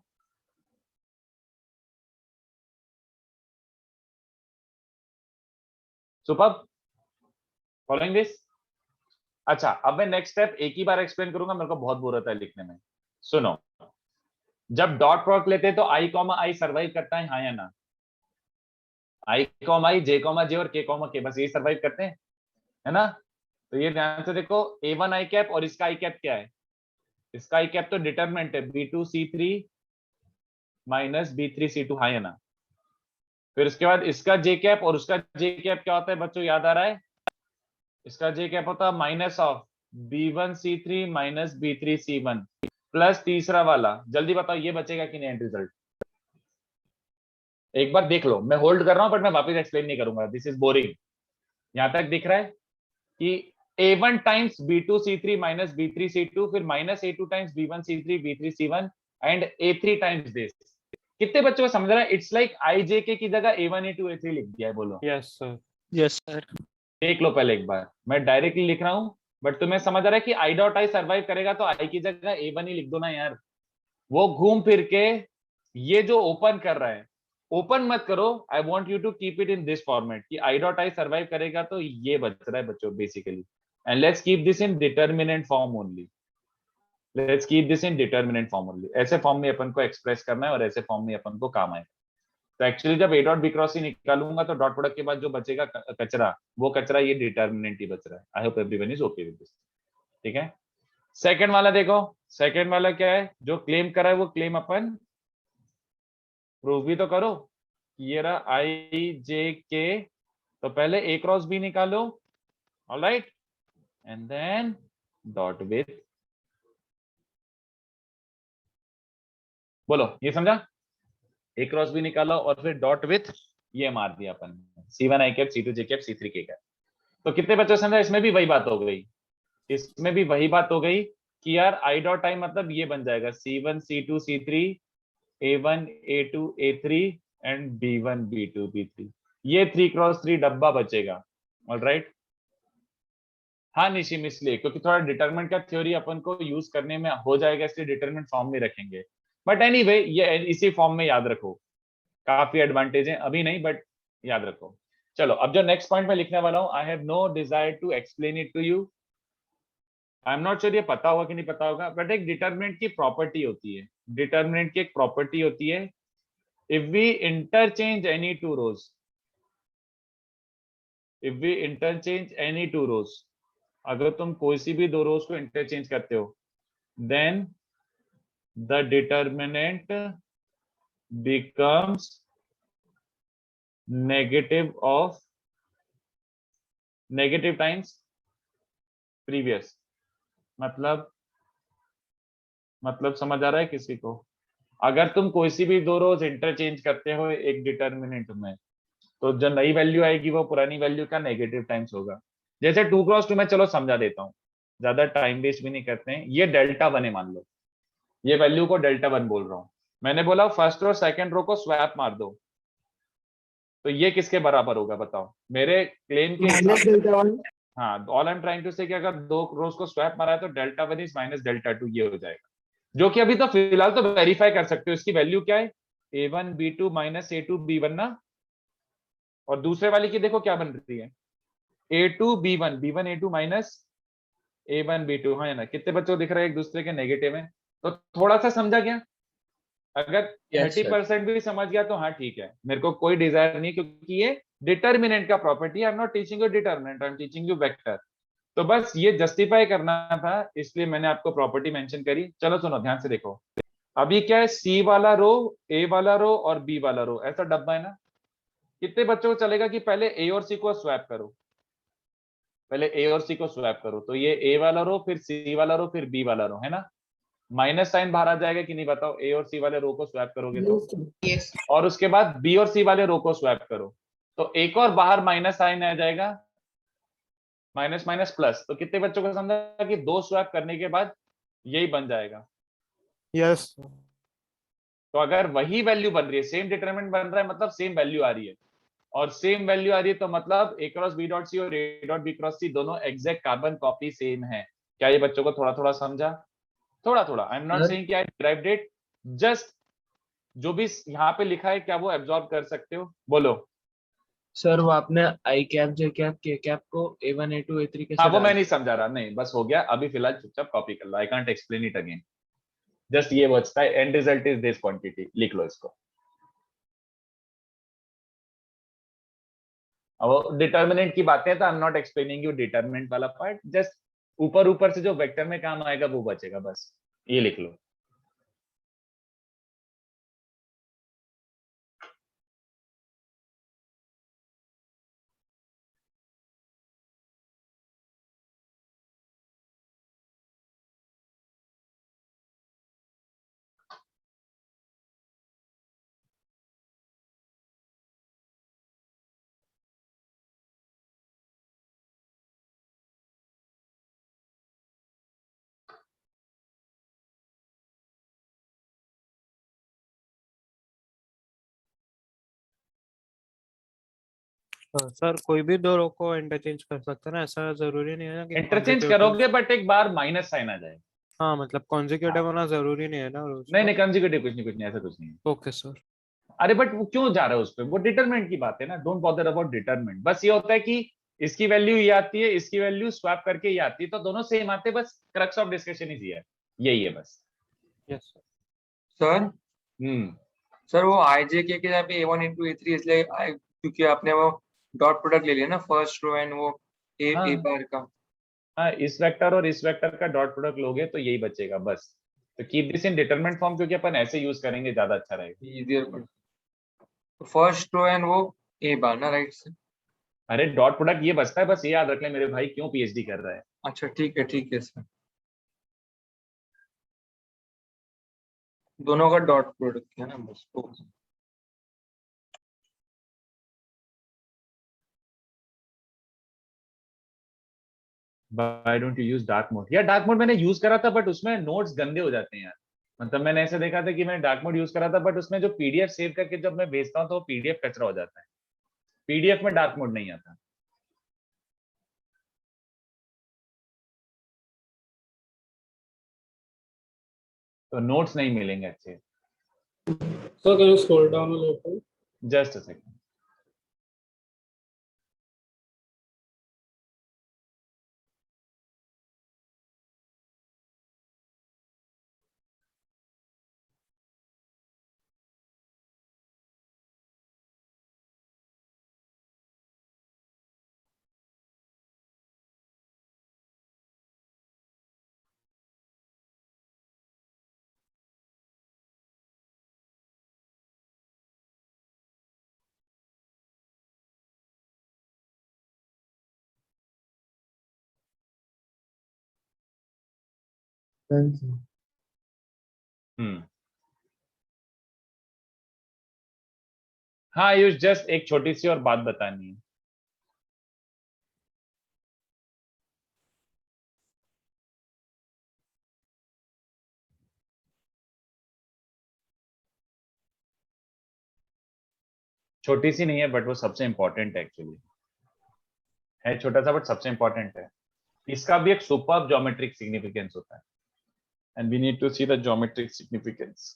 Super, following this. अच्छा, अब मैं नेक्स्ट स्टेप एक ही बार एक्सप्लेन करूंगा, मेरे को बहुत बोर होता है लिखने में। सुनो, जब डॉट प्रोडक्ट लेते हैं तो आई कॉमा आई सर्वाइव करता है, हाँ या ना? आई कॉमा आई, जे कॉमा जे और के कॉमा के, बस ये सर्वाइव करते हैं, है ना? तो ये ध्यान से देखो, A1 आई कैप और इसका आई कैप क्या है? इसका आई कैप तो डिटरमिनेंट है B2C3 माइनस B3C2, हाँ या ना? फिर उसके बाद इसका जे कैप और उसका जे कैप क्या होता है बच्चों, याद आ रहा है? इसका जे कैप होता है minus of B1C3 minus B3C1 plus तीसरा वाला, जल्दी बताओ ये बचेगा कि नहीं एंड रिजल्ट? एक बार देख लो, मैं होल्ड कर रहा हूं बट मैं वापस एक्सप्लेन नहीं करूंगा, दिस इज बोरिंग। यहां तक दिख रहा है कि A1 times B2C3 minus B3C2 फिर minus A2 times B1C3 B3C1 and A3 times this. कितने बच्चों को समझ रहा है? इट्स लाइक IJK की जगह A1 A2 A3 लिख दिया है, बोलो यस सर। Yes sir. देख लो पहले एक बार, मैं डायरेक्टली लिख रहा हूं बट तुम्हें समझ आ रहा है कि आई डॉट आई सर्वाइव करेगा तो आई की जगह A1 ही लिख दो ना यार। वो घूम फिर के ये जो ओपन कर रहा है, ओपन मत करो, I want you to keep it in this format कि आई डॉट आई सर्वाइव करेगा तो ये बच रहा है बच्चों basically. And let's keep this in determinant form only, let's keep this in determinant form only. ऐसे फॉर्म में अपन को एक्सप्रेस करना है और ऐसे फॉर्म में अपन को काम आएगा। तो एक्चुअली जब ए डॉट बी क्रॉस सी निकालूंगा तो डॉट प्रोडक्ट के बाद जो बचेगा कचरा, वो कचरा ये डिटर्मिनेंट ही बच रहा है। I hope everyone is okay with this, ठीक है? सेकंड वाला देखो, सेकंड वाला क्या है जो क्लेम करा है, वो क्लेम अपन प्रूव भी तो करो। ये रहा आई जे के, तो पहले ए क्रॉस बी निकालो, alright, and then dot with, बोलो ये समझा? ए क्रॉस बी निकालो और फिर डॉट विथ ये मार दिया अपन, C1 आई कैप C2 जे कैप C3 के कैप। तो कितने बच्चों समझा? इसमें भी वही बात हो गई, इसमें भी वही बात हो गई कि यार आई डॉट आई मतलब ये बन जाएगा C1 C2 C3 A1 A2 A3 and B1 B2 B3, ये 3x3 डब्बा बचेगा, ऑलराइट। हाँ निशिम, इसलिए क्योंकि थोड़ा डिटरमिनेंट का थ्योरी अपन को यूज करने में हो जाएगा, इसलिए डिटरमिनेंट फॉर्म में रखेंगे। बट एनीवे ये इसी फॉर्म में याद रखो, काफी एडवांटेज है, अभी नहीं बट याद रखो। चलो अब जो नेक्स्ट पॉइंट में लिखने वाला हूं, I have no desire to explain it to you, I am not sure ये पता होगा कि नहीं पता होगा, बट एक डिटरमिनेंट की प्रॉपर्टी होती है, डिटरमिनेंट की एक प्रॉपर्टी होती है, if we interchange any two rows, if we interchange any two rows, अगर तुम कोई सी भी दो रोज को इंटरचेंज करते हो, then the determinant becomes negative of negative times previous। मतलब समझ आ रहा है किसी को? अगर तुम कोई सी भी दो रोज इंटरचेंज करते हो एक डिटर्मिनेंट में, तो जो नई वैल्यू आएगी वो पुरानी वैल्यू का नेगेटिव टाइम्स होगा। जैसे 2x2 में, चलो समझा देता हूँ, ज्यादा टाइम वेस्ट भी नहीं करते हैं। ये डेल्टा 1 है मान लो, ये वैल्यू को डेल्टा 1 बोल रहा हूँ, मैंने बोला फर्स्ट और सेकंड रो को स्वैप मार दो, तो ये किसके बराबर होगा बताओ मेरे क्लेम के हिसाब? हाँ, all I am trying to say कि अगर दो रोज को स्वैप मारा है तो डेल्टा 1 इज माइनस डेल्टा 2 ये हो जाएगा, जो कि अभी तो फिलहाल तो वेरीफाई कर सकते हो। इसकी वैल्यू क्या है? A1 B2 minus A2 B1 ना, और दूसरे वाली की देखो क्या बन रही है, A2 B1 B1 A2 minus A1 B2, हाँ ना? कितने बच्चों दिख रहे हैं एक दूसरे के नेगेटिव है? तो थोड़ा सा समझा क्या? अगर 30% भी समझ गया तो हाँ ठीक है, मेरे को कोई डिजायर नहीं, क्योंकि ये डिटर्मिनेंट का property, I am not teaching you determinant, I am teaching you vector. तो बस ये जस्टिफाई करना था, इसलिए मैंने आपको प्रॉपर्टी मेंशन करी। चलो सुनो ध्यान से देखो, अभी क्या है, C वाला रो, A वाला रो और B वाला रो ऐसा डब्बा है ना। कितने बच्चों को चलेगा कि पहले A और C को स्वैप करो, पहले A और C को स्वैप करो, तो ये A वाला रो फिर C वाला रो फिर B वाला रो, है ना? माइनस साइन बाहर आ जाएगा कि नहीं बताओ? A और C वाले रो को स्वैप करोगे तो, और उसके बाद B और C वाले रो को स्वैप करो तो एक और बाहर माइनस साइन आ जाएगा, माइनस माइनस प्लस, तो कितने बच्चों को समझा कि 2 स्वैप करने के बाद यही बन जाएगा। यस तो अगर वही वैल्यू बन रही है, सेम डिटरमिनेंट बन रहा है, मतलब सेम वैल्यू आ रही है, और सेम वैल्यू आ रही है तो मतलब a cross b dot c और a dot b cross c दोनों एग्जैक्ट कार्बन कॉपी सेम है। क्या ये बच्चों को थोड़ा थोड़ा समझा? थोड़ा थोड़ा, आई एम नॉट Sir. सेइंग कि आई डिराइव्ड इट, जस्ट जो भी यहाँ पे लिखा है क्या वो एब्जॉर्ब कर सकते हो? बोलो। सर वो आपने आई कैप जे कैप के कैप को A1 A2 A3 कैसे हाँ वो मैं डाल नहीं समझा रहा, नहीं बस हो गया, अभी फिलहाल चुपचाप कॉपी कर लो, I can't explain it again, just ये बचता है, and result is this quantity, लिख लो इसको। अब डिटर्मिनेंट की बातें हैं तो I am not explaining you determinant वाला पार्ट, जस्ट ऊपर ऊपर से जो वेक्टर में काम आएगा वो बचेगा, बस ये लिख लो। सर कोई भी दो रो को इंटरचेंज कर सकते हैं ना, ऐसा जरूरी नहीं है ना कि इंटरचेंज consecutive- करोगे बट एक बार माइनस साइन आ जाए। हाँ मतलब कॉन्जिक्यूटिव होना जरूरी नहीं है ना नहीं नहीं कंसेक्यूटिव कुछ नहीं ऐसा कुछ नहीं है। Okay sir. अरे बट वो क्यों जा रहा है उस पे, वो डिटरमिनेंट की बात है ना, डोंट बॉदर अबाउट डिटरमिनेंट, बस ये होता है कि इसकी वैल्यू ये आती है, इसकी वैल्यू स्वैप करके ये आती है, तो दोनों सेम आते हैं, बस crux of discussion is here, यही है बस। यस सर हम्म सर वो IJ के यहाँ पे A1 into A3 इसलिए क्योंकि आपने वो डॉट प्रोडक्ट ले लिया ना फर्स्ट रो एंड वो हाँ। ए बार का। हाँ इस वेक्टर और इस वेक्टर का डॉट प्रोडक्ट लोगे तो यही बचेगा बस, तो keep this in determinant form, क्योंकि अपन ऐसे यूज करेंगे ज्यादा अच्छा रहेगा। इजियर पड़ तो फर्स्ट रो एंड वो ए बार ना राइट से। अरे डॉट प्रोडक्ट ये बचता है, बस ये याद रख ले मेरे भाई, क्यों पीएचडी कर रहा है। अच्छा ठीक है सर, दोनों का डॉट प्रोडक्ट है ना बस वो। Why don't you use dark mode? यार डार्क मोड मैंने यूज करा था बट उसमें नोट्स गंदे हो जाते हैं यार, मतलब मैंने ऐसे देखा था कि मैंने डार्क मोड यूज करा था बट उसमें जो पीडीएफ सेव करके जब मैं भेजता हूँ तो पीडीएफ कचरा हो जाता है, पीडीएफ में डार्क मोड नहीं आता। तो नोट्स नहीं मिलेंगे अच्छे। Sir can you scroll down a little? Just a second. Hmm हाँ आयुष, जस्ट एक छोटी सी और बात बतानी है। छोटी सी नहीं है बट वो सबसे इंपॉर्टेंट है एक्चुअली, है छोटा सा बट सबसे इंपॉर्टेंट है। इसका भी एक सुपर्ब ज्योमेट्रिक सिग्निफिकेंस होता है, and we need to see the geometric significance.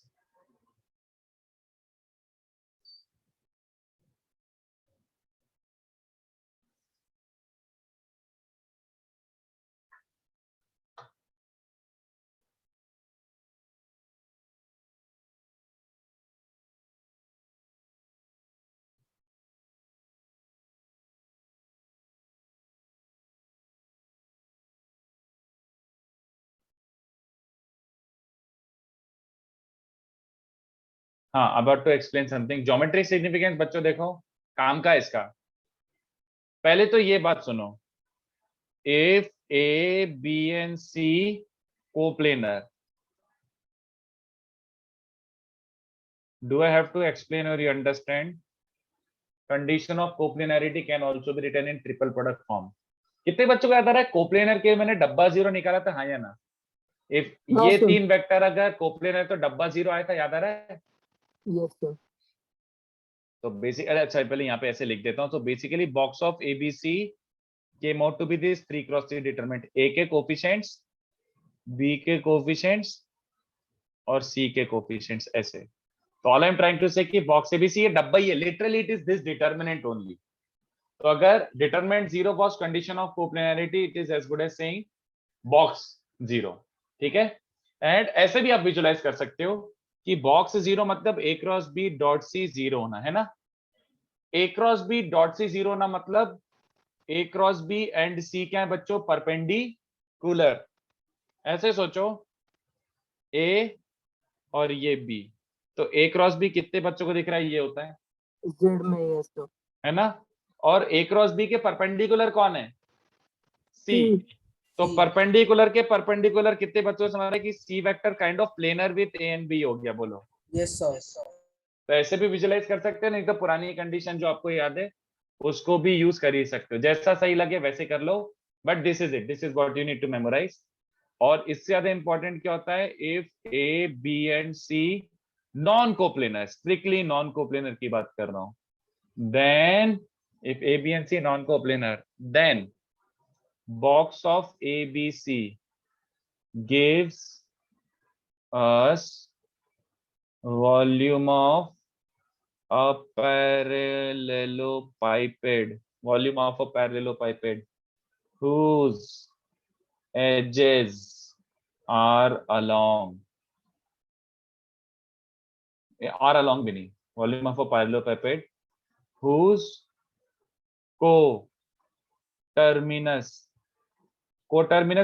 हाँ about to explain something, geometric significance बच्चों देखो काम का इसका। पहले तो ये बात सुनो, if A B and c coplanar, do I have to explain or you understand? Condition of coplanarity can also be written in triple product form. कितने बच्चों को याद आ रहा है कोप्लेनर के मैंने डब्बा 0 निकाला था, हाँ या ना? इफ हाँ ये सर। 3 वेक्टर अगर कोप्लेनर तो डब्बा 0 आया था, याद आ रहा है? Yes sir. तो बेसिक, अरे अच्छा पहले यहाँ पे ऐसे लिख देता हूँ। तो basically box of ABC came out to be this 3x3 determinant, A के कोफिशिएंट्स, B के कोफिशिएंट्स और C के कोफिशिएंट्स ऐसे। तो all I am trying to say कि बॉक्स एबीसी ये डब्बा ही है, literally it is this determinant only. तो अगर determinant 0 was condition of coplanarity, it is as good as saying box 0, ठीक है। एंड ऐसे भी आप विजुलाइज कर सकते हो कि बॉक्स 0 मतलब A cross B dot C 0 होना है ना, A cross B dot C 0 होना मतलब A cross B and C क्या है बच्चों? परपेंडिकुलर। ऐसे सोचो A और ये B, तो A क्रॉस B कितने बच्चों को दिख रहा है? ये होता है जेड में यस सर। है ना। और A क्रॉस B के परपेंडिकुलर कौन है? C। तो परपेंडिकुलर के परपेंडिकुलर कितने बच्चों को समझ रहा है कि C vector kind of planar with A and B हो गया? बोलो यस सर। तो ऐसे भी विजुलाइज कर सकते हैं, नहीं तो पुरानी कंडीशन जो आपको याद है उसको भी यूज कर ही सकते हो, जैसा सही लगे वैसे कर लो, but this is it, this is what you need to memorise. और इससे ज्यादा इंपॉर्टेंट क्या होता है? If A B and C non coplanar, strictly non coplanar की बात कर रहा हूं, then if A B and C non coplanar, then box of A B C gives us volume of a parallelepiped, volume of a parallelepiped whose edges are along भी नहीं, volume of a parallelepiped whose co-terminus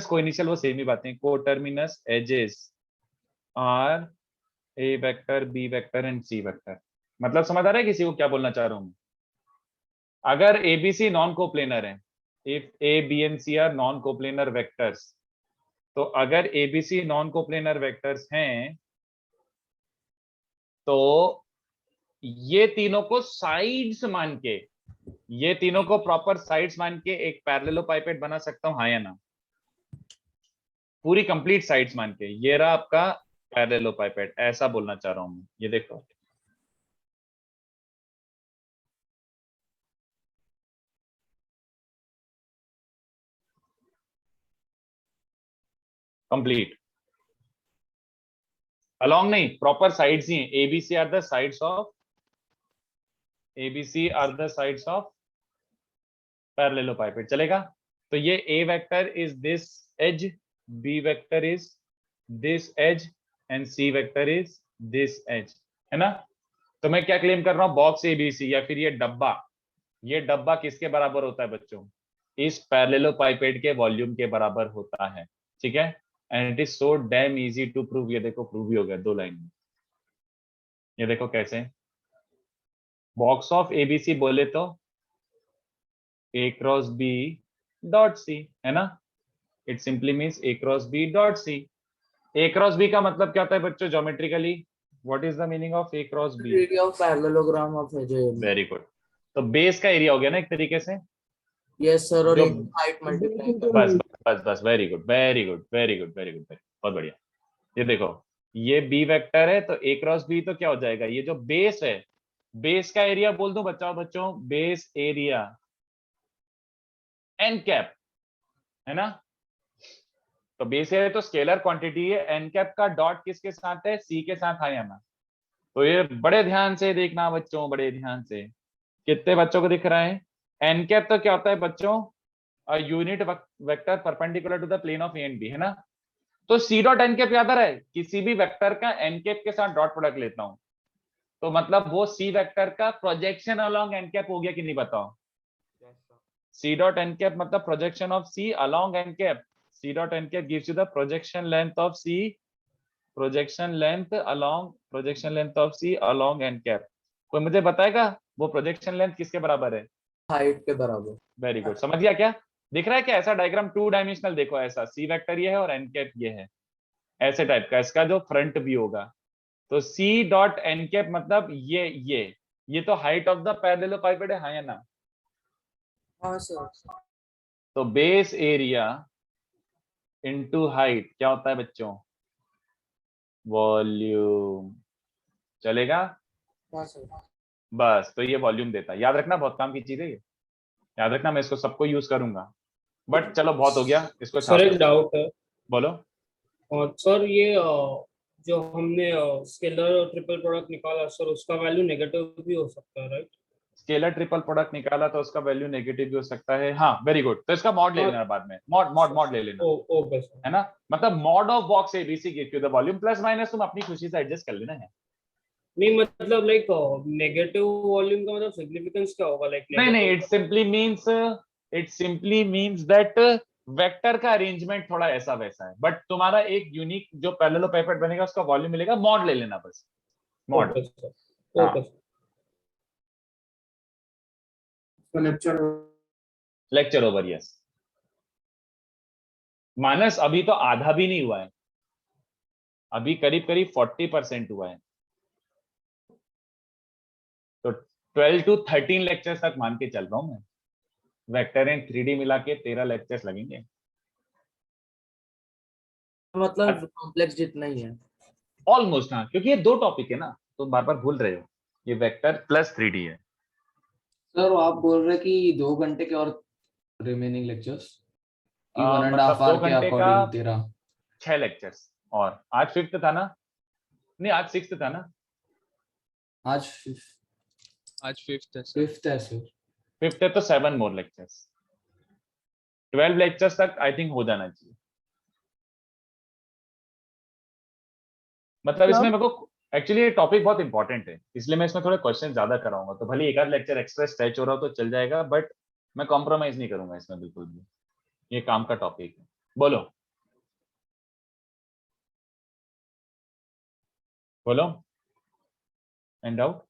co-initial वो same ही बातें, co-terminus edges are A vector, B vector and C vector. मतलब समझ आ रहा है किसी को क्या बोलना चाह रहा हूं? अगर ABC नॉन कोप्लेनर है, if A B and C are non coplanar vectors, तो अगर ABC नॉन कोप्लेनर वेक्टर्स हैं तो ये तीनों को साइड्स मान के, ये तीनों को प्रॉपर साइड्स मान के एक पैरेललोपाइपेड बना सकता हूं, हाँ या ना? पूरी कंप्लीट साइड्स मान के, ये रहा आपका पैरेललोपाइपेड, ऐसा बोलना चाह रहा हूं मैं। ये देखो कंप्लीट, अलोंग नहीं, प्रॉपर साइड्स ही हैं। ABC are the sides of, ABC are the sides of parallelepiped, चलेगा? तो ये A vector is this edge, B vector is this edge and C vector is this edge, है ना। तो मैं क्या क्लेम कर रहा हूं? बॉक्स ABC या फिर ये डब्बा किसके बराबर होता है बच्चों? इस पैरेललोपाइपेड के वॉल्यूम के बराबर होता है, ठीक है। And it is so damn easy to prove. ये देखो प्रूव ही हो गया 2 लाइन में। ये देखो कैसे, बॉक्स ऑफ ABC बोले तो A cross B dot C, है ना। It simply means A cross B dot C। A cross B का मतलब क्या होता है बच्चों geometrically? What is the meaning of A cross B? Area of parallelogram of as. Very good. तो base का एरिया हो गया ना एक तरीके से। Yes sir. और जो हाइट मल्टीप्लाई बस very good very good very good very good, बहुत बढ़िया। ये देखो ये B वेक्टर है, तो A क्रॉस B तो क्या हो जाएगा? ये जो बेस है, बेस का एरिया बोल दूं बच्चों, बेस एरिया एन कैप, है ना। तो बेस एरिया तो स्केलर क्वांटिटी है, एन कैप का डॉट किसके साथ है? C के साथ, है ना। तो ये बड़े ध्यान से देखना बच्चों, बड़े ध्यान से। कितने बच्चों को दिख रहा है? एन कैप तो क्या होता है बच्चों? Unit vector perpendicular to the plane of A and b, है ना। तो C डॉट एन कैप याद आ रहा है? किसी भी वेक्टर का एन कैप के साथ डॉट प्रोडक्ट लेता हूं तो मतलब वो C वेक्टर का प्रोजेक्शन अलोंग एन कैप हो गया कि नहीं? बताओ। C डॉट एन कैप मतलब projection of C along n cap. C dot n cap gives you the projection length of C, projection length of C along n cap. कोई मुझे बताएगा वो प्रोजेक्शन लेंथ किसके बराबर है? हाइट के बराबर। वेरी गुड, समझ गया क्या? दिख रहा है क्या? ऐसा डायग्राम 2 डायमेंशनल देखो, ऐसा C वेक्टर ये है और एन कैप ये है, ऐसे टाइप का इसका जो फ्रंट व्यू होगा। तो C डॉट एन कैप मतलब ये तो हाइट ऑफ द पैरेललोपाइपेड है, हाँ या ना? हाँ सर। तो बेस एरिया इनटू हाइट क्या होता है बच्चों? वॉल्यूम। चलेगा? हाँ सर। बस, तो ये वॉल्यूम देता है। याद रखना, बहुत काम की चीज है ये। याद रखना, मैं इसको सबको यूज करूंगा। बट चलो बहुत हो गया, इसको सर छाप एक दो। डाउट है। बोलो। और सर ये जो हमने स्केलर और ट्रिपल प्रोडक्ट निकाला सर, उसका वैल्यू नेगेटिव भी हो सकता है, राइट? स्केलर ट्रिपल प्रोडक्ट निकाला तो उसका वैल्यू नेगेटिव भी हो सकता है। हाँ, वेरी गुड। तो इसका मॉड ले हाँ। लेना बाद में, मॉड ले लेना, ओके सर। है ना? मतलब mod of box ABC give you the volume, plus minus तुम अपनी खुशी से एडजस्ट कर लेना है। नहीं मतलब लाइक नेगेटिव वॉल्यूम का मतलब सिग्निफिकेंस क्या होगा? लाइक नहीं, it simply means that vector का अरेंजमेंट थोड़ा ऐसा वैसा है, बट तुम्हारा एक यूनिक जो पैरेललोपाइपेड बनेगा उसका वॉल्यूम मिलेगा। मॉड ले लेना बस, मॉड। Okay sir. हाँ। Okay sir. Lecture over, yes. Manas अभी तो आधा भी नहीं हुआ है, अभी करीब करीब 40% हुआ है। तो 12 to 13 लेक्चर्स तक मान के चल रहा हूं मैं। वेक्टर एंड 3D मिला के 13 लेक्चर्स लगेंगे। मतलब कॉम्प्लेक्स जितना ही है। ऑलमोस्ट, हाँ, क्योंकि ये 2 टॉपिक है ना, तो बार बार भूल रहे हो। ये वेक्टर प्लस 3D है। सर आप बोल रहे कि 2 घंटे के और रिमेनिंग लेक्चर्स कि 1.5 मतलब 2 आवर के घंटे का अकॉर्डिंग 13। 6 लेक्चर्स। और आज 5th था ना? नहीं, आज 6th था ना? आज 5th है सर। 5th है तो 7 मोर लेक्चर्स। 12 लेक्चर्स तक आई थिंक हो जाना चाहिए। मतलब इसमें मेरे को एक्चुअली ये टॉपिक बहुत इंपॉर्टेंट है, इसलिए मैं इसमें थोड़े क्वेश्चन ज्यादा कराऊंगा। तो भले एक आध लेक्चर एक्स्ट्रा स्ट्रेच हो रहा हो तो चल जाएगा, बट मैं कॉम्प्रोमाइज नहीं करूंगा इसमें बिल्कुल भी। ये काम का टॉपिक है। बोलो बोलो। And out.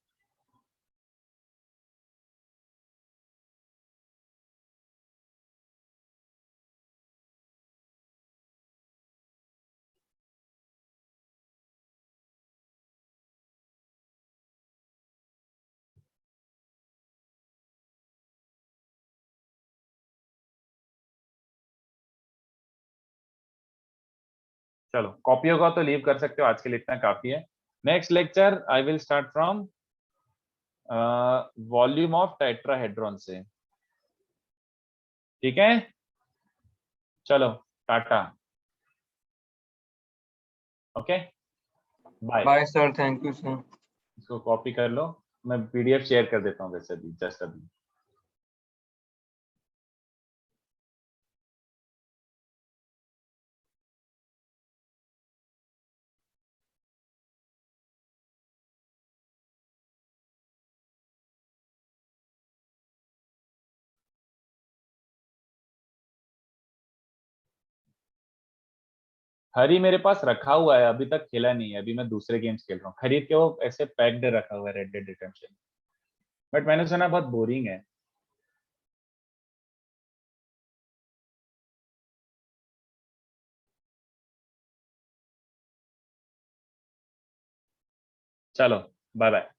चलो, कॉपी होगा तो लीव कर सकते हो, आज के लिए इतना काफी है। Next lecture I will start from volume of tetrahedron से। ठीक है, चलो टाटा। Okay, bye. Bye sir, thank you sir. इसको कॉपी कर लो, मैं पीडीएफ शेयर कर देता हूँ वैसे अभी, जस्ट अभी। हरी मेरे पास रखा हुआ है, अभी तक खेला नहीं है। अभी मैं दूसरे गेम्स खेल रहा हूँ खरीद के, वो ऐसे पैक्ड रखा हुआ है, रेड डेड रिडेम्पशन। बट मैंने सुना बहुत बोरिंग है। चलो, बाय बाय।